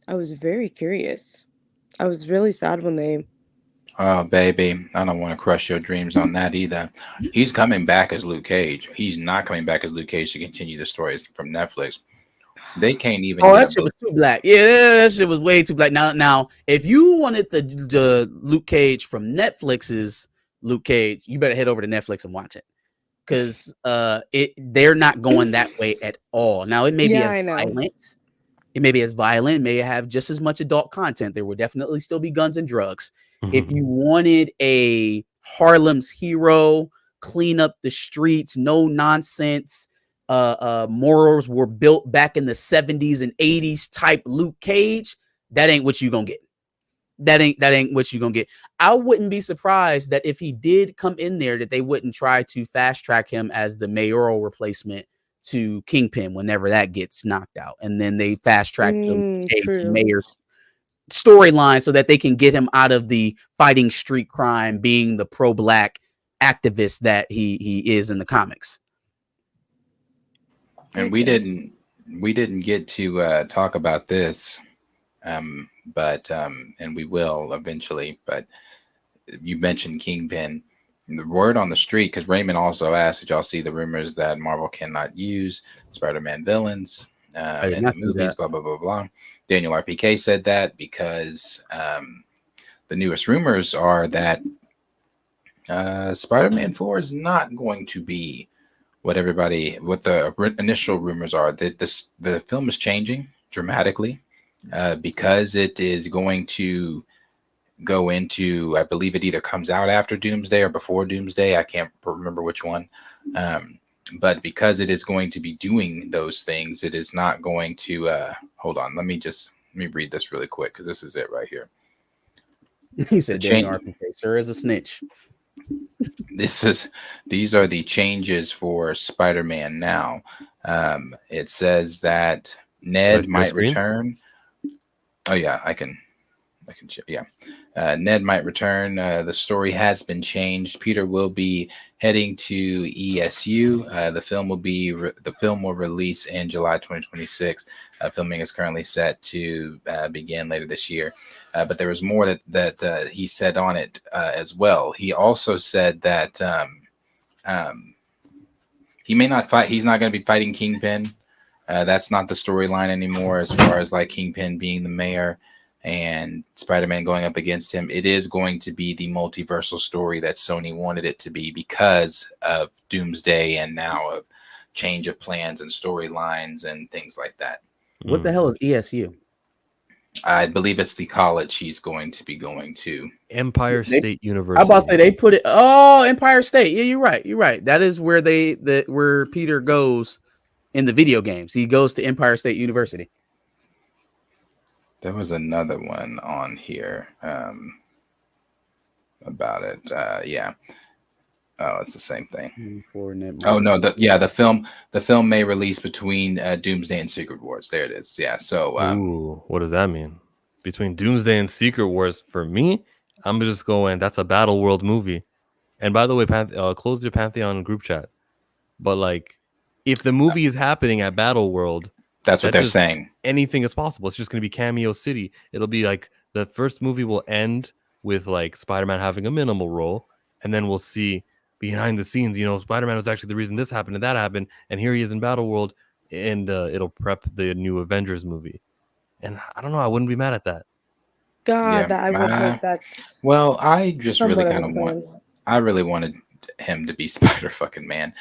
I was very curious. I was really sad when they. Oh, baby, I don't want to crush your dreams on that either. He's coming back as Luke Cage. He's not coming back as Luke Cage to continue the stories from Netflix. They can't even. Oh, that shit was too black. Yeah, that shit was way too black. Now, if you wanted the Luke Cage from Netflix's Luke Cage, you better head over to Netflix and watch it, because they're not going that way at all. Now, it may be as violent. It may be as violent. It may have just as much adult content. There will definitely still be guns and drugs. If you wanted a Harlem's hero, clean up the streets, no nonsense, morals were built back in the 70s and 80s type Luke Cage, that ain't what you gonna get. That ain't what you gonna get. I wouldn't be surprised that if he did come in there, that they wouldn't try to fast track him as the mayoral replacement to Kingpin whenever that gets knocked out, and then they fast track the mayor's storyline so that they can get him out of the fighting street crime, being the pro-black activist that he is in the comics. And we didn't get to talk about this, but and we will eventually. But you mentioned Kingpin. The word on the street, because Raymond also asked, did y'all see the rumors that Marvel cannot use Spider-Man villains in the movies? Blah blah blah blah. Daniel RPK said that because the newest rumors are that Spider-Man 4 is not going to be what the initial rumors are. That the film is changing dramatically because it is going to go into, I believe it either comes out after Doomsday or before Doomsday. I can't remember which one. But because it is going to be doing those things, it is not going to hold on. Let me read this really quick because this is it right here. He said Daniel RPK sure is a snitch. These are the changes for Spider-Man now. It says that Ned might return. Oh yeah, I can yeah. Ned might return. The story has been changed. Peter will be heading to ESU. The film will release in July 2026. Filming is currently set to begin later this year. But there was more that he said on it as well. He also said that he may not fight. He's not going to be fighting Kingpin. That's not the storyline anymore, as far as like Kingpin being the mayor and Spider-Man going up against him. It is going to be the multiversal story that Sony wanted it to be because of Doomsday and now of change of plans and storylines and things like that. What the hell is ESU? I believe it's the college he's going to be going to. Empire State University. I'm about to say they put it. Oh, Empire State. Yeah, you're right. You're right. That is where where Peter goes in the video games. He goes to Empire State University. There was another one on here about it. Yeah. Oh, it's the same thing. Oh no, the film may release between Doomsday and Secret Wars. There it is. Yeah. So what does that mean? Between Doomsday and Secret Wars, for me, I'm just going, that's a Battle World movie. And by the way, close your Pantheon group chat. But like, if the movie is happening at Battle World, that's what they're saying. Anything is possible. It's just going to be Cameo City. It'll be like the first movie will end with like Spider-Man having a minimal role, and then we'll see behind the scenes, Spider-Man was actually the reason this happened and that happened, and here he is in Battle World, and it'll prep the new Avengers movie. And I don't know, I wouldn't be mad at that. God, I would hope that's. Well, I just really kind of I really wanted him to be Spider-fucking-Man,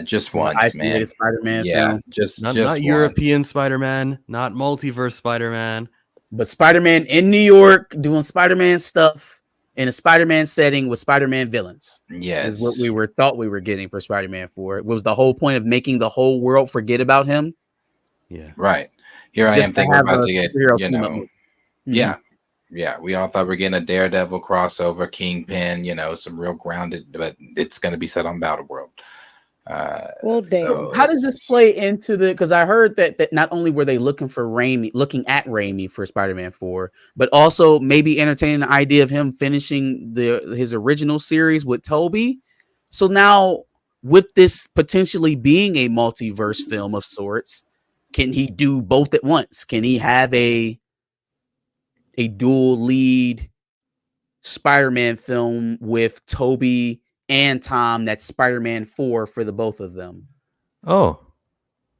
just once, man. Spider-Man, yeah, film. just not once. European Spider-Man, not multiverse Spider-Man, but Spider-Man in New York doing Spider-Man stuff in a Spider-Man setting with Spider-Man villains. Yes, is what we thought we were getting for Spider-Man 4. It was the whole point of making the whole world forget about him. Yeah, right. Here I am thinking we're about to get, Yeah, we all thought we were getting a Daredevil crossover, Kingpin, some real grounded, but it's going to be set on Battle World. Well, damn. So how does this play into because I heard that not only were they looking at Raimi for Spider-Man 4, but also maybe entertaining the idea of him finishing his original series with Tobey. So now with this potentially being a multiverse film of sorts, can he do both at once? Can he have a dual lead Spider-Man film with Tobey and Tom? That's Spider-Man 4 for the both of them. Oh,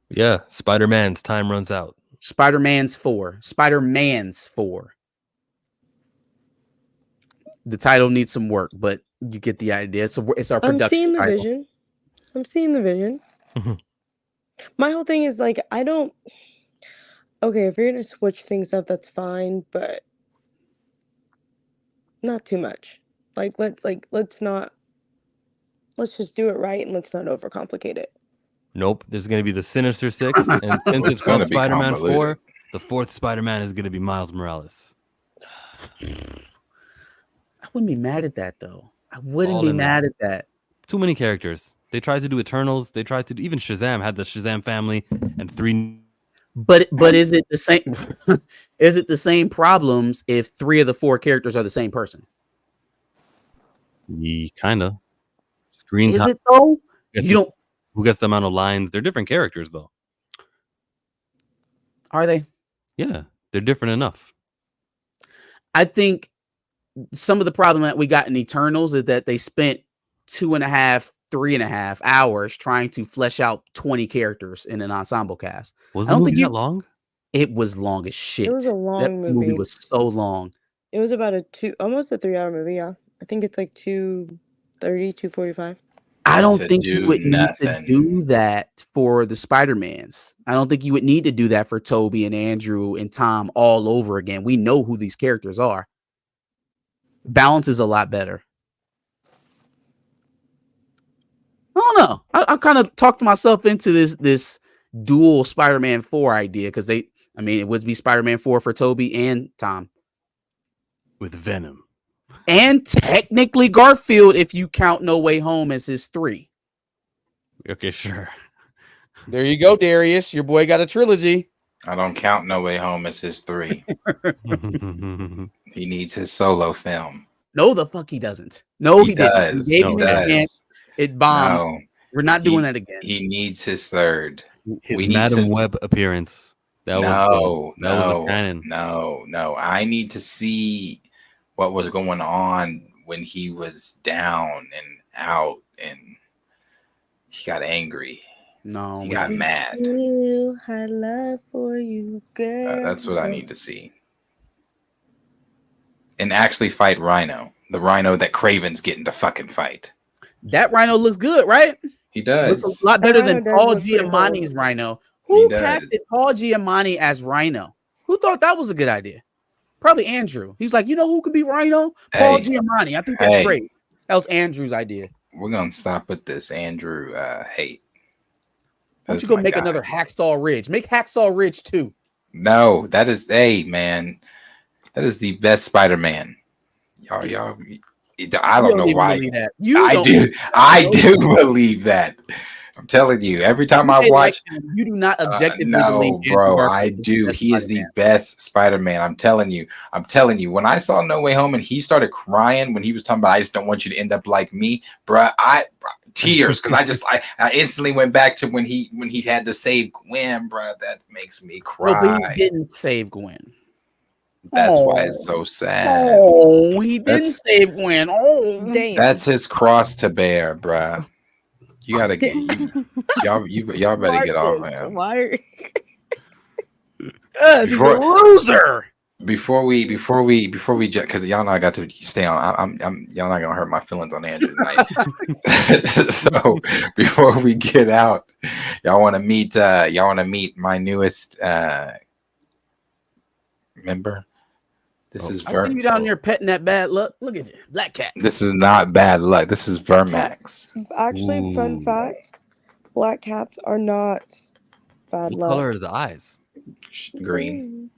yeah. Spider-Man's time runs out. Spider-Man's 4. The title needs some work, but you get the idea. It's our production. I'm seeing the title. vision. I'm seeing the vision. My whole thing is like, okay, if you're gonna switch things up, that's fine, but not too much. Let's just do it right and let's not overcomplicate it. Nope, there's going to be the Sinister Six, and since it's called Spider-Man 4, the fourth Spider-Man is going to be Miles Morales. I wouldn't be mad at that, though. I wouldn't be mad at that. Too many characters. They tried to do Eternals. They tried to even Shazam had the Shazam family and 3. But is it the same? Is it the same problems if 3 of the 4 characters are the same person? Kind of. Screen is time. It though? You don't. Who gets the amount of lines? They're different characters, though. Are they? Yeah, they're different enough. I think some of the problem that we got in Eternals is that they spent 2.5, 3.5 hours trying to flesh out 20 characters in an ensemble cast. Was the movie that long? It was long as shit. It was a long that movie was so long. It was about almost a 3-hour movie. Yeah, I think it's like 2:30, 2:45. I don't think you would need to do that for the Spider-Mans. I don't think you would need to do that for Toby and Andrew and Tom all over again. We know who these characters are. Balance is a lot better. I don't know. I kind of talked myself into this dual Spider-Man 4 idea because it would be Spider-Man 4 for Toby and Tom. With Venom. And technically Garfield if you count No Way Home as his 3. Okay, sure. There you go, Darius. Your boy got a trilogy. I don't count No Way Home as his 3. He needs his solo film. No, the fuck he doesn't. No, he does. He gave him a chance. It bombed. No, we're not doing that again. He needs his 3rd. His Madam Web appearance. That was a canon. No. I need to see what was going on when he was down and out and he got angry. No, he got mad. You had love for you, girl. That's what I need to see. And actually fight Rhino. The Rhino that Kraven's getting to fucking fight. That Rhino looks good, right? He does. Looks a lot better than Paul Giamatti's Rhino. Who casted Paul Giamatti as Rhino? Who thought that was a good idea? Probably Andrew. He was like, you know who could be Rhino? Paul Giamatti. I think that's great. That was Andrew's idea. We're going to stop with this Andrew hate. Why don't you go make another Hacksaw Ridge? Make Hacksaw Ridge 2. No, that is man. That is the best Spider-Man. Y'all. I don't know why. I do believe that. I'm telling you, every time I watch, you do not objectively no, bro. I do. He is the best Spider-Man. I'm telling you. When I saw No Way Home and he started crying when he was talking about, I just don't want you to end up like me, bro. Tears because I instantly went back to when he had to save Gwen, bro. That makes me cry. No, but he didn't save Gwen. That's why it's so sad. Oh, he didn't save Gwen. Oh, damn. That's his cross to bear, bruh. You gotta get y'all better get off him. Why? Loser. Before we because y'all know I got to stay on. I'm y'all not gonna hurt my feelings on Andrew tonight. So before we get out, y'all want to meet my newest member. This is I see you down there petting that bad luck. Look at you, Black Cat. This is not bad luck. This is Vermax. Actually, fun fact: black cats are not bad luck. What color are the eyes? Green.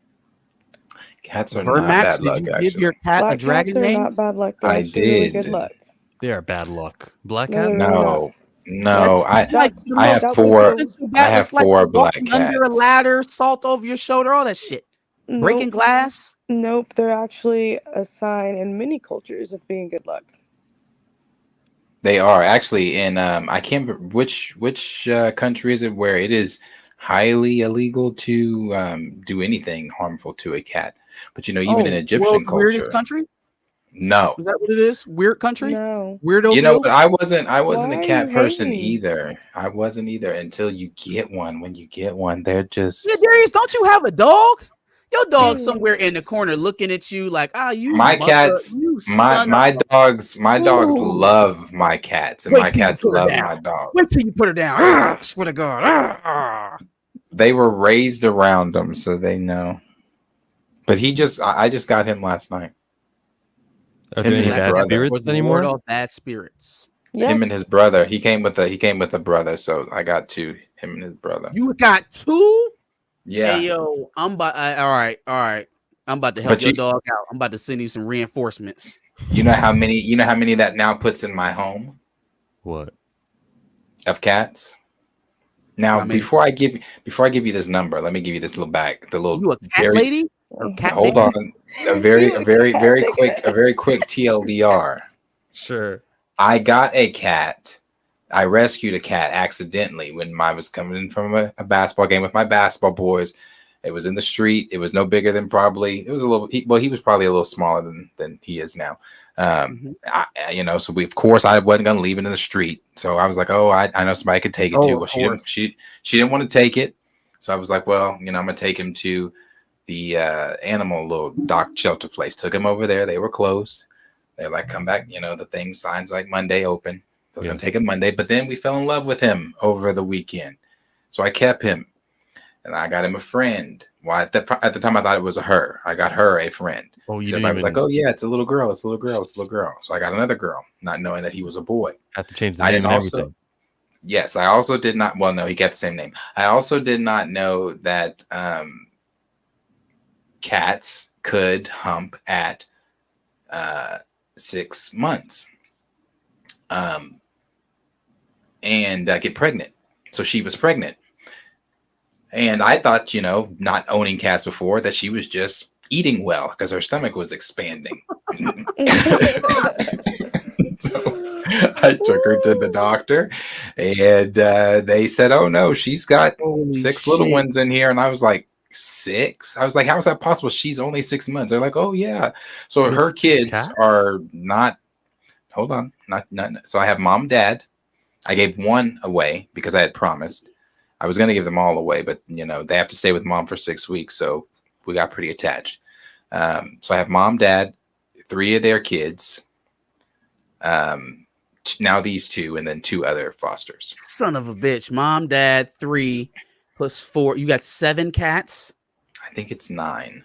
Cats are Vermax, not bad luck. Did you give your cat black a dragon cats are name? not bad luck. They're I actually really did. good luck. They are bad luck. Black No, cat? No. I have four black cats. Under a ladder, salt over your shoulder, all that shit. Breaking glass. Nope, they're actually a sign in many cultures of being good luck. They are actually in I can't remember which country is it where it is highly illegal to do anything harmful to a cat. But even in Egyptian culture. Weirdest country? No. Is that what it is? Weird country? No. Weirdo. But I wasn't a cat person either. I wasn't either until you get one. When you get one, they're just Darius, don't you have a dog? Your dog's somewhere in the corner looking at you like, my cats, my dogs love my cats, and my cats love my dogs. Wait till you put her down. I swear to God. They were raised around them, so they know. But I just got him last night. Are there any bad spirits anymore? All bad spirits. Yeah. Him and his brother. He came with a brother, so I got 2. Him and his brother. You got 2? Yeah. Hey yo, I'm about. All right. I'm about to help your dog out. I'm about to send you some reinforcements. You know how many that now puts in my home? What? Of cats. Now, before I give you this number, let me give you this little bag. The little you a cat lady? Hold on. A very quick TLDR. Sure. I got a cat. I rescued a cat accidentally when I was coming in from a basketball game with my basketball boys. It was in the street. It was no bigger than probably. It was a little. He was probably a little smaller than he is now. So we, of course, I wasn't gonna leave it in the street. So I was like, oh, I know somebody could take it too. Well, she didn't want to take it. So I was like, well, I'm gonna take him to the animal little dock shelter place. Took him over there. They were closed. They're like, come back. The thing signs like Monday open. So I'm gonna take him Monday. But then we fell in love with him over the weekend. So I kept him, and I got him a friend. Well, at the time I thought it was a her. I got her a friend. Oh, you I was like, oh yeah, it's a little girl. It's a little girl. It's a little girl. So I got another girl, not knowing that he was a boy. Have to change the name and everything. Yes, I also did not. Well, no, he got the same name. I also did not know that cats could hump at 6 months and get pregnant. So she was pregnant. And I thought, not owning cats before, that she was just eating well because her stomach was expanding. So I took her to the doctor, and they said, oh no, she's got 6 little ones in here. And I was like, 6? I was like, how is that possible? She's only 6 months. They're like, oh yeah. So her kids are not, hold on, not. So I have mom, dad. I gave one away because I had promised. I was going to give them all away, but they have to stay with mom for 6 weeks. So we got pretty attached. So I have mom, dad, 3 of their kids. Now these 2, and then 2 other fosters. Son of a bitch. Mom, dad, 3 plus 4. You got 7 cats? I think it's 9.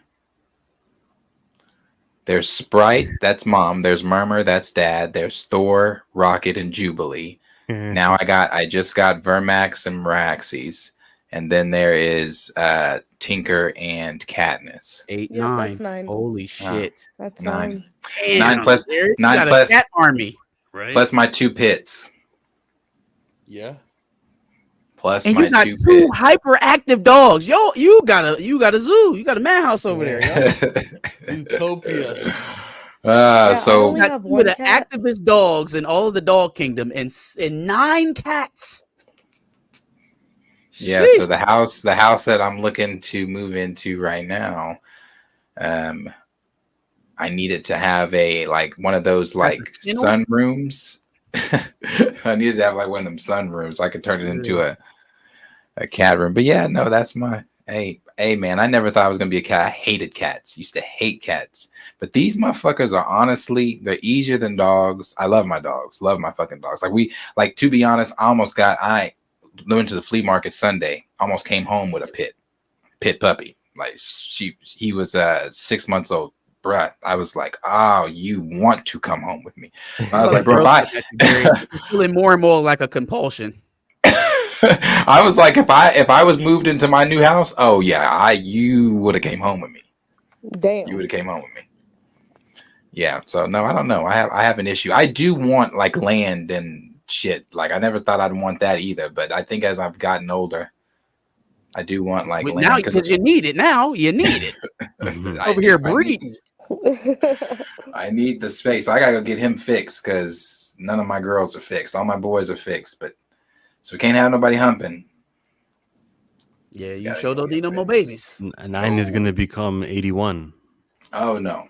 There's Sprite, that's mom. There's Murmur, that's dad. There's Thor, Rocket, and Jubilee. Now I just got Vermax and Meraxes. And then there is Tinker and Katniss. 8, Yeah, 9. that's 9. Holy shit. That's 9. 9. 9 plus Derek, 9 got plus a cat army. Right. Plus my 2 pits. Yeah. Plus And my you got 2 2 pits. hyperactive dogs. Yo, you got a zoo. You got a madhouse over there, yo. Utopia. So only got have 2 one of the cat. activist dogs in all of the dog kingdom, and 9 cats. yeah, Sheesh. so the house that I'm looking to move into right now, I need it to have one of those sunrooms. I needed to have one of them sunrooms. So I could turn it into a cat room. But yeah, no, that's my hey man. I never thought I was gonna be a cat. I hated cats. Used to hate cats. But these motherfuckers are honestly, they're easier than dogs. I love my dogs. Love my fucking dogs. To be honest, I went to the flea market Sunday. Almost came home with a pit puppy. He was 6 months old. Bruh, I was like, oh, you want to come home with me? I was like, bro, it's feeling more and more like a compulsion. I was like, if I was moved into my new house, oh yeah, you would have came home with me. Damn. You would have came home with me. Yeah. So no, I don't know. I have an issue. I do want land and shit. I never thought I'd want that either. But I think as I've gotten older, I do want land now because you need it. Now you need it. Over here, breathe. I need the space. I gotta go get him fixed because none of my girls are fixed. All my boys are fixed, so we can't have nobody humping. Yeah, you sure don't need no more babies. 9 is gonna become 81. Oh no.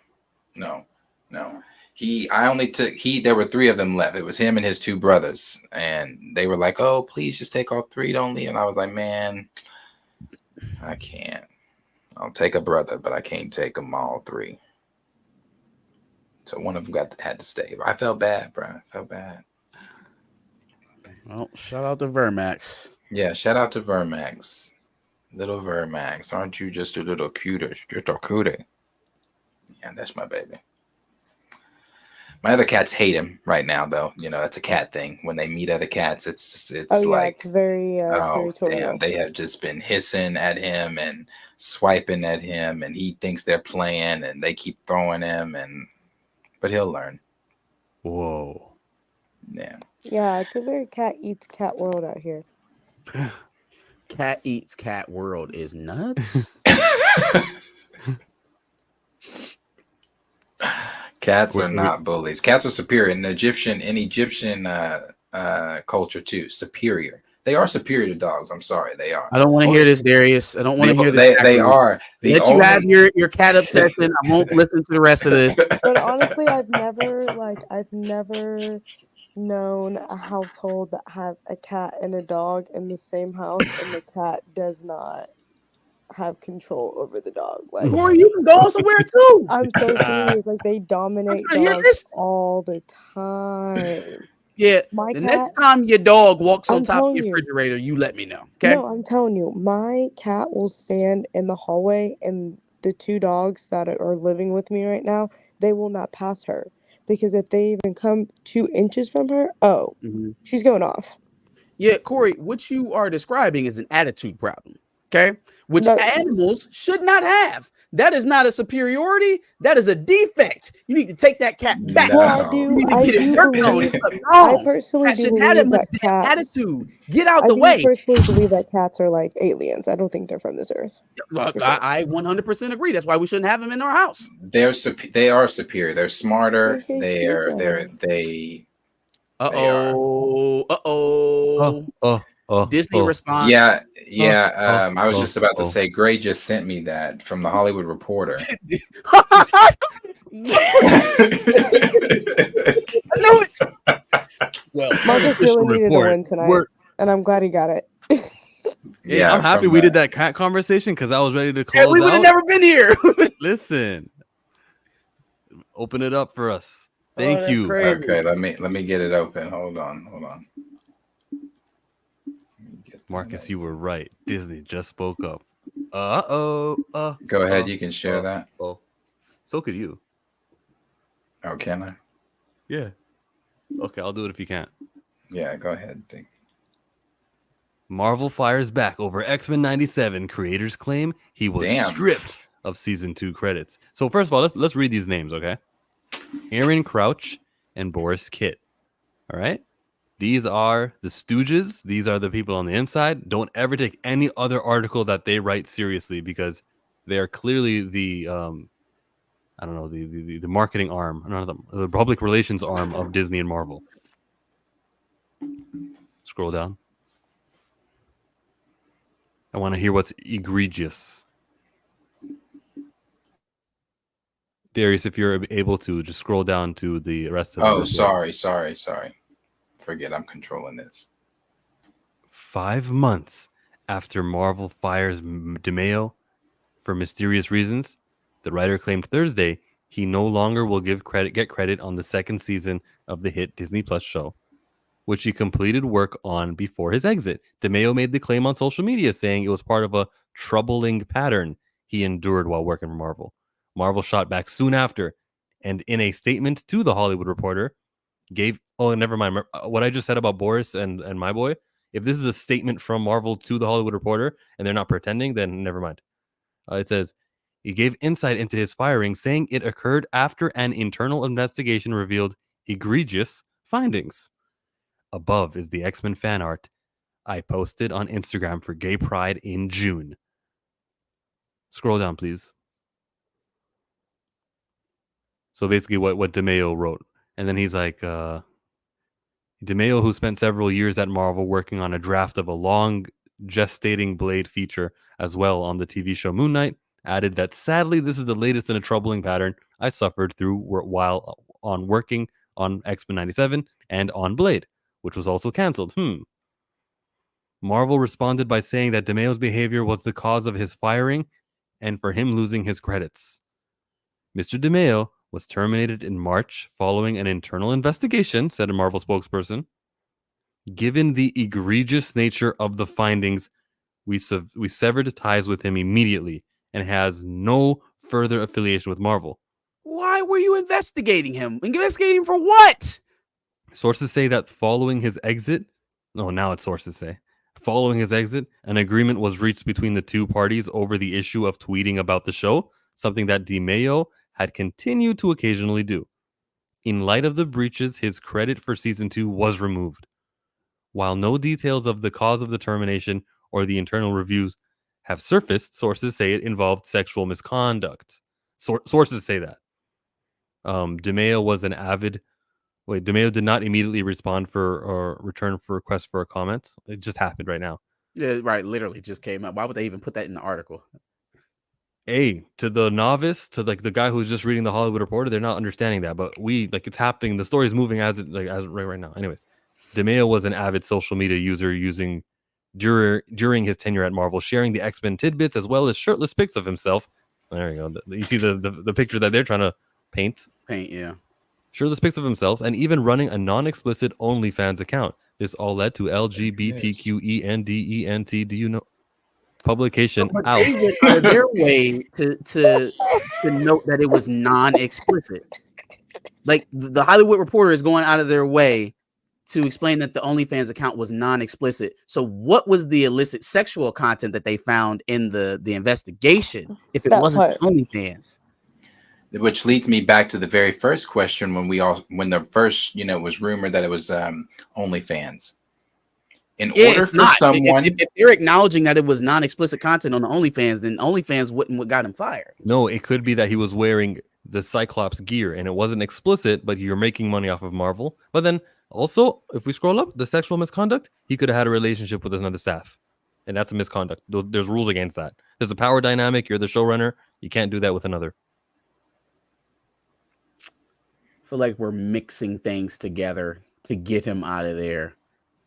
There were 3 of them left. It was him and his 2 brothers, and they were like, "Oh, please just take all 3, don't leave." And I was like, "Man, I can't. I'll take a brother, but I can't take them all 3." So one of them had to stay. I felt bad, bro. I felt bad. Well, shout out to Vermax. Yeah, shout out to Vermax. Little Vermax. Aren't you just a little cutie? You're a cutie. Yeah, that's my baby. My other cats hate him right now, though. That's a cat thing. When they meet other cats, it's it's very oh, territorial. damn. They have just been hissing at him and swiping at him, and he thinks they're playing, and they keep throwing him, but he'll learn. Whoa. Yeah. Yeah, it's a very cat eats cat world out here. Cat eats cat world is nuts. Cats are not bullies. Cats are superior in Egyptian culture too. Superior. They are superior to dogs. I'm sorry, they are. I don't want to hear this, Darius. I don't want to hear this. They are. Let you have your cat obsession. I won't listen to the rest of this. But honestly, I've never known a household that has a cat and a dog in the same house, and the cat does not have control over the dog. Like, or you can go somewhere too. I'm so serious. Like, they dominate dogs all the time. Yeah, my the cat, next time your dog walks on I'm top of telling your you. refrigerator, you let me know. Okay. No, I'm telling you, my cat will stand in the hallway, and the two dogs that are living with me right now, they will not pass her, because if they even come 2 inches from her, she's going off. Yeah, Corey, what you are describing is an attitude problem. Okay, which animals should not have. That is not a superiority. That is a defect. You need to take that cat back. Well, I personally do believe that cats. Attitude. Get out I the do way. personally believe that cats are like aliens. I don't think they're from this earth. I 100% agree. That's why we shouldn't have them in our house. They are superior. They're smarter. They. Disney response. Yeah. I was just about to say, Gray just sent me that from the Hollywood Reporter. Well, Marcus really needed to win tonight, and I'm glad he got it. Yeah, I'm happy we did that cat conversation because I was ready to close. Yeah, we would have never been here. Listen, open it up for us. Thank you. Crazy. Okay, let me get it open. Hold on. Marcus, you were right. Disney just spoke up. Go ahead. You can share that. Oh, so could you. Oh, can I? Yeah. Okay, I'll do it if you can't. Yeah, go ahead. Marvel fires back over X-Men 97. Creators claim he was stripped of season 2 credits. So first of all, let's read these names, okay? Aaron Crouch and Boris Kitt. All right? These are the Stooges. These are the people on the inside. Don't ever take any other article that they write seriously, because they are clearly the the marketing arm, the public relations arm of Disney and Marvel. Scroll down. I want to hear what's egregious. Darius, if you're able to, just scroll down to the rest of the sorry. Forget I'm controlling this. 5 months after Marvel fires DeMayo for mysterious reasons, the writer claimed Thursday he no longer will get credit on the second season of the hit Disney Plus show, which he completed work on before his exit. DeMayo made the claim on social media, saying it was part of a troubling pattern he endured while working for Marvel. Marvel shot back soon after, and in a statement to the Hollywood Reporter, never mind. What I just said about Boris and my boy, if this is a statement from Marvel to the Hollywood Reporter and they're not pretending, then never mind. It says, he gave insight into his firing, saying it occurred after an internal investigation revealed egregious findings. Above is the X-Men fan art I posted on Instagram for Gay Pride in June. Scroll down, please. So basically what DeMayo wrote. And then he's like, DeMayo, who spent several years at Marvel working on a draft of a long gestating Blade feature as well on the TV show Moon Knight, added that sadly this is the latest in a troubling pattern I suffered through while on working on X-Men 97 and on Blade, which was also canceled. Marvel responded by saying that DeMayo's behavior was the cause of his firing and for him losing his credits. Mr. DeMayo was terminated in March following an internal investigation, said a Marvel spokesperson. Given the egregious nature of the findings, we severed ties with him immediately and has no further affiliation with Marvel. Why were you investigating him? Investigating for what? Sources say that following his exit, following his exit, an agreement was reached between the two parties over the issue of tweeting about the show, something that DeMayo had continued to occasionally do. In light of the breaches, his credit for season 2 was removed. While no details of the cause of the termination or the internal reviews have surfaced, sources say it involved sexual misconduct. Sources say that. DeMayo was an avid Wait, Demayo did not immediately respond for or return for request for a comment. It just happened right now. Yeah, right. Literally just came up. Why would they even put that in the article? Hey, to the novice, to like the guy who's just reading the Hollywood Reporter, they're not understanding that. But it's happening. The story is moving as right now. Anyways, Demayo was an avid social media user using during his tenure at Marvel, sharing the X-Men tidbits as well as shirtless pics of himself. There you go. You see the picture that they're trying to paint. Yeah. Shirtless pics of himself, and even running a non-explicit OnlyFans account. This all led to LGBTQENDENT. Do you know? Publication out. They went out of their way to note that it was non-explicit. Like the Hollywood Reporter is going out of their way to explain that the OnlyFans account was non-explicit. So what was the illicit sexual content that they found in the investigation if it wasn't OnlyFans? Which leads me back to the very first question when the first, it was rumored that it was OnlyFans. In order for someone, if they're acknowledging that it was non-explicit content on the OnlyFans, then OnlyFans wouldn't what got him fired. No, it could be that he was wearing the Cyclops gear and it wasn't explicit, but you're making money off of Marvel. But then also, if we scroll up, the sexual misconduct, he could have had a relationship with another staff, and that's a misconduct. There's rules against that. There's a power dynamic. You're the showrunner. You can't do that with another. I feel like we're mixing things together to get him out of there.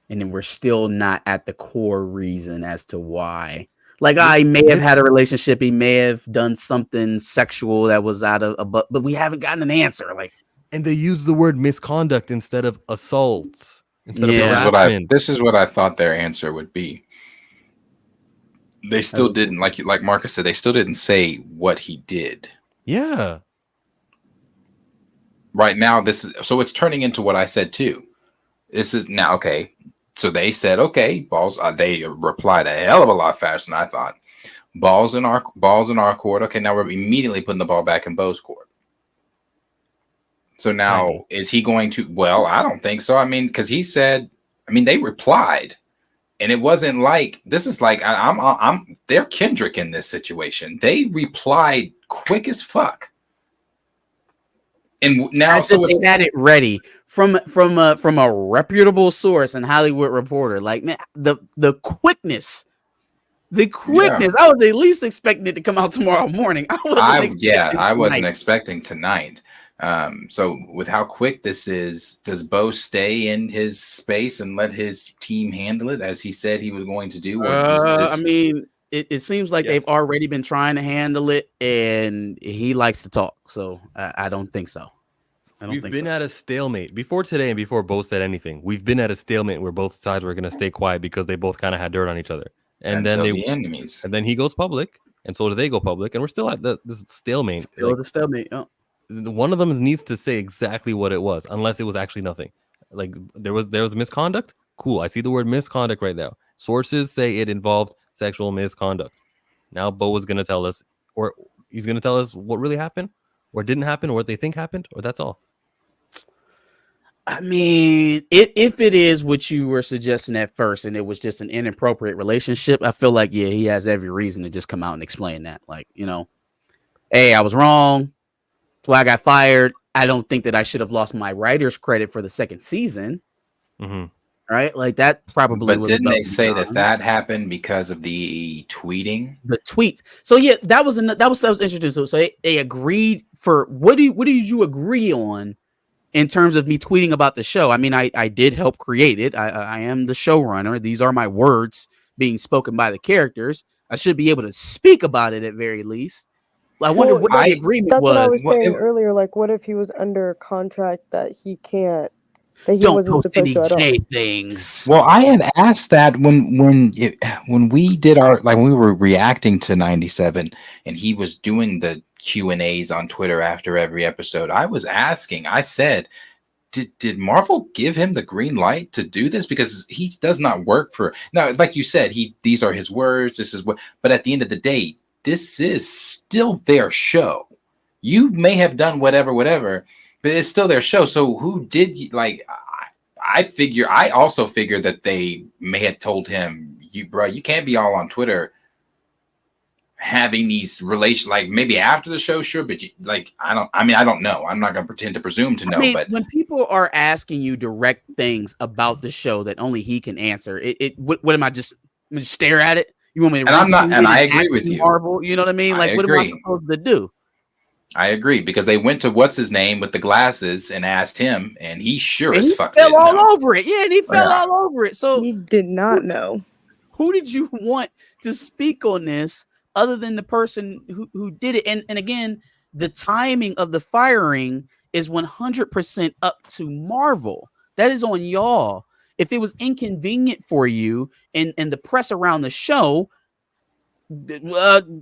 And then we're still not at the core reason as to why. Like, I may have had a relationship. He may have done something sexual that was out of but we haven't gotten an answer. Like, and they use the word misconduct instead of assaults. Instead of harassment. This is what I thought their answer would be. They still didn't, like Marcus said, they still didn't say what he did. Yeah. Right now, so it's turning into what I said too. This is now okay. So they said, okay, balls. They replied a hell of a lot faster than I thought. Balls in our court. Okay, now we're immediately putting the ball back in Beau's court. So now is he going to? Well, I don't think so. I mean, because he said, they replied, and it wasn't like this is like they're Kendrick in this situation. They replied quick as fuck. And now they had it ready from a reputable source and Hollywood Reporter. Like, man, the quickness. I was at least expecting it to come out tomorrow morning. I wasn't expecting tonight. So with how quick this is, does Beau stay in his space and let his team handle it as he said he was going to do? It seems like they've already been trying to handle it, and he likes to talk. So I don't think so. We've been at a stalemate before today, and before Beau said anything. We've been at a stalemate where both sides were going to stay quiet because they both kind of had dirt on each other, and then the enemies. And then he goes public, and so do they go public, and we're still at this stalemate. The stalemate. Oh. One of them needs to say exactly what it was, unless it was actually nothing. Like there was misconduct. Cool, I see the word misconduct right now. Sources say it involved sexual misconduct. Now Beau is going to tell us, or he's going to tell us what really happened, or didn't happen, or what they think happened, or that's all. I mean, if it is what you were suggesting at first, and it was just an inappropriate relationship, I feel like he has every reason to just come out and explain that. Like, hey, I was wrong. That's why I got fired. I don't think that I should have lost my writer's credit for the second season. Mm-hmm. Right, like that probably. But didn't they say that happened because of the tweeting? The tweets. So yeah, that was interesting. So they agreed for what did you agree on in terms of me tweeting about the show? I mean, I did help create it. I am the showrunner. These are my words being spoken by the characters. I should be able to speak about it at very least. I wonder what the agreement that's was. What I was saying earlier. Like, what if he was under contract that he can't? That he don't wasn't post any supposed to gay things. Well, I had asked that when we did when we were reacting to 97 and he was doing the Q&As on Twitter after every episode. I was asking, I said, did Marvel give him the green light to do this? Because he does not work for now, like you said, these are his words, this is what, but at the end of the day, this is still their show. You may have done whatever, but it's still their show. So who did I also figure that they may have told him, you can't be all on Twitter having these relations, like maybe after the show, sure, but I don't know. I'm not gonna pretend to presume to know. But when people are asking you direct things about the show that only he can answer, what am I just stare at it? You want me to? And I'm not, and I agree with you. Marvel, you know what I mean? Like, what am I supposed to do? I agree, because they went to what's his name with the glasses and asked him, and he sure as fuck fell all over it. Yeah, and he fell all over it. So he did not know. Who did you want to speak on this other than the person who did it? And again, the timing of the firing is 100% up to Marvel. That is on y'all. If it was inconvenient for you and the press around the show,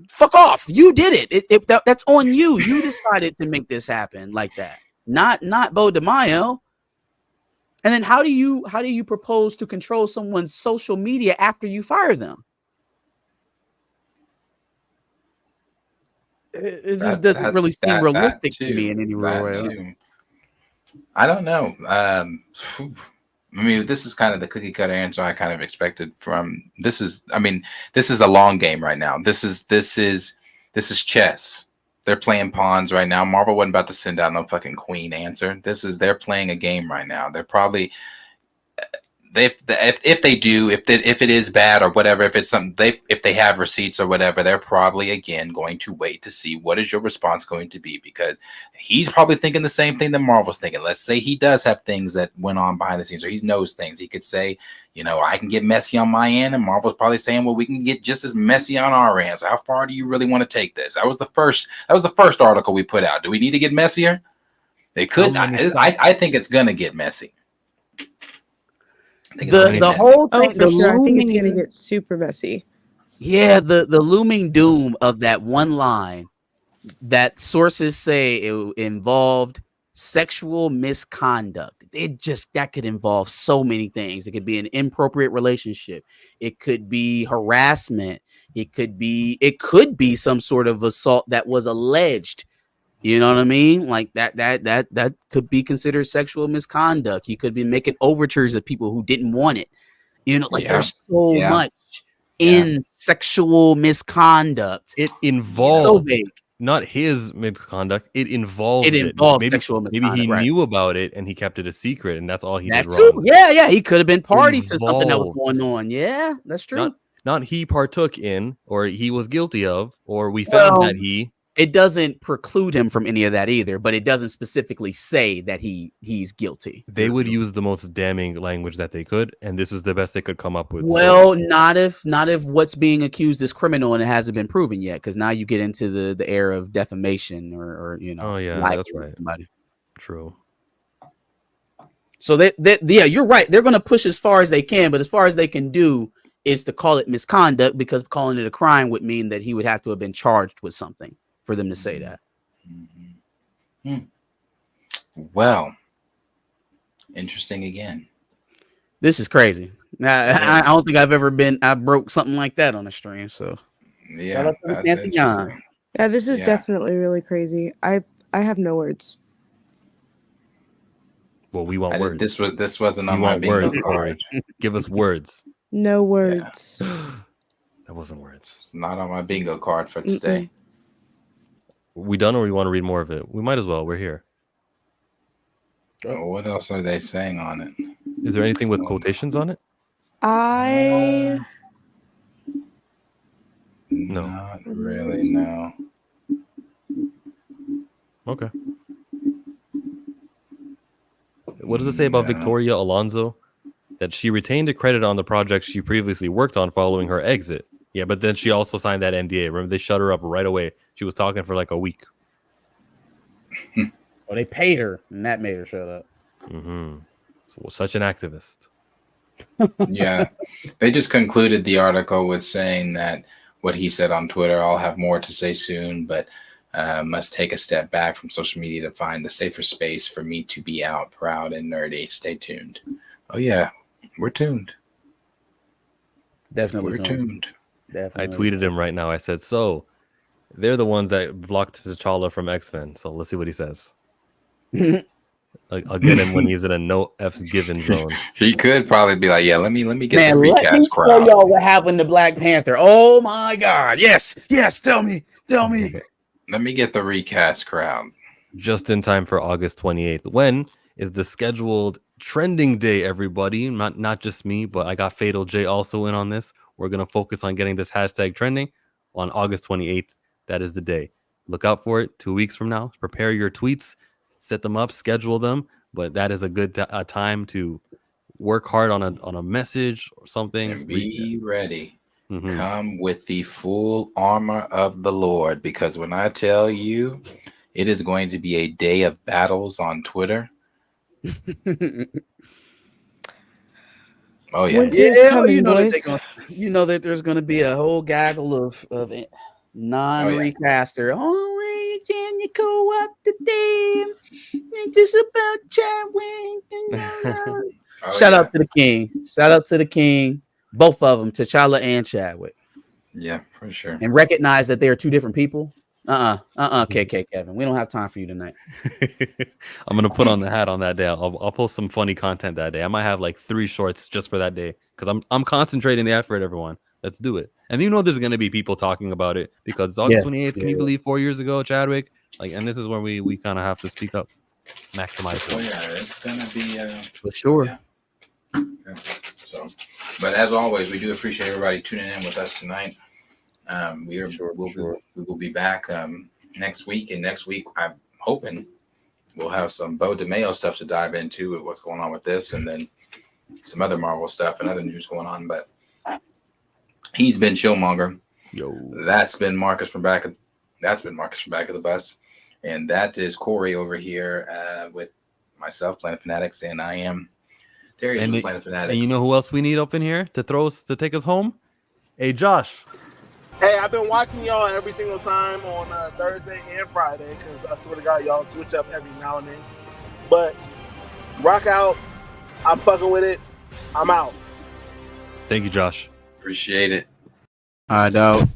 fuck off. You did it. That's on you. You decided to make this happen like that. Not Beau Demayo. And then how do you propose to control someone's social media after you fire them? It just doesn't really seem realistic to me in any real way. I don't know. I mean, this is kind of the cookie cutter answer I kind of expected from. This is a long game right now. This is chess. They're playing pawns right now. Marvel wasn't about to send out no fucking queen answer. They're playing a game right now. They're probably if it is bad or whatever, if it's something if they have receipts or whatever, they're probably again going to wait to see what is your response going to be, because he's probably thinking the same thing that Marvel's thinking. Let's say he does have things that went on behind the scenes, or he knows things. He could say, I can get messy on my end, and Marvel's probably saying, well, we can get just as messy on our end. So how far do you really want to take this? That was the first article we put out. Do we need to get messier? They could. I think it's gonna get messy. The whole thing. For sure. I think it's gonna get super messy. Yeah, the looming doom of that one line that sources say it involved sexual misconduct. That could involve so many things. It could be an inappropriate relationship. It could be harassment. It could be some sort of assault that was alleged. You know what I mean? Like that could be considered sexual misconduct. He could be making overtures of people who didn't want it. There's so much in sexual misconduct. It involved so vague. Not his misconduct. It involved sexual misconduct. Maybe he knew about it and he kept it a secret, and that's all he did too. wrong. Yeah. He could have been party to something that was going on. Yeah, that's true. Not he partook in, or he was guilty of, or we found that he. It doesn't preclude him from any of that either, but it doesn't specifically say that he's guilty. They would use the most damning language that they could, and this is the best they could come up with. Well, not if what's being accused is criminal and it hasn't been proven yet, because now you get into the era of defamation or Oh yeah, that's right. Somebody. True. So you're right. They're going to push as far as they can, but as far as they can do is to call it misconduct, because calling it a crime would mean that he would have to have been charged with something for them to say that. Well, interesting again. This is crazy. Now, I don't think I broke something like that on the stream. So yeah, yeah, this is definitely really crazy. I have no words. Well, we want words. This wasn't on my bingo card. Give us words. No words. That wasn't words. It's not on my bingo card for today. We done, or we want to read more of it? We might as well. We're here. Oh, what else are they saying on it? Is there anything with quotations on it? No. Not really, no. Okay. What does it say about Victoria Alonso? That she retained a credit on the project she previously worked on following her exit. Yeah, but then she also signed that NDA. Remember, they shut her up right away. She was talking for like a week. Well, they paid her, and that made her shut up. Mm-hmm. So, such an activist. Yeah. They just concluded the article with saying that what he said on Twitter, I'll have more to say soon, but must take a step back from social media to find the safer space for me to be out, proud and nerdy. Stay tuned. Oh, yeah. We're tuned. Definitely. We're tuned. Definitely. I tweeted him right now. I said, so they're the ones that blocked T'Challa from X-Men. So let's see what he says. I'll get him when he's in a no F's given zone. He could probably be like, yeah, let me get Man, the let me recast tell crowd. y'all what happened to Black Panther. Oh my God! Yes, tell me. Let me get the recast crowd. Just in time for August 28th. When is the scheduled trending day, everybody? Not just me, but I got Fatal J also in on this. We're going to focus on getting this hashtag trending on August 28th. That is the day. Look out for it 2 weeks from now. Prepare your tweets, set them up, schedule them. But that is a good time to work hard on a message or something. And be ready. Come with the full armor of the Lord, because when I tell you, it is going to be a day of battles on Twitter. Oh yeah, Winter's coming, you know boys. that there's going to be a whole gaggle of non-recaster. Oh, can you go up the dam? It's just about Chadwick. Shout out to the king. Shout out to the king. Both of them, T'Challa and Chadwick. Yeah, for sure. And recognize that they are two different people. KK Kevin, we don't have time for you tonight. I'm gonna put on the hat on that day. I'll post some funny content that day. I might have like 3 shorts just for that day because I'm concentrating the effort. Everyone, let's do it. And you know, there's gonna be people talking about it because it's August 28th. Can you believe 4 years ago, Chadwick? Like, and this is where we kind of have to speak up, maximize it. Oh yeah, it's gonna be for sure. Yeah. So, but as always, we do appreciate everybody tuning in with us tonight. We will be back next week, and next week I'm hoping we'll have some Beau Demayo stuff to dive into with what's going on with this, and then some other Marvel stuff and other news going on. But he's been Chillmonger. That's been Marcus from back of the bus, and that is Corey over here with myself, Planet Fanatics, and I am Darius from Planet Fanatics. And you know who else we need up in here to take us home? Hey, Josh. Hey, I've been watching y'all every single time on Thursday and Friday because I swear to God, y'all switch up every now and then. But rock out. I'm fucking with it. I'm out. Thank you, Josh. Appreciate it. All right, dog.